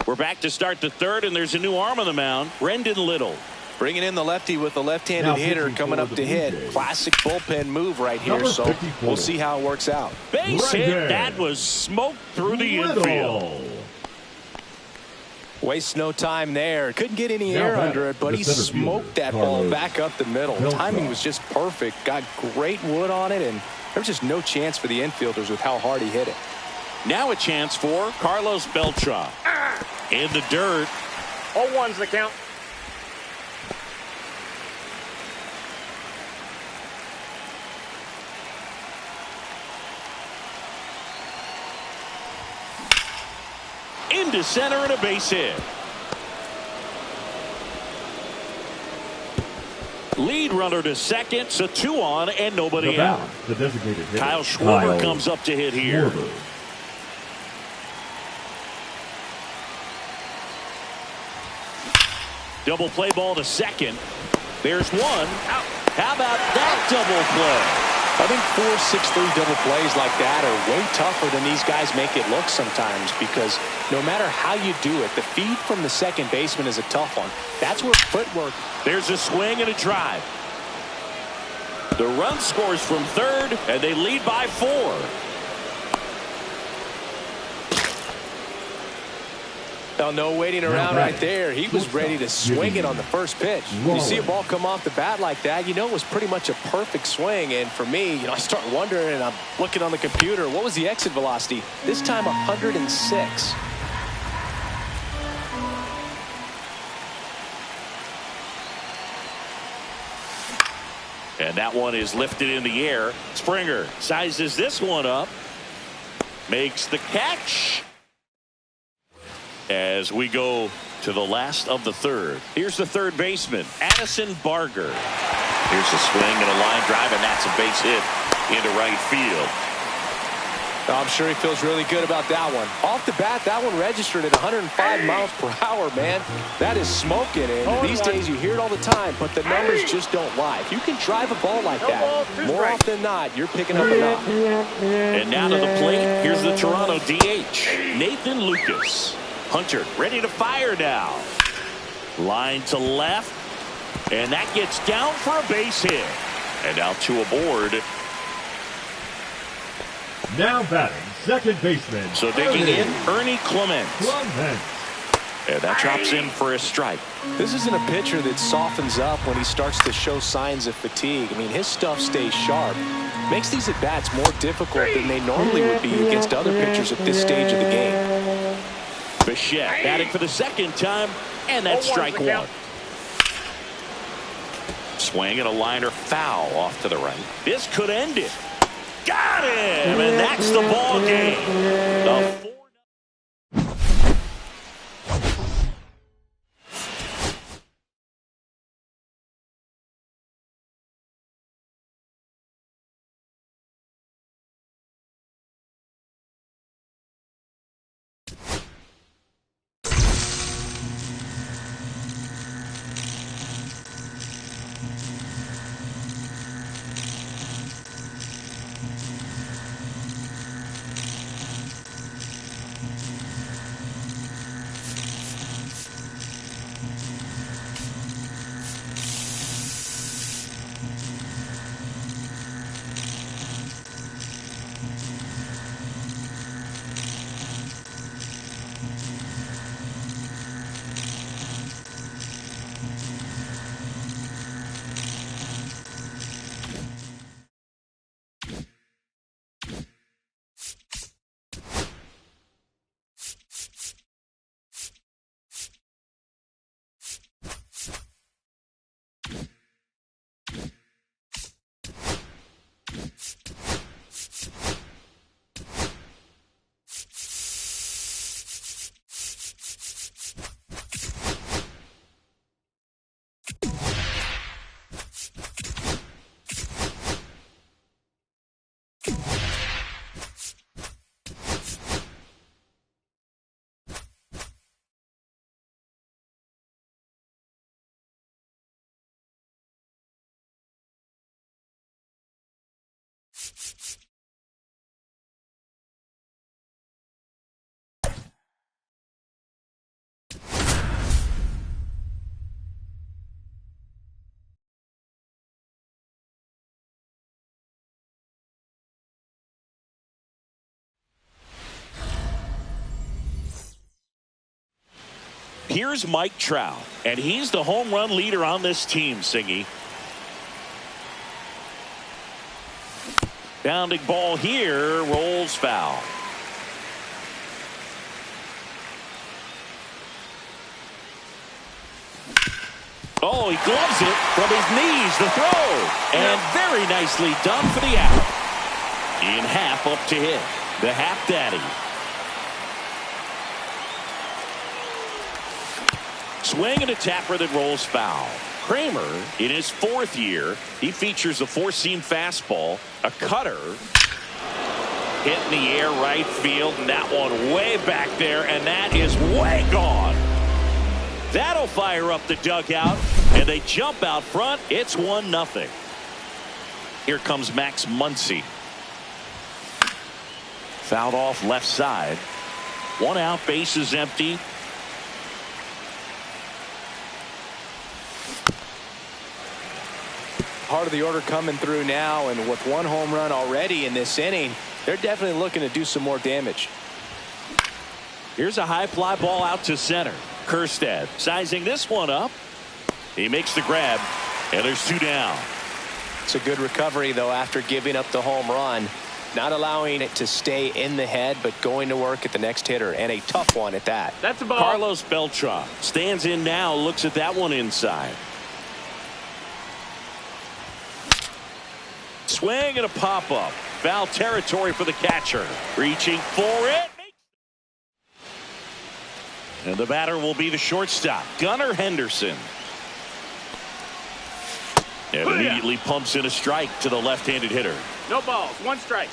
We're back to start the third, and there's a new arm on the mound, Brendan Little.
Bringing in the lefty with the left-handed hitter coming up to hit. Classic bullpen move right here, so we'll see how it works out.
Base hit. That was smoked through the infield.
Wastes no time there. Couldn't get any air under it, but he smoked that ball back up the middle. Timing was just perfect. Got great wood on it, and there was just no chance for the infielders with how hard he hit it.
Now a chance for Carlos Beltran. In the dirt.
0-1's the count.
Into center and a base hit. Lead runner to second, so 2 on and nobody out.
The designated hitter,
Kyle Schwarber comes up to hit here. Double play ball to second. There's one. Out. How about that double play?
I think 4-6-3 double plays like that are way tougher than these guys make it look sometimes, because no matter how you do it, the feed from the second baseman is a tough one. That's where footwork.
There's a swing and a drive. The run scores from third, and they lead by 4.
Oh, no waiting around right there. He was ready to swing it on the first pitch. You see a ball come off the bat like that, you know it was pretty much a perfect swing. And for me, I start wondering, and I'm looking on the computer, what was the exit velocity? This time 106.
And that one is lifted in the air. Springer sizes this one up. Makes the catch. As we go to the last of the third. Here's the third baseman, Addison Barger. Here's a swing and a line drive, and that's a base hit into right field.
I'm sure he feels really good about that one. Off the bat, that one registered at 105 miles per hour, man. That is smoking, and these days you hear it all the time, but the numbers just don't lie. If you can drive a ball like that, more often than not, you're picking up enough.
And now to the plate, here's the Toronto DH, Nathan Lucas. Hunter ready to fire now. Line to left. And that gets down for a base hit. And now 2 aboard.
Now batting, second baseman.
So digging in, Ernie Clement. And that drops in for a strike.
This isn't a pitcher that softens up when he starts to show signs of fatigue. I mean, his stuff stays sharp. Makes these at-bats more difficult than they normally would be against other pitchers at this stage of the game.
Bichette batting for the second time, and that's strike 1. Swing and a liner foul off to the right. This could end it. Got him, and that's the ball game. The Here's Mike Trout, and he's the home run leader on this team, Singy. Bounding ball here, rolls foul. Oh, he gloves it from his knees, the throw. And very nicely done for the out. In half up to hit. The half daddy. Swing and a tapper that rolls foul. Kramer, in his 4th year, he features a 4-seam fastball, a cutter, hit in the air right field, and that one way back there, and that is way gone. That'll fire up the dugout, and they jump out front. It's 1-0. Here comes Max Muncy. Fouled off left side. 1 out, base is empty.
Part of the order coming through now, and with 1 home run already in this inning, they're definitely looking to do some more damage.
Here's a high fly ball out to center. Kjerstad sizing this one up. He makes the grab, and there's 2 down.
It's a good recovery, though, after giving up the home run. Not allowing it to stay in the head, but going to work at the next hitter, and a tough one at that.
That's a ball.
Carlos Beltran stands in now, looks at that one inside. Swing and a pop-up. Foul territory for the catcher. Reaching for it. And the batter will be the shortstop, Gunnar Henderson. And immediately pumps in a strike to the left-handed hitter.
No balls. 1 strike.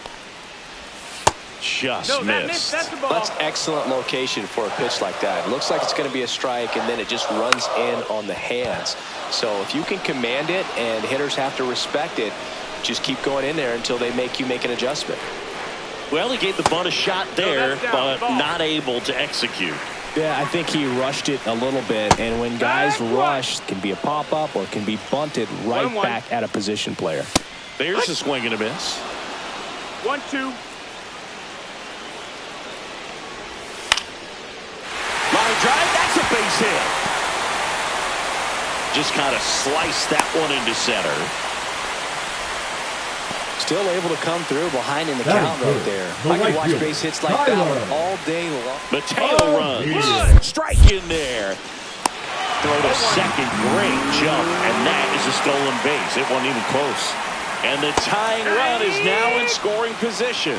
Just missed.
That's a ball.
That's excellent location for a pitch like that. It looks like it's going to be a strike, and then it just runs in on the hands. So if you can command it and hitters have to respect it, just keep going in there until they make you make an adjustment.
Well, he gave the bunt a shot there, but not able to execute.
Yeah, I think he rushed it a little bit, and when guys rush, it can be a pop-up or it can be bunted right back at a position player.
There's a swing and a miss.
1-2.
Line drive, that's a base hit. Just kind of sliced that one into center.
Still able to come through behind in the count right there. I can watch base hits like that one all day long.
Mateo runs. Strike in there. Throw to second. Great jump. And that is a stolen base. It wasn't even close. And the tying run is now in scoring position.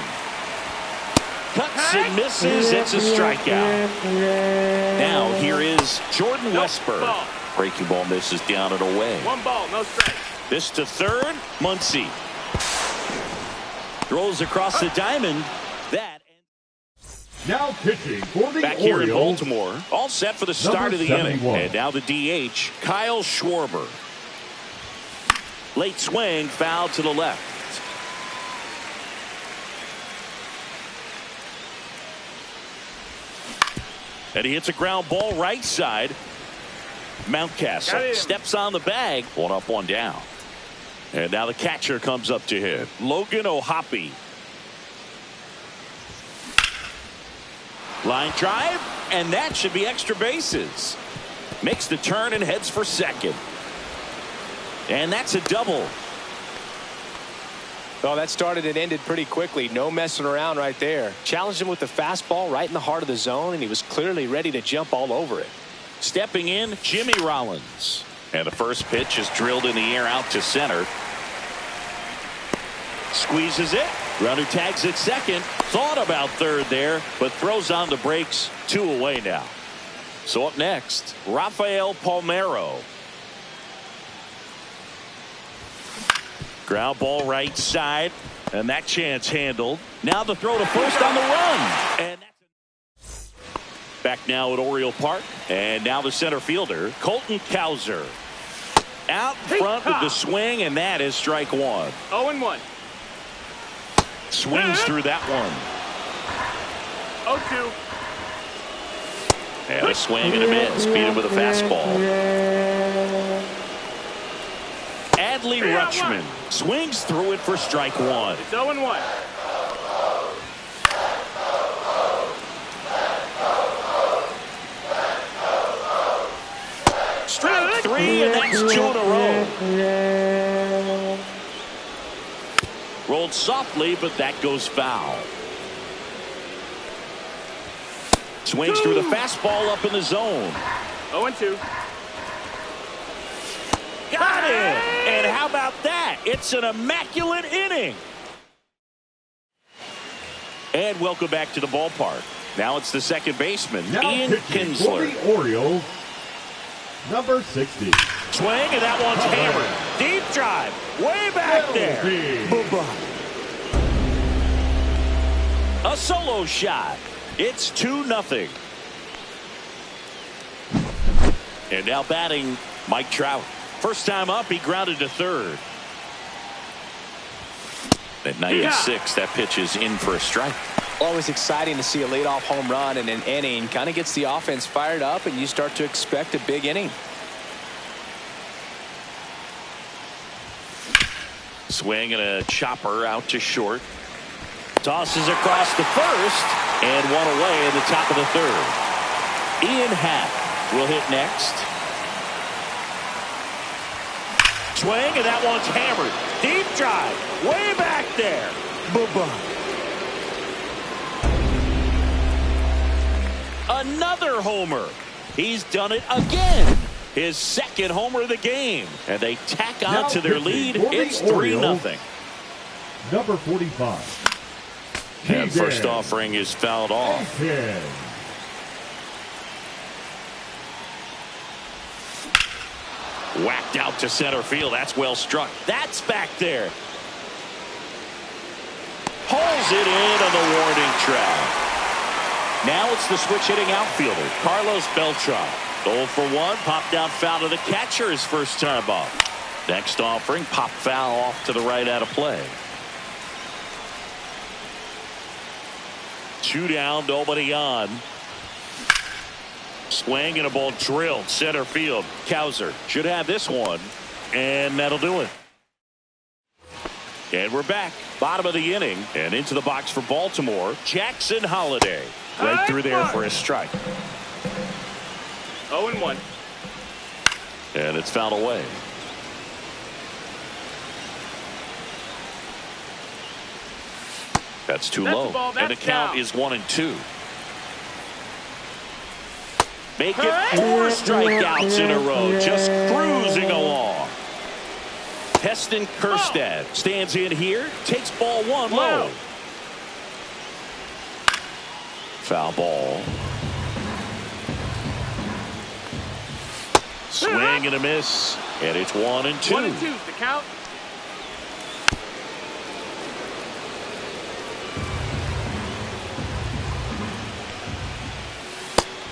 Cuts and misses. It's a strikeout. Now here is Jordan Westburg. Breaking ball misses down and away.
1 ball, no strike.
This to third. Muncy throws across the diamond. That
now pitching for the
back
Orioles,
here in Baltimore. All set for the start of the inning.
71.
And now the DH, Kyle Schwarber. Late swing, foul to the left. And he hits a ground ball right side. Mountcastle steps on the bag. 1 up, 1 down. And now the catcher comes up to hit. Logan O'Hoppe. Line drive, and that should be extra bases. Makes the turn and heads for second. And that's a double.
Well, that started and ended pretty quickly. No messing around right there. Challenged him with the fastball right in the heart of the zone, and he was clearly ready to jump all over it.
Stepping in, Jimmy Rollins. And the first pitch is drilled in the air out to center. Squeezes it. Runner tags at second. Thought about third there, but throws on the brakes. 2 away now. So up next, Rafael Palmeiro. Ground ball right side, and that chance handled. Now the throw to first on the run. And that's back now at Oriole Park. And now the center fielder, Colton Cowser. Out front with the swing, and that is strike 1.
0-1.
Swings through that one.
0-2.
And a swing and a miss. Beat him with a fastball. Adley Rutschman swings through it for strike 1.
It's 0-1.
Strike three, and that's two in a row. Rolled softly, but that goes foul. Swings through the fastball up in the zone.
0-2.
Got it! And how about that? It's an immaculate inning. And welcome back to the ballpark. Now it's the second baseman,
Now
Ian
pitching for
Kinsler.
the Orioles, number 60.
Swing, and that one's hammered. Deep drive. Way back there. A solo shot. It's 2-0. And now batting, Mike Trout. First time up, he grounded to third. At 96, that pitch is in for a strike.
Always exciting to see a leadoff home run in an inning. Kind of gets the offense fired up, and you start to expect a big inning.
Swing and a chopper out to short. Tosses across the first, and one away in the top of the third. Ian Happ will hit next. Swing, and that one's hammered. Deep drive, way back there. Another homer. He's done it again. His second homer of the game. And they tack on to their lead. It's 3-0.
Number 45.
And first offering is fouled off. Whacked out to center field. That's well struck. That's back there. Pulls it in on the warning track. Now it's the switch hitting outfielder, Carlos Beltran. 0 for 1. Popped out foul to the catcher his first time up. Next offering, pop foul off to the right out of play. 2 down, nobody on. Swing and a ball drilled center field. Cowser should have this one, and that'll do it. And we're back, bottom of the inning, and into the box for Baltimore, Jackson Holliday. Right through there for a strike.
0-1.
And it's fouled away. That's too low. And the count is 1-2. Make it 4 strikeouts in a row. Just cruising along. Heston Kjerstad stands in here. Takes ball 1 low. Foul ball. Swing and a miss. And it's 1-2.
1-2's the count.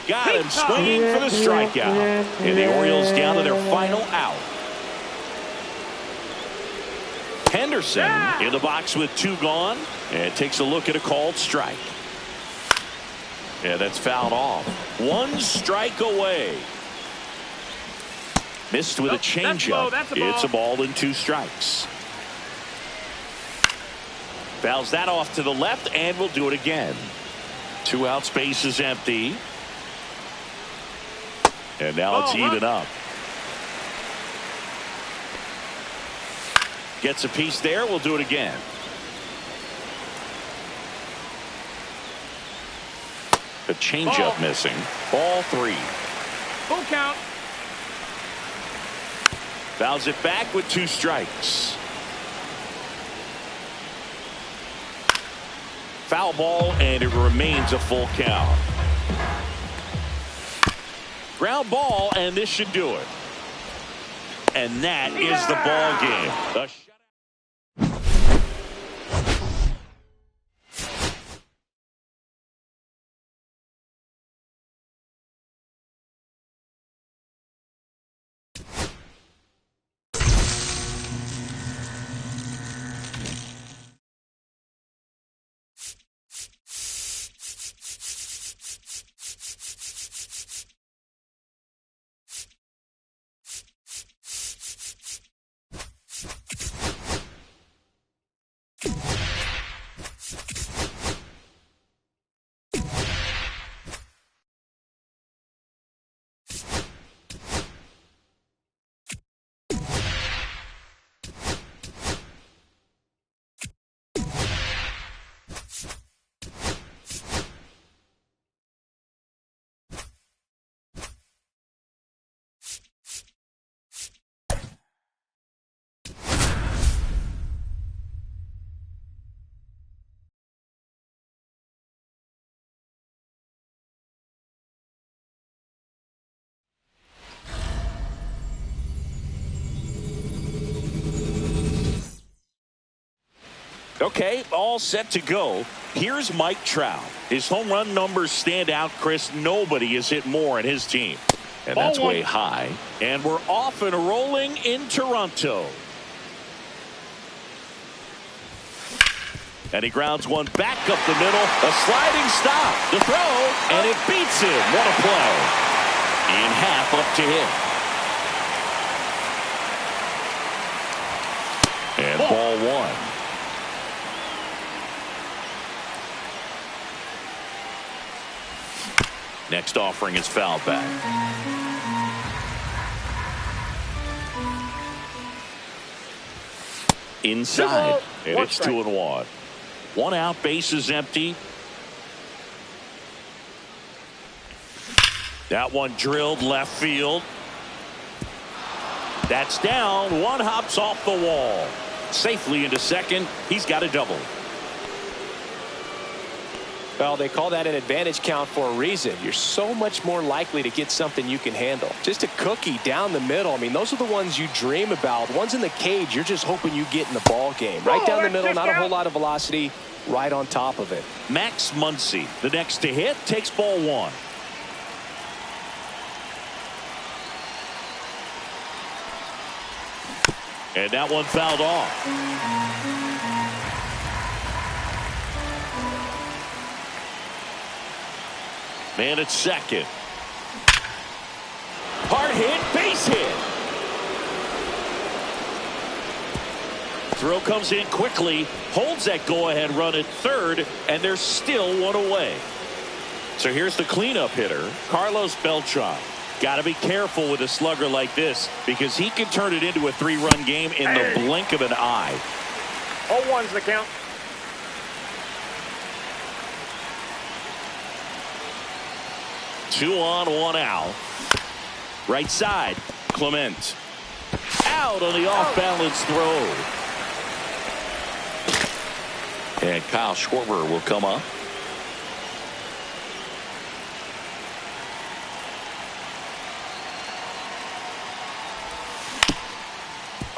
Got him swinging for the strikeout. And the Orioles down to their final out. Henderson in the box with 2 gone. And takes a look at a called strike. And that's fouled off. 1 strike away. Missed with a changeup. It's a ball and 2 strikes. Fouls that off to the left, and we'll do it again. 2 out, space is empty. And now it's even up. Gets a piece there. We'll do it again. A changeup missing. Ball 3.
Full count.
Fouls it back with 2 strikes. Foul ball, and it remains a full count. Ground ball, and this should do it. And that is the ball game. Okay, all set to go. Here's Mike Trout. His home run numbers stand out, Chris. Nobody has hit more in his team. And that's way high. And we're off and rolling in Toronto. And he grounds one back up the middle. A sliding stop. The throw. And it beats him. What a play. In half up to him. And ball one. Next offering is foul back. Inside. And it's 2-1. One out, base is empty. That one drilled left field. That's down. One hops off the wall. Safely into second. He's got a double.
Well, they call that an advantage count for a reason. You're so much more likely to get something you can handle. Just a cookie down the middle. I mean, those are the ones you dream about. Ones in the cage, you're just hoping you get in the ball game. Right down the middle, not a whole lot of velocity, right on top of it.
Max Muncy, the next to hit, takes ball one. And that one fouled off. Man at second. Hard hit, base hit. Throw comes in quickly, holds that go-ahead run at third, and there's still one away. So here's the cleanup hitter, Carlos Beltran. Got to be careful with a slugger like this because he can turn it into a three-run game in the blink of an eye.
0-1's the count.
Two on, one out. Right side, Clement. Out on the off-balance throw. And Kyle Schwarber will come up.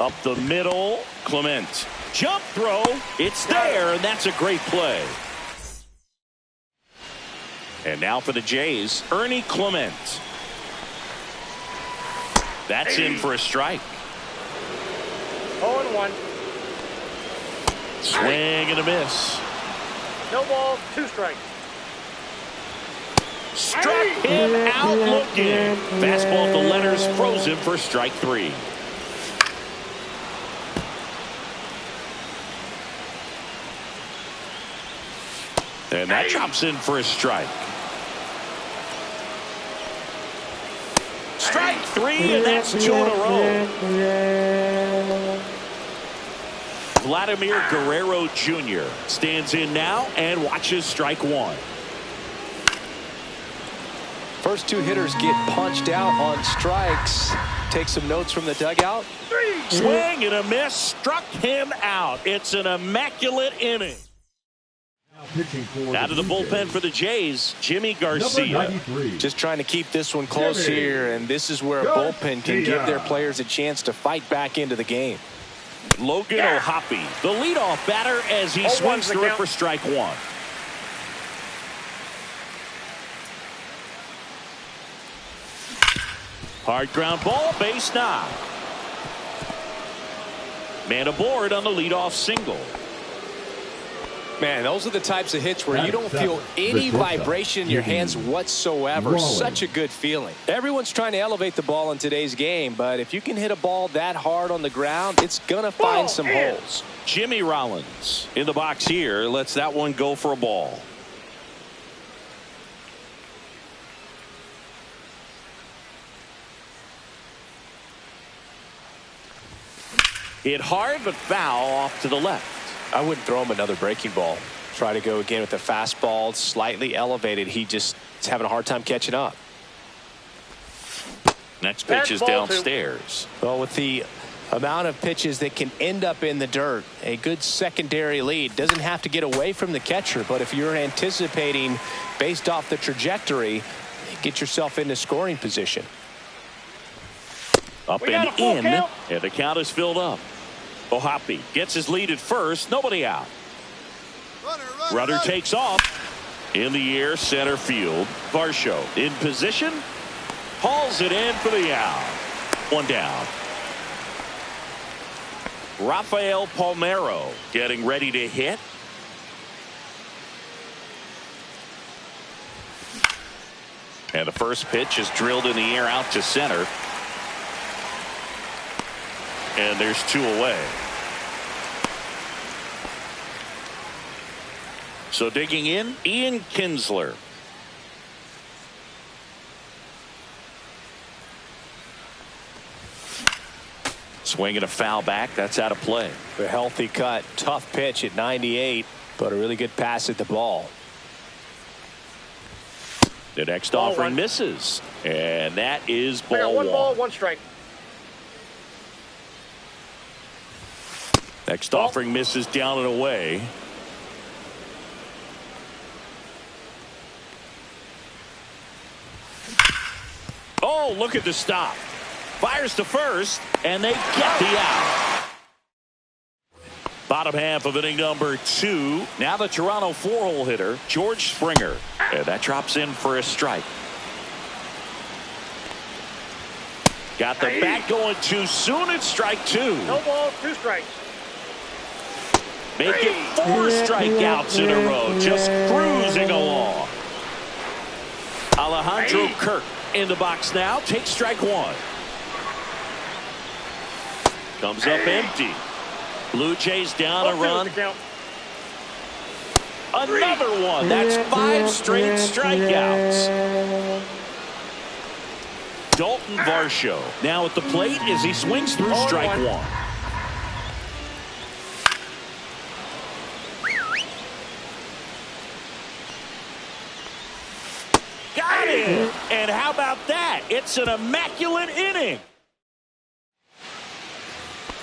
Up the middle, Clement. Jump throw. It's there, and that's a great play. And now for the Jays, Ernie Clement. That's in for a strike.
0-1.
Swing and a miss.
No balls, 2 strikes.
Struck him out looking. Fastball to letters, froze him for strike 3. And that drops in for a strike. Strike 3, and that's 2 in a row. Vladimir Guerrero Jr. stands in now and watches strike 1.
First 2 hitters get punched out on strikes. Take some notes from the dugout.
Swing and a miss. Struck him out. It's an immaculate inning. Out of the bullpen for the Jays, Jimmy Garcia.
Just trying to keep this one close here, and this is where a bullpen can give their players a chance to fight back into the game.
Logan O'Hoppe, the leadoff batter, as he swings through it for strike 1. Hard ground ball, base knock. Man aboard on the leadoff single.
Man, those are the types of hits where you don't feel any vibration in your hands whatsoever. Such a good feeling. Everyone's trying to elevate the ball in today's game, but if you can hit a ball that hard on the ground, it's going to find some holes.
Jimmy Rollins in the box here lets that one go for a ball. Hit hard but foul off to the left.
I wouldn't throw him another breaking ball. Try to go again with the fastball, slightly elevated. He just is having a hard time catching up.
Next pitch is downstairs.
Well, with the amount of pitches that can end up in the dirt, a good secondary lead doesn't have to get away from the catcher, but if you're anticipating based off the trajectory, get yourself into scoring position.
Up and in, and the count is filled up. O'Hoppe gets his lead at first, nobody out. Runner takes off. In the air, center field. Varsho in position. Hauls it in for the out. One down. Rafael Palmeiro getting ready to hit. And the first pitch is drilled in the air out to center. And there's two away. So digging in, Ian Kinsler. Swinging a foul back. That's out of play.
A healthy cut. Tough pitch at 98, but a really good pass at the ball.
The next offering misses. And that is ball
one ball, one strike.
Next offering misses down and away. Oh, look at the stop. Fires to first, and they get the out. Bottom half of inning number 2. Now the Toronto 4-hole hitter, George Springer. And that drops in for a strike. Got the bat going too soon. It's strike 2.
No ball, 2 strikes.
Make it 4 strikeouts in a row. Just cruising along. Alejandro Kirk in the box now. Takes strike 1. Comes up empty. Blue Jays down a run. Another one. That's 5 straight strikeouts. Dalton Varsho now at the plate as he swings through strike 1. Got it. And how about that? It's an immaculate inning.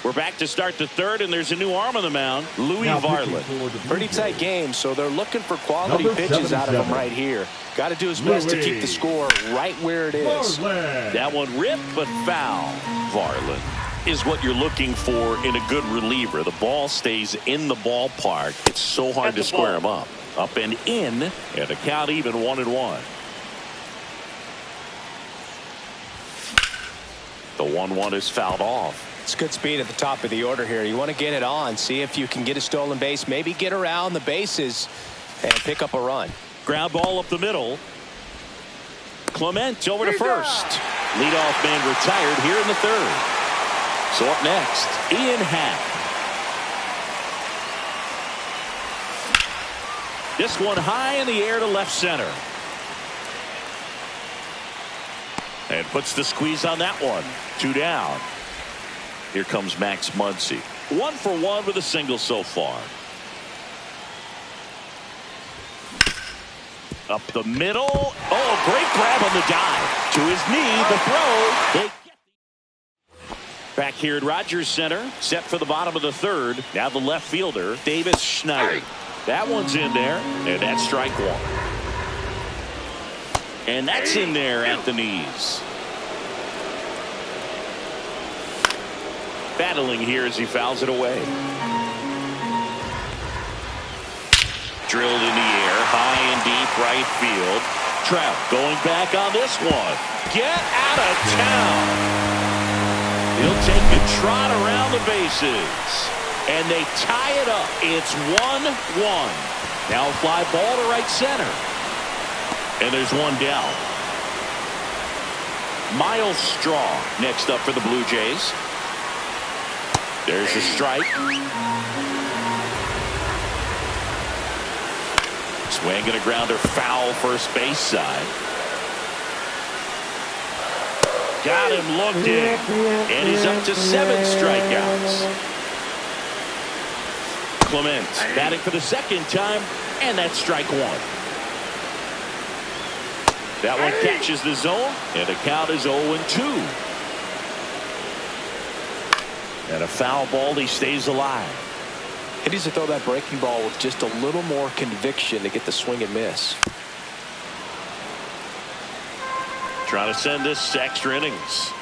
We're back to start the third, and there's a new arm on the mound, Louis Varland.
Pretty tight game, so they're looking for quality pitches out of him right here. Got to do his best to keep the score right where it is.
That one ripped, but foul. Varland is what you're looking for in a good reliever. The ball stays in the ballpark. It's so hard to square him up. Up and in, and the count even 1-1. The 1-1 is fouled off.
It's good speed at the top of the order here. You want to get it on, see if you can get a stolen base, maybe get around the bases and pick up a run.
Ground ball up the middle. Clement over to first. Leadoff man retired here in the third. So up next, Ian Happ. This one high in the air to left center. And puts the squeeze on that one. 2 down. Here comes Max Muncy. 1 for 1 with a single so far. Up the middle. Oh, great grab on the dive. To his knee, the throw. Back here at Rogers Center, set for the bottom of the third. Now the left fielder, Davis Schneider. That one's in there, and that's strike 1. And that's in there at the knees. Battling here as he fouls it away. Drilled in the air, high and deep right field. Trout going back on this one. Get out of town. He'll take a trot around the bases. And they tie it up. It's 1-1. Now a fly ball to right center. And there's one down. Miles Straw next up for the Blue Jays. There's a strike. Swing and a grounder foul first base side. Got him looking. And he's up to 7 strikeouts. Clement batting for the second time. And that's strike 1. That one catches the zone. And the count is 0-2. And a foul ball, he stays alive.
He needs to throw that breaking ball with just a little more conviction to get the swing and miss.
Trying to send this to extra innings.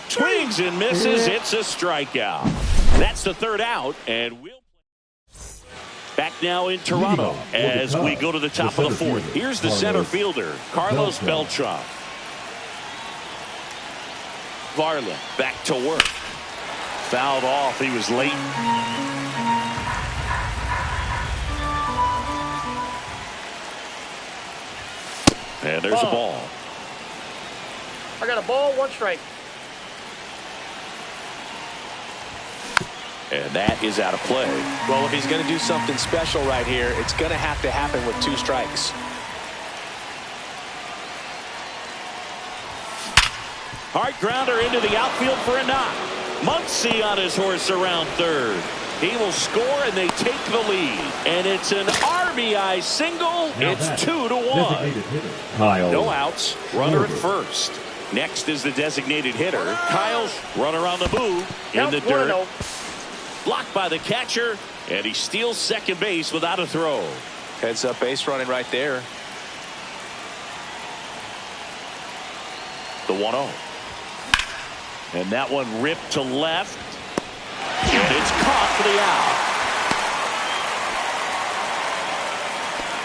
Swings and misses. It's a strikeout. That's the third out. And we'll back now in Toronto as we go to the top of the fourth. Here's the center fielder, Carlos Beltran. Varland back to work. Fouled off. He was late. And there's a ball.
I got a ball, 1 strike.
And that is out of play.
Well, if he's going to do something special right here, it's going to have to happen with 2 strikes.
Hard grounder into the outfield for a knock. Muncy on his horse around third. He will score, and they take the lead. And it's an RBI single. It's 2-1. No outs. Runner at first. Next is the designated hitter. Kyle's runner on the move in the dirt. Blocked by the catcher, and he steals second base without a throw.
Heads up base running right there.
The 1-0. And that one ripped to left. And it's caught for the out.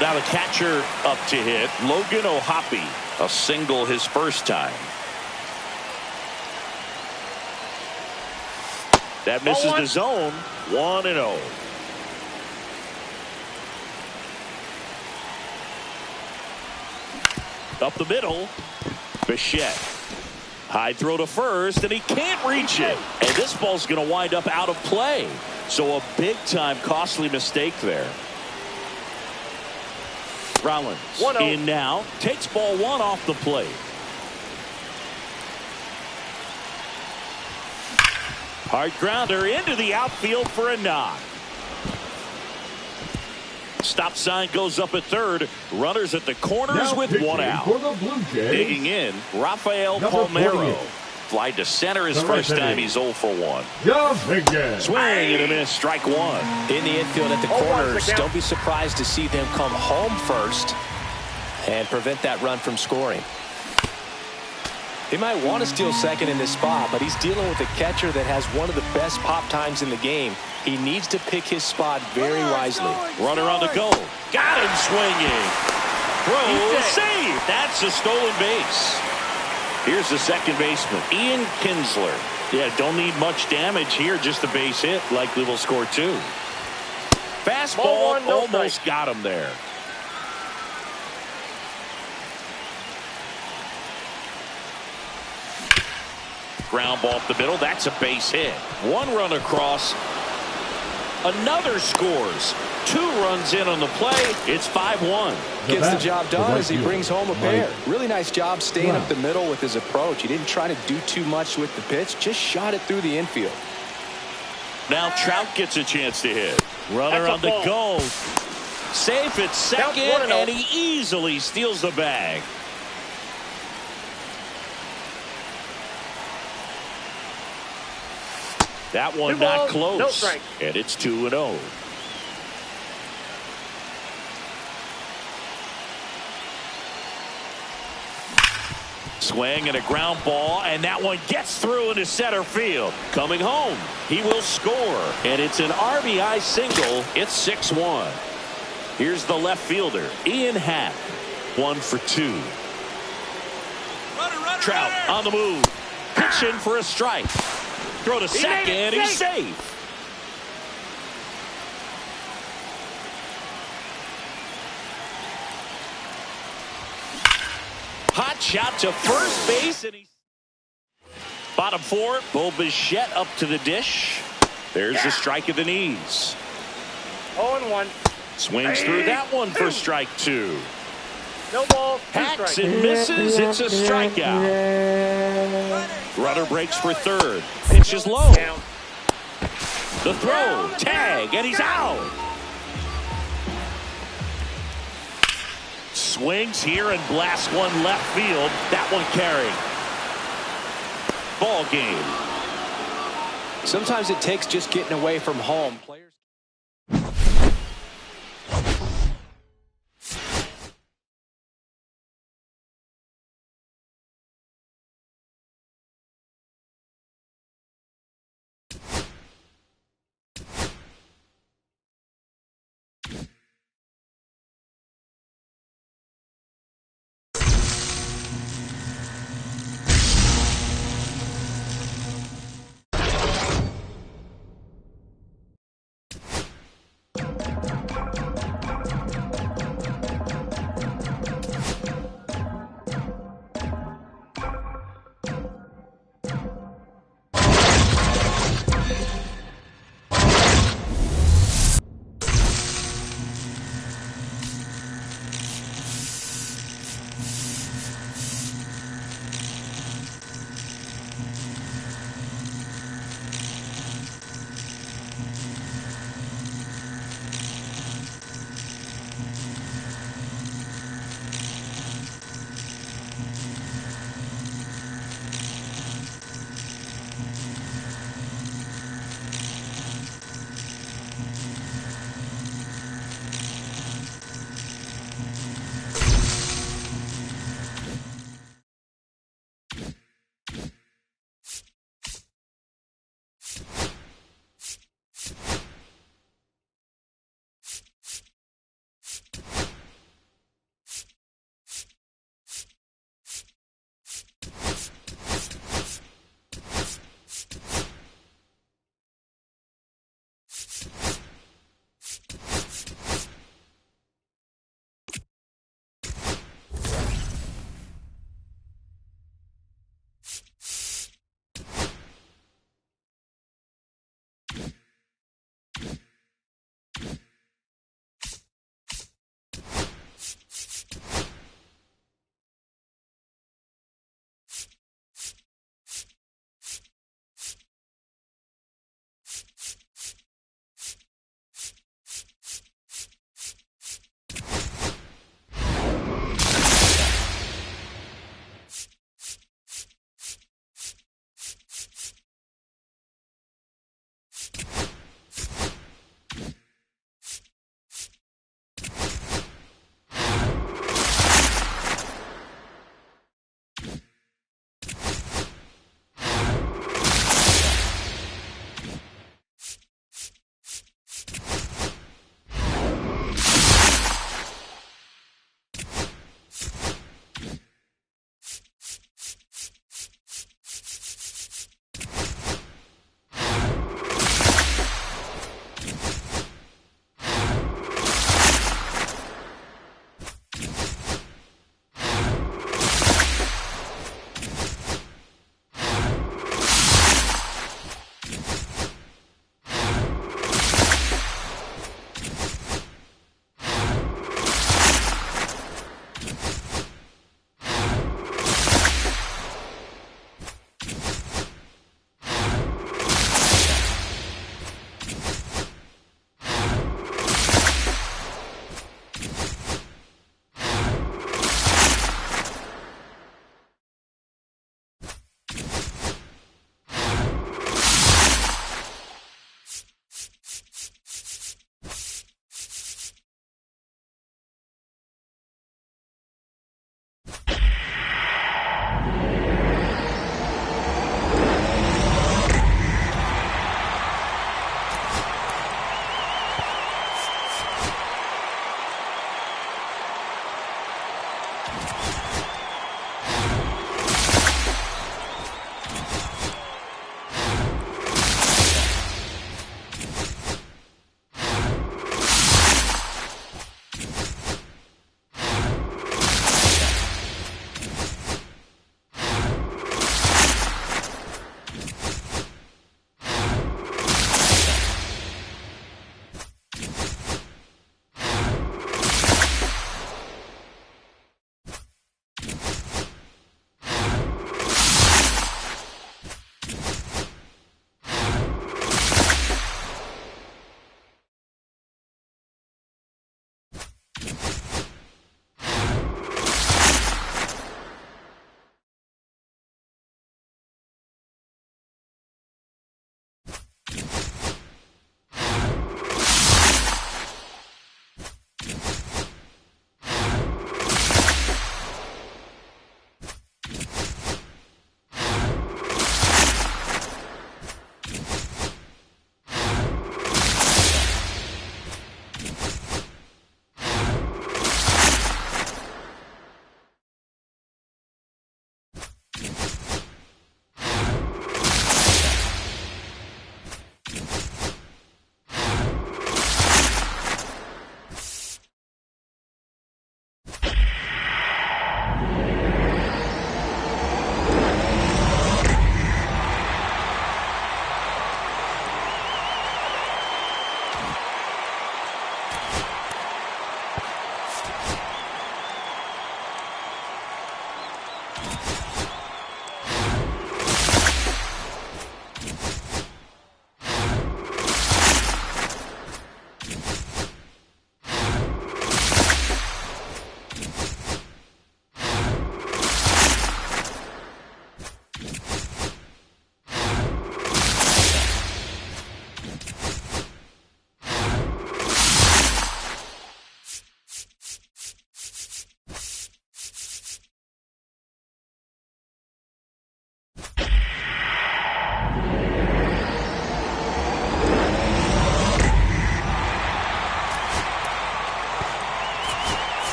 Now the catcher up to hit. Logan O'Hoppe. A single his first time. That misses the zone. 1-0. Up the middle. Bichette. High throw to first, and he can't reach it. And this ball's going to wind up out of play. So a big-time costly mistake there. Rollins in now. Takes ball 1 off the plate. Hard grounder into the outfield for a knock. Stop sign goes up at third. Runners at the corners with 1 out. Digging in, Rafael Palmeiro. Fly to center his first time. He's 0 for 1. Swing and a miss. Strike 1.
In the infield at the corners, don't be surprised to see them come home first and prevent that run from scoring. He might want to steal second in this spot, but he's dealing with a catcher that has one of the best pop times in the game. He needs to pick his spot very wisely.
Runner on the go. Got him swinging. Throw, save. That's a stolen base. Here's the second baseman, Ian Kinsler. Yeah, don't need much damage here, just a base hit. Likely will score 2. Fastball almost got him there. Ground ball up the middle. That's a base hit. 1 run across. Another scores. 2 runs in on the play. It's 5-1.
Gets the job done as he brings home a pair. Really nice job staying up the middle with his approach. He didn't try to do too much with the pitch. Just shot it through the infield.
Now Trout gets a chance to hit. Runner on the go. Safe at second, and he easily steals the bag. That one not close.
No strike.
And it's 2-0. Swing and a ground ball, and that one gets through into center field. Coming home, he will score, and it's an RBI single. It's 6-1. Here's the left fielder, Ian Happ. 1 for 2. Trout on the move. Pitching for a strike. Throw to second, he's safe. Hot shot to first base, and he's bottom 4. Bo Bichette up to the dish. There's the strike at the knees.
0-1.
Swings through that one for strike 2.
No ball.
Hacks and misses. It's a strikeout. Runner breaks for third. Pitch is low. The throw. Tag. And he's out. Swings here and blasts one left field. That one carried. Ball game.
Sometimes it takes just getting away from home. Players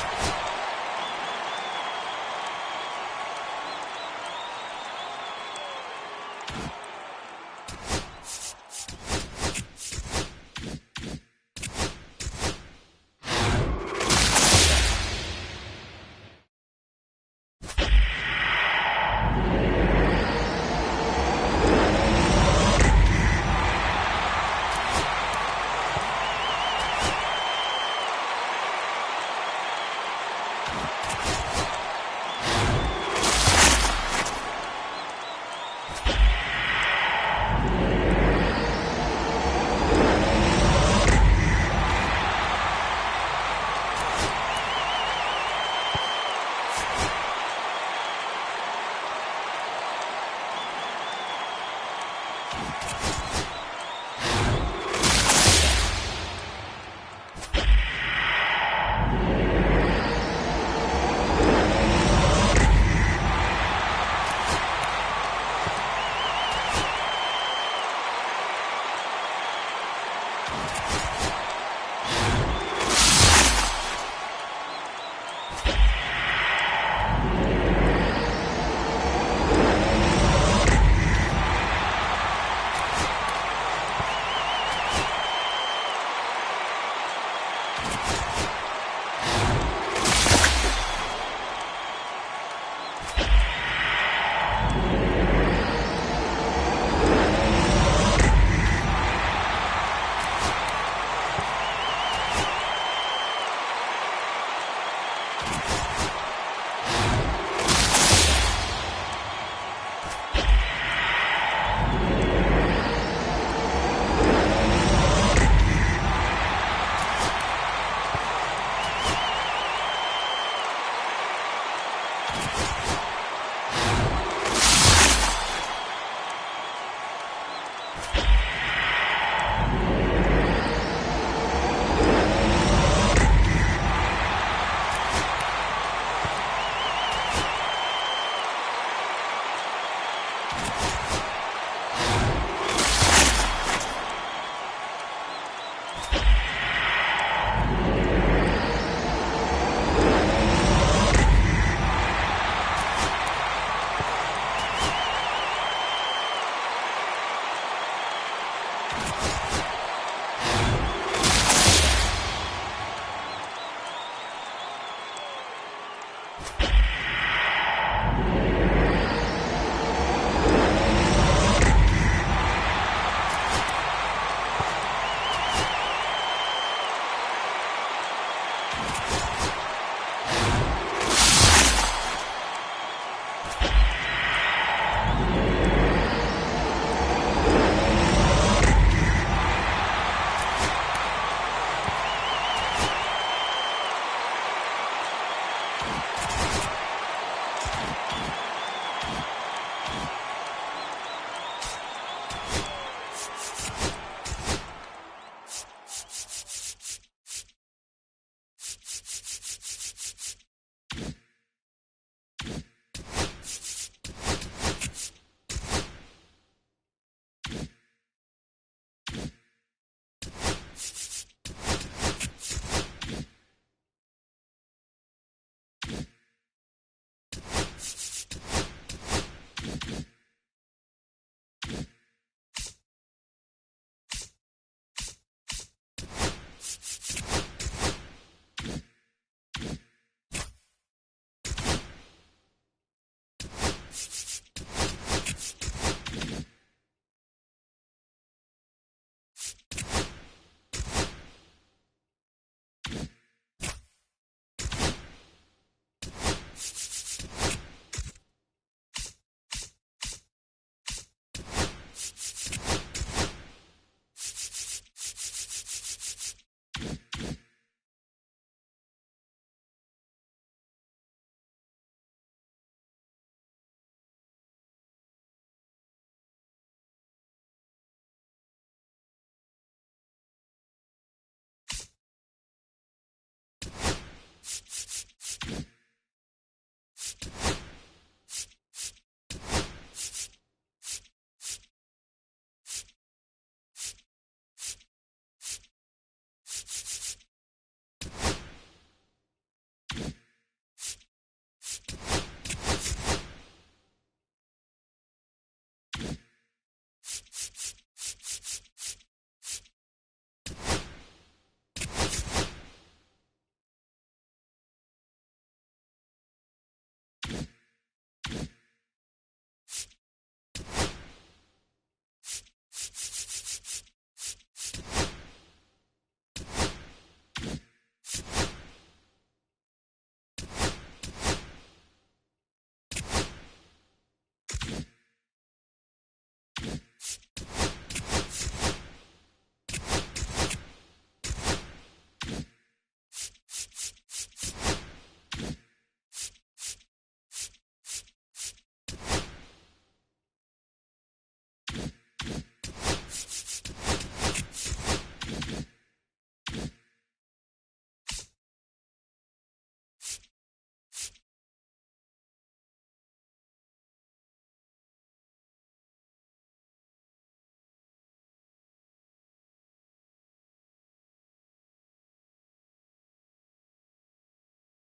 you